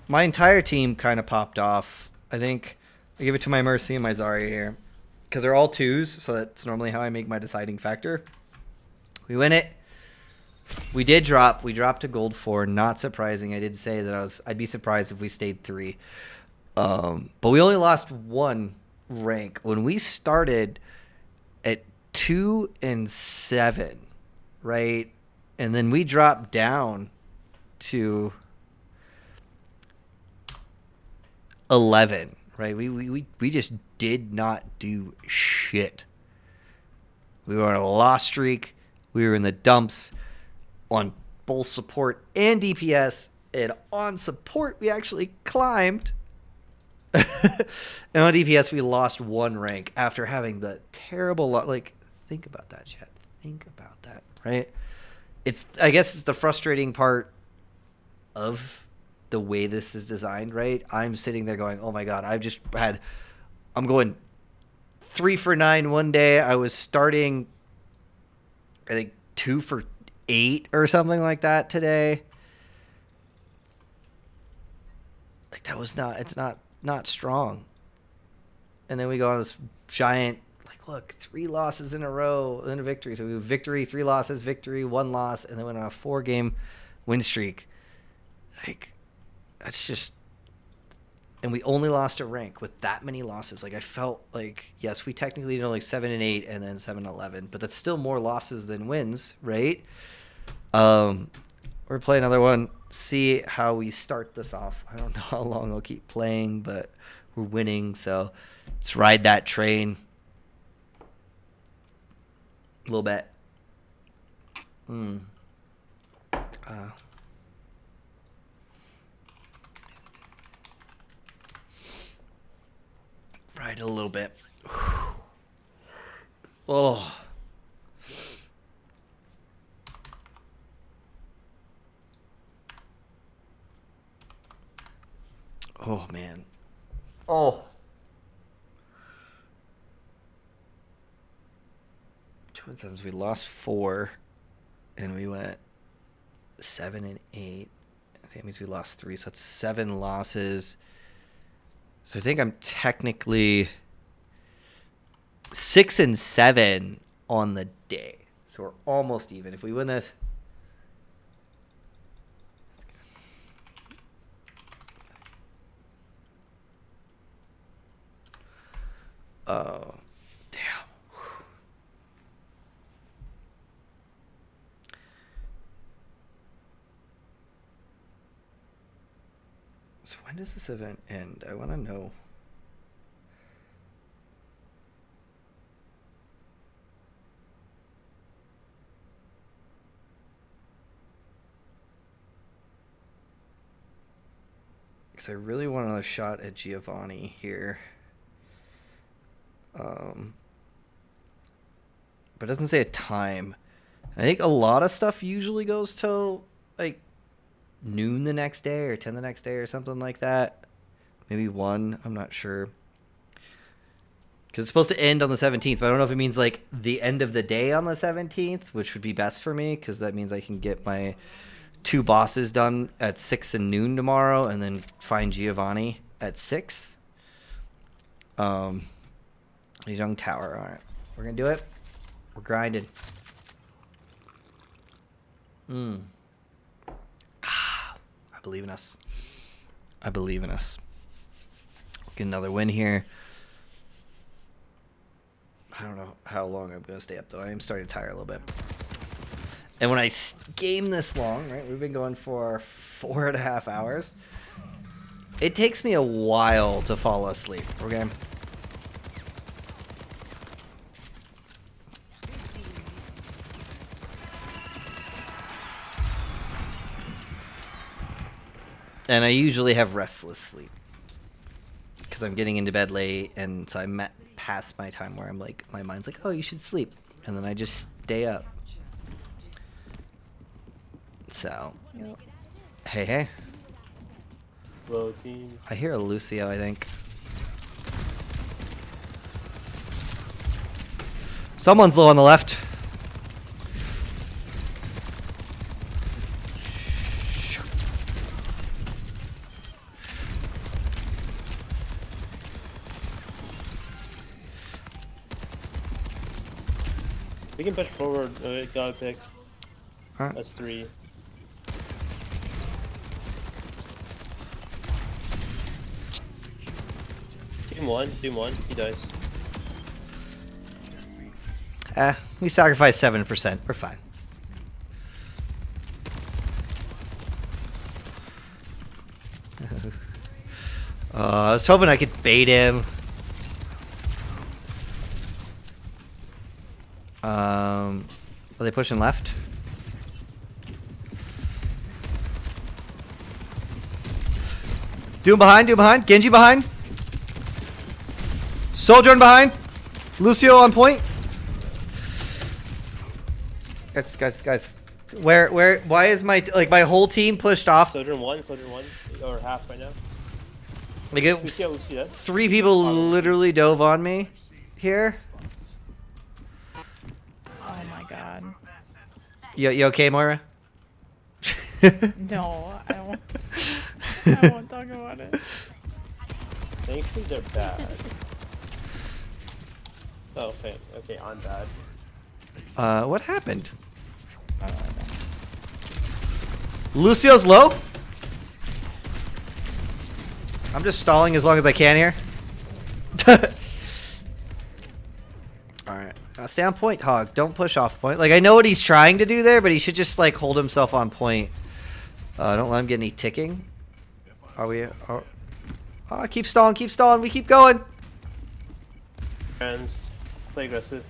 [SPEAKER 1] My entire team kind of popped off. I think I give it to my Mercy and my Zarya here. Because they're all 2s, so that's normally how I make my deciding factor. We win it. We did drop. We dropped to gold 4. Not surprising. I did say that I'd be surprised if we stayed 3. But we only lost 1 rank. When we started at 2 and 7, right? And then we dropped down to 11, right? We just did not do shit. We were on a loss streak. We were in the dumps on both support and DPS. And on support, we actually climbed. And on DPS, we lost 1 rank after having the terrible like. Think about that, chat. Think about that, right? I guess it's the frustrating part of the way this is designed, right? I'm sitting there going, oh my God, I'm going 3 for 9 one day. I was starting, I think 2 for 8 or something like that today. that was not. It's not strong. And then we go on this giant, like, look, 3 losses in a row, and a victory. So we have victory, 3 losses, victory, 1 loss, and then went on a 4-game win streak. Like, that's just. And we only lost a rank with that many losses. Like, I felt like, yes, we technically did only 7-8 and then 7-11, but that's still more losses than wins, right? We're playing another one. See how we start this off. I don't know how long I'll keep playing, but we're winning, so let's ride that train. A little bit. Ride it a little bit. Oh. Oh, man. Oh. Twin Sevens, we lost 4, and we went 7-8. I think that means we lost 3, so that's 7 losses. So I think I'm technically 6-7 on the day. So we're almost even. If we win this. Oh, damn. So when does this event end? I want to know. Because I really want another shot at Giovanni here. But it doesn't say a time. I think a lot of stuff usually goes till like noon the next day or 10 the next day or something like that. Maybe 1. I'm not sure. Because it's supposed to end on the 17th, but I don't know if it means like the end of the day on the 17th, which would be best for me because that means I can get my 2 bosses done at 6 and noon tomorrow and then find Giovanni at 6. Young Tower. All right. We're going to do it. We're grinding. I believe in us. I believe in us. Get another win here. I don't know how long I'm going to stay up, though. I am starting to tire a little bit. And when I game this long, right, we've been going for 4.5 hours. It takes me a while to fall asleep, okay? And I usually have restless sleep because I'm getting into bed late, and so I'm past my time where I'm like, my mind's like, oh, you should sleep, and then I just stay up. So, hey.
[SPEAKER 2] Hello, team.
[SPEAKER 1] I hear a Lucio, I think. Someone's low on the left.
[SPEAKER 10] We can push forward, dog pick.
[SPEAKER 1] Huh?
[SPEAKER 10] That's 3. Doom 1, he dies.
[SPEAKER 1] We sacrificed 7%. We're fine. I was hoping I could bait him. Are they pushing left? Doom behind. Genji behind. Soldier behind. Lucio on point. Guys. Where, why is my whole team pushed off?
[SPEAKER 10] Soldier 1, or half right now.
[SPEAKER 1] Like
[SPEAKER 10] Lucio,
[SPEAKER 1] 3 people literally dove on me here.
[SPEAKER 6] Oh my god.
[SPEAKER 1] You okay, Moira?
[SPEAKER 6] No, I don't. I won't talk about it.
[SPEAKER 10] Thankfully, they're bad. Oh, okay, I'm bad.
[SPEAKER 1] What happened? Lucio's low? I'm just stalling as long as I can here. Alright. Stay on point, Hog. Don't push off point. Like, I know what he's trying to do there, but he should just, like, hold himself on point. Don't let him get any ticking. Are we... keep stalling, keep stalling. We keep going.
[SPEAKER 10] Friends, play aggressive.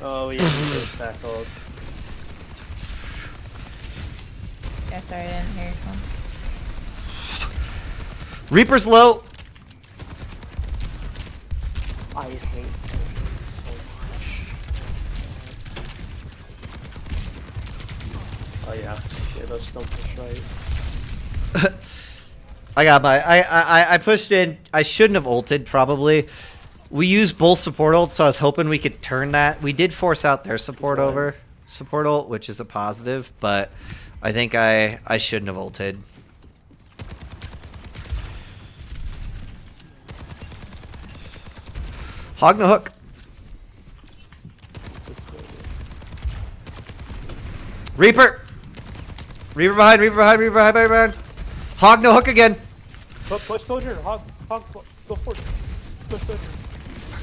[SPEAKER 10] Oh, we have to go back ults.
[SPEAKER 7] Yeah, sorry, I didn't hear you.
[SPEAKER 1] Reaper's low.
[SPEAKER 10] I hate Sojourn so much. Oh yeah, let's don't push right.
[SPEAKER 1] I got my... I pushed in. I shouldn't have ulted, probably. We used both support ults, so I was hoping we could turn that. We did force out their support over support ult, which is a positive, but I think I shouldn't have ulted. Hog no hook. Reaper! Reaper behind, Reaper behind, Reaper behind, Reaper behind. Hog no hook again.
[SPEAKER 10] Push Soldier, Hog, go for it. Push Soldier.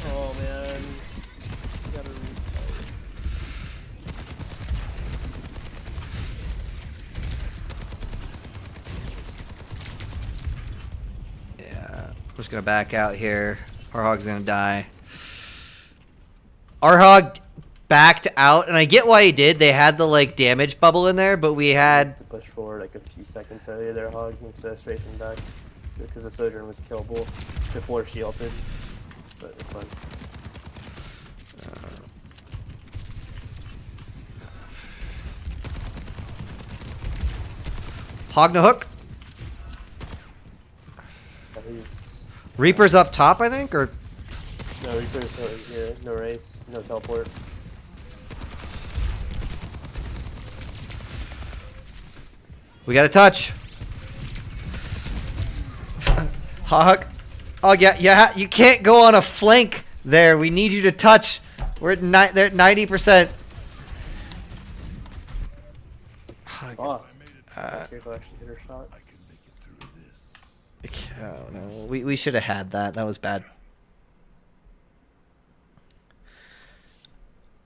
[SPEAKER 10] Oh man. You gotta
[SPEAKER 1] Yeah, we're just gonna back out here. Our Hog's gonna die. Our Hog backed out, and I get why he did. They had the like damage bubble in there, but we had
[SPEAKER 10] to push forward like a few seconds earlier there, Hog, instead of strafing back. Because the Sojourn was killable before she ulted. But it's fine.
[SPEAKER 1] Hog no hook.
[SPEAKER 10] So he's...
[SPEAKER 1] Reaper's up top, I think, or
[SPEAKER 10] No, Reaper's not here. No race. No teleport.
[SPEAKER 1] we got a touch. Hog. Oh yeah, you can't go on a flank there. We need you to touch. We're at they're at 90%.
[SPEAKER 10] Oh. Careful, actually hit her shot.
[SPEAKER 1] Oh no, we should have had that. That was bad.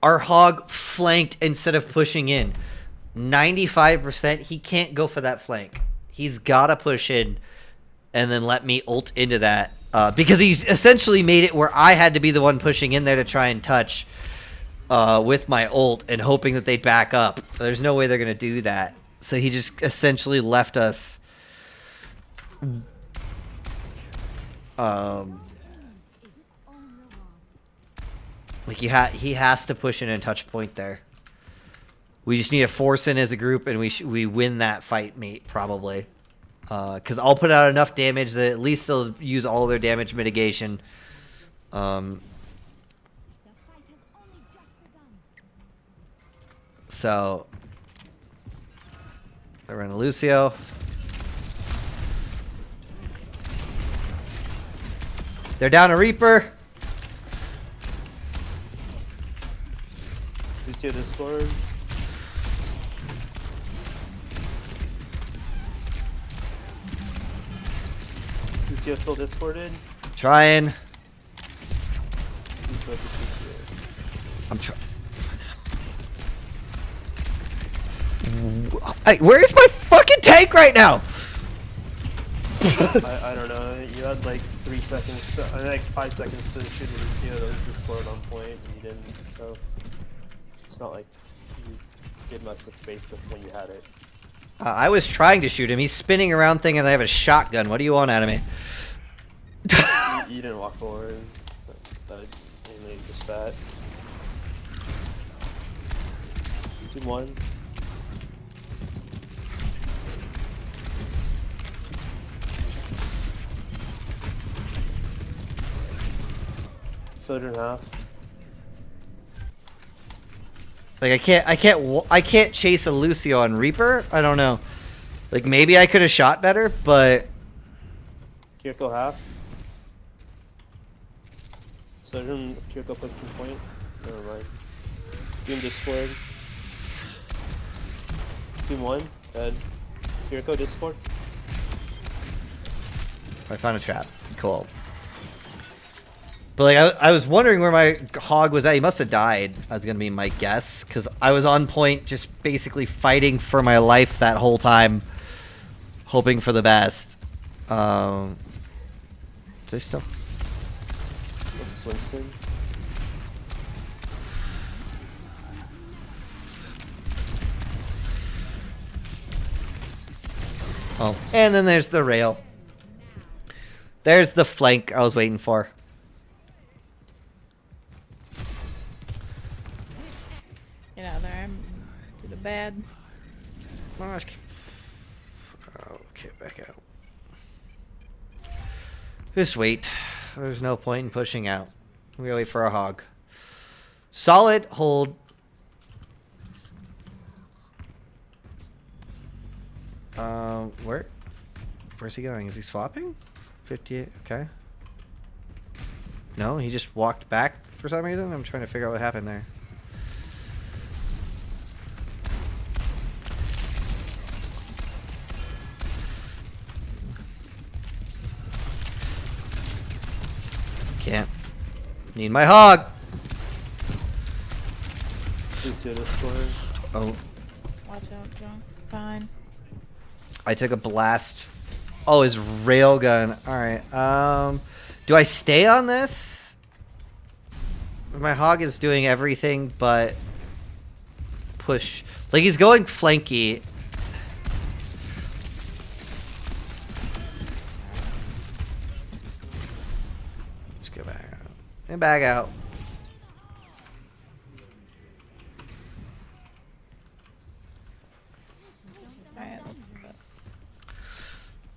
[SPEAKER 1] Our Hog flanked instead of pushing in. 95%. He can't go for that flank. He's gotta push in, and then let me ult into that. Because he's essentially made it where I had to be the one pushing in there to try and touch with my ult and hoping that they'd back up. There's no way they're gonna do that. So he just essentially left us. Like he has to push in and touch point there. We just need to force in as a group, and we win that fight, mate, probably. Because I'll put out enough damage that at least they'll use all their damage mitigation. So they're running Lucio. They're down a Reaper.
[SPEAKER 10] Lucio Discord. Lucio still discorded.
[SPEAKER 1] Trying.
[SPEAKER 10] He's focused Lucio.
[SPEAKER 1] I'm trying. Hey, where is my fucking tank right now?
[SPEAKER 10] I don't know. You had like 3 seconds, like 5 seconds to shoot a Lucio that was discord on point, and you didn't. So it's not like you did much with space when you had it.
[SPEAKER 1] I was trying to shoot him. He's spinning around thinking I have a shotgun. What do you want out of me?
[SPEAKER 10] You didn't walk forward. That mainly just that. Team 1. Sojourn half.
[SPEAKER 1] Like I can't chase a Lucio on Reaper. I don't know. Like, maybe I could have shot better, but
[SPEAKER 10] Kiriko half. So didn't Kiriko put 2 point? Never mind. Doom Discord. Team 1, dead. Kiriko Discord.
[SPEAKER 1] I found a trap. Cool. But like, I was wondering where my hog was at. He must have died. That's gonna be my guess, because I was on point, just basically fighting for my life that whole time, hoping for the best. They still.
[SPEAKER 10] What's Winston?
[SPEAKER 1] Oh, and then there's the rail. There's the flank I was waiting for.
[SPEAKER 7] Get out of there. I'm to the bed.
[SPEAKER 1] Okay, back out. Just wait. There's no point in pushing out. We wait for a hog. Solid hold. Where's he going? Is he swapping? 58. Okay. No, he just walked back for some reason. I'm trying to figure out what happened there. Can't. Need my hog.
[SPEAKER 10] Lucio Discord.
[SPEAKER 1] Oh,
[SPEAKER 7] Watch out, John. Fine.
[SPEAKER 1] I took a blast. Oh, his railgun. All right. Do I stay on this? My hog is doing everything but push. Like, he's going flanky. Just go back out. And back out.
[SPEAKER 7] Alright, let's put.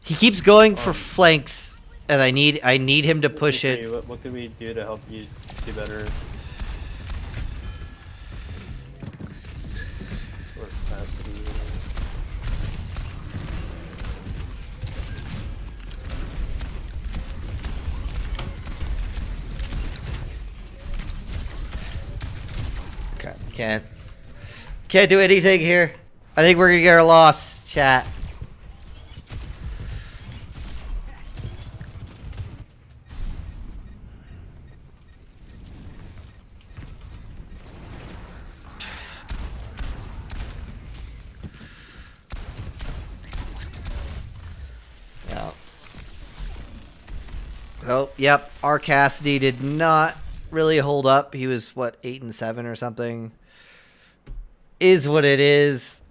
[SPEAKER 1] He keeps going for flanks, and I need him to push
[SPEAKER 10] Okay,
[SPEAKER 1] it.
[SPEAKER 10] what can we do to help you do better? Or capacity.
[SPEAKER 1] Okay, can't do anything here. I think we're gonna get our loss, chat. Yeah. Oh, yep. Our Cassidy did not really hold up. He was what, 8 and 7 or something. Is what it is.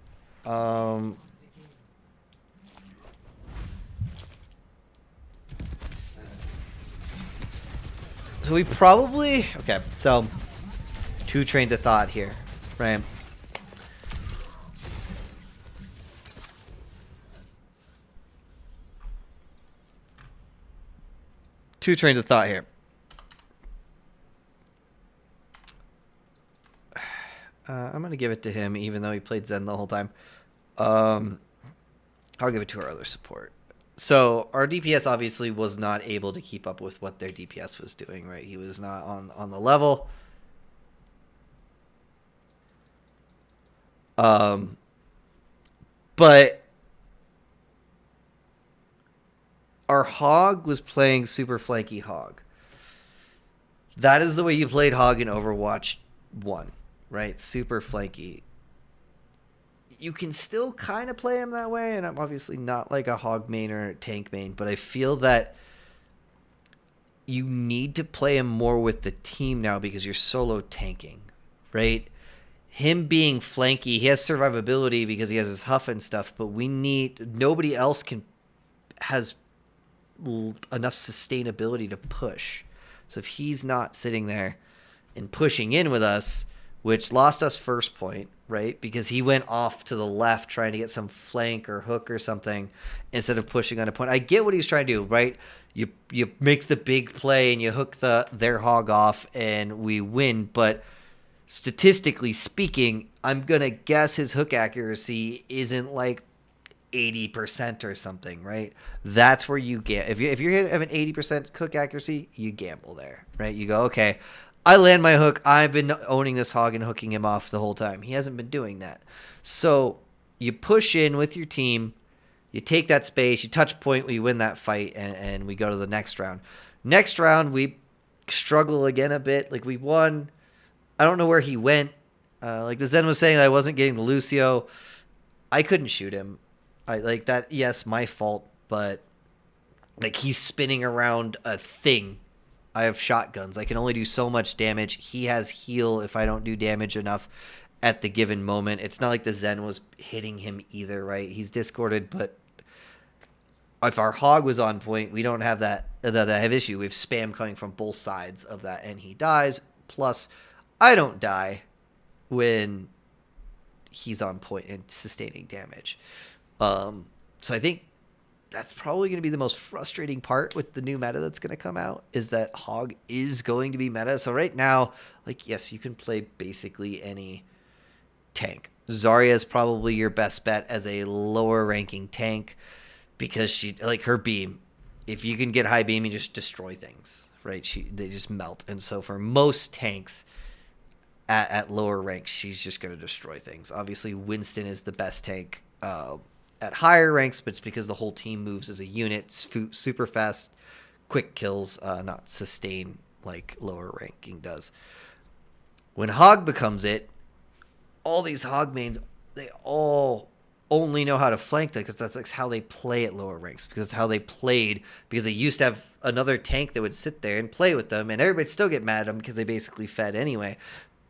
[SPEAKER 1] So we probably okay. So 2 trains of thought here, right? Two trains of thought here. I'm gonna give it to him, even though he played Zen the whole time. I'll give it to our other support. So our DPS obviously was not able to keep up with what their DPS was doing, right? He was not on the level. But our hog was playing super flanky hog. That is the way you played hog in Overwatch 1, right? Super flanky. You can still kind of play him that way, and I'm obviously not like a hog main or tank main, but I feel that you need to play him more with the team now because you're solo tanking, right? Him being flanky, he has survivability because he has his huff and stuff, but nobody else has enough sustainability to push. So if he's not sitting there and pushing in with us, which lost us first point, right? Because he went off to the left trying to get some flank or hook or something instead of pushing on a point. I get what he's trying to do, right? You make the big play and you hook their hog off and we win, but statistically speaking, I'm going to guess his hook accuracy isn't like 80% or something, right? That's where you get if you have an 80% hook accuracy, you gamble there, right? You go, okay, I land my hook. I've been owning this hog and hooking him off the whole time. He hasn't been doing that. So you push in with your team, you take that space, you touch point, we win that fight, and we go to the next round. Next round, we struggle again a bit. Like, we won. I don't know where he went. Like the Zen was saying, I wasn't getting the Lucio. I couldn't shoot him. I like that. Yes, my fault, but like he's spinning around a thing. I have shotguns. I can only do so much damage. He has heal if I don't do damage enough at the given moment. It's not like the Zen was hitting him either, right? He's discorded, but if our hog was on point, we don't have that have issue. We have spam coming from both sides of that, and he dies. Plus, I don't die when he's on point and sustaining damage. So I think that's probably going to be the most frustrating part with the new meta that's going to come out, is that hog is going to be meta. So right now, like, yes, you can play basically any tank. Zarya is probably your best bet as a lower ranking tank because she, like, her beam, if you can get high beam, you just destroy things, right? They just melt. And so for most tanks at lower ranks, she's just going to destroy things. Obviously, Winston is the best tank at higher ranks, but it's because the whole team moves as a unit, super fast, quick kills, not sustain like lower ranking does. When Hog becomes it, all these Hog mains, they all only know how to flank because that's like how they play at lower ranks, because it's how they played, because they used to have another tank that would sit there and play with them, and everybody'd still get mad at them because they basically fed anyway.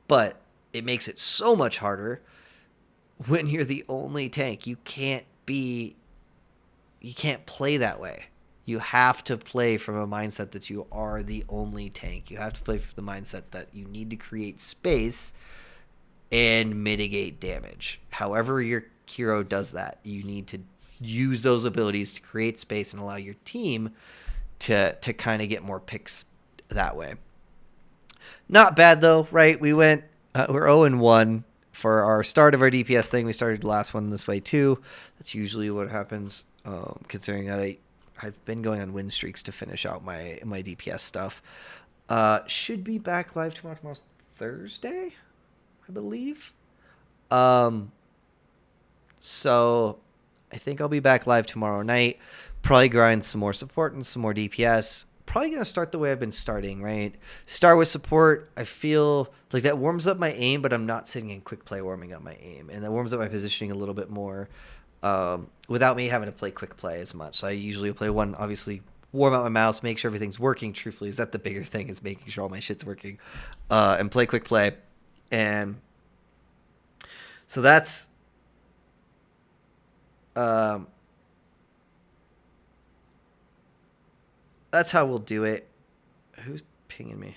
[SPEAKER 1] But it makes it so much harder when you're the only tank. You can't play that way. You have to play from a mindset that you are the only tank. You have to play from the mindset that you need to create space and mitigate damage. However your hero does that, you need to use those abilities to create space and allow your team to kind of get more picks that way. Not bad though, right? We're 0-1 for our start of our DPS thing. We started the last one this way too. That's usually what happens, considering that I've been going on win streaks to finish out my DPS stuff. Should be back live tomorrow. Tomorrow's Thursday, I believe. So I think I'll be back live tomorrow night. Probably grind some more support and some more DPS. Probably going to start the way I've been starting, right? Start with support. I feel like that warms up my aim, but I'm not sitting in quick play warming up my aim. And that warms up my positioning a little bit more without me having to play quick play as much. So I usually play one, obviously, warm out my mouse, make sure everything's working. Truthfully, is that the bigger thing, is making sure all my shit's working. And play quick play. And so that's... that's how we'll do it. Who's pinging me?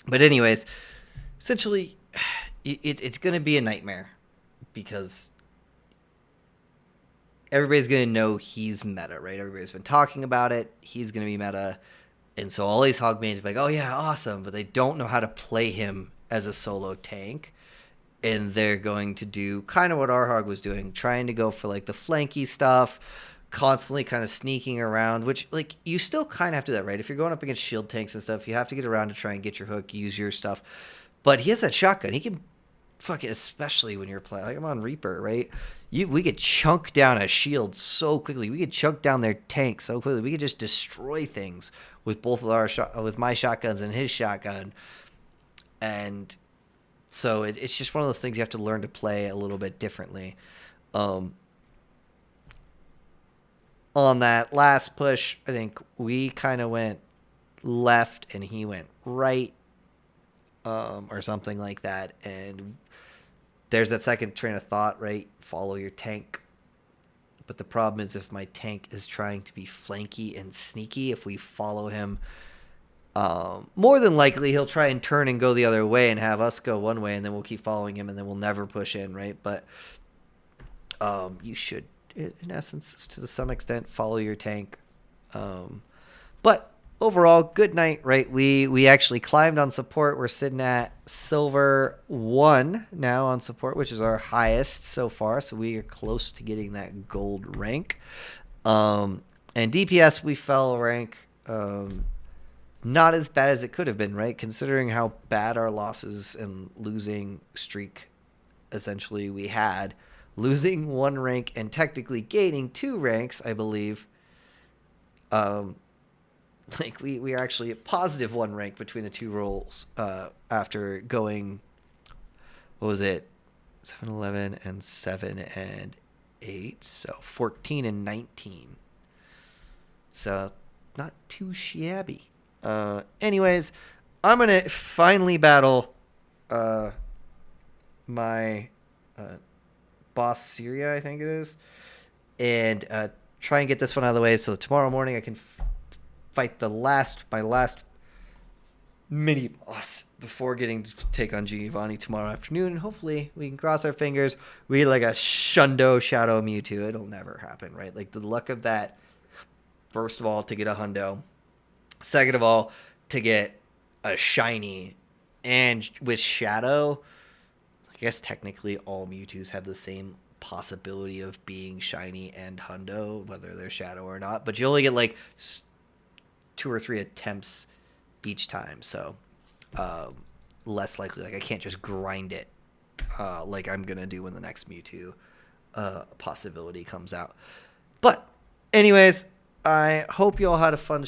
[SPEAKER 1] But anyways, essentially, it's going to be a nightmare because everybody's going to know he's meta, right? Everybody's been talking about it. He's going to be meta. And so all these hog mains are like, oh yeah, awesome. But they don't know how to play him as a solo tank. And they're going to do kind of what our hog was doing, trying to go for like the flanky stuff, constantly kind of sneaking around, which, like, you still kind of have to do that, right? If you're going up against shield tanks and stuff, you have to get around to try and get your hook, use your stuff. But he has that shotgun. He can fucking, especially when you're playing, like, I'm on Reaper, right? We could chunk down a shield so quickly. We could chunk down their tank so quickly. We could just destroy things with both of with my shotguns and his shotgun. And so it's just one of those things you have to learn to play a little bit differently. on that last push, I think we kind of went left and he went right, or something like that. And there's that second train of thought, right? Follow your tank. But the problem is if my tank is trying to be flanky and sneaky, if we follow him, more than likely he'll try and turn and go the other way and have us go one way, and then we'll keep following him, and then we'll never push in, right? But you should, in essence, to some extent, follow your tank. But overall, good night, right? We actually climbed on support. We're sitting at silver 1 now on support, which is our highest so far. So we are close to getting that gold rank. And DPS, we fell rank. Not as bad as it could have been, right? Considering how bad our losses and losing streak essentially we had. Losing 1 rank and technically gaining 2 ranks, I believe. Like we are actually a positive 1 rank between the 2 roles after going, what was it, 7-11 and 7 and 8, so 14 and 19. So not too shabby. Anyways, I'm gonna finally battle my boss Syria, I think it is, and try and get this one out of the way so tomorrow morning I can fight my last mini boss before getting to take on Giovanni tomorrow afternoon, and hopefully we can cross our fingers. We get like a Shundo Shadow Mewtwo. It'll never happen, right? Like the luck of that, first of all, to get a Hundo. Second of all, to get a shiny, and with Shadow, I guess technically all Mewtwo's have the same possibility of being shiny and Hundo, whether they're Shadow or not. But you only get like 2 or 3 attempts each time, so less likely. Like I can't just grind it like I'm gonna do when the next Mewtwo possibility comes out. But anyways, I hope you all had a fun stream.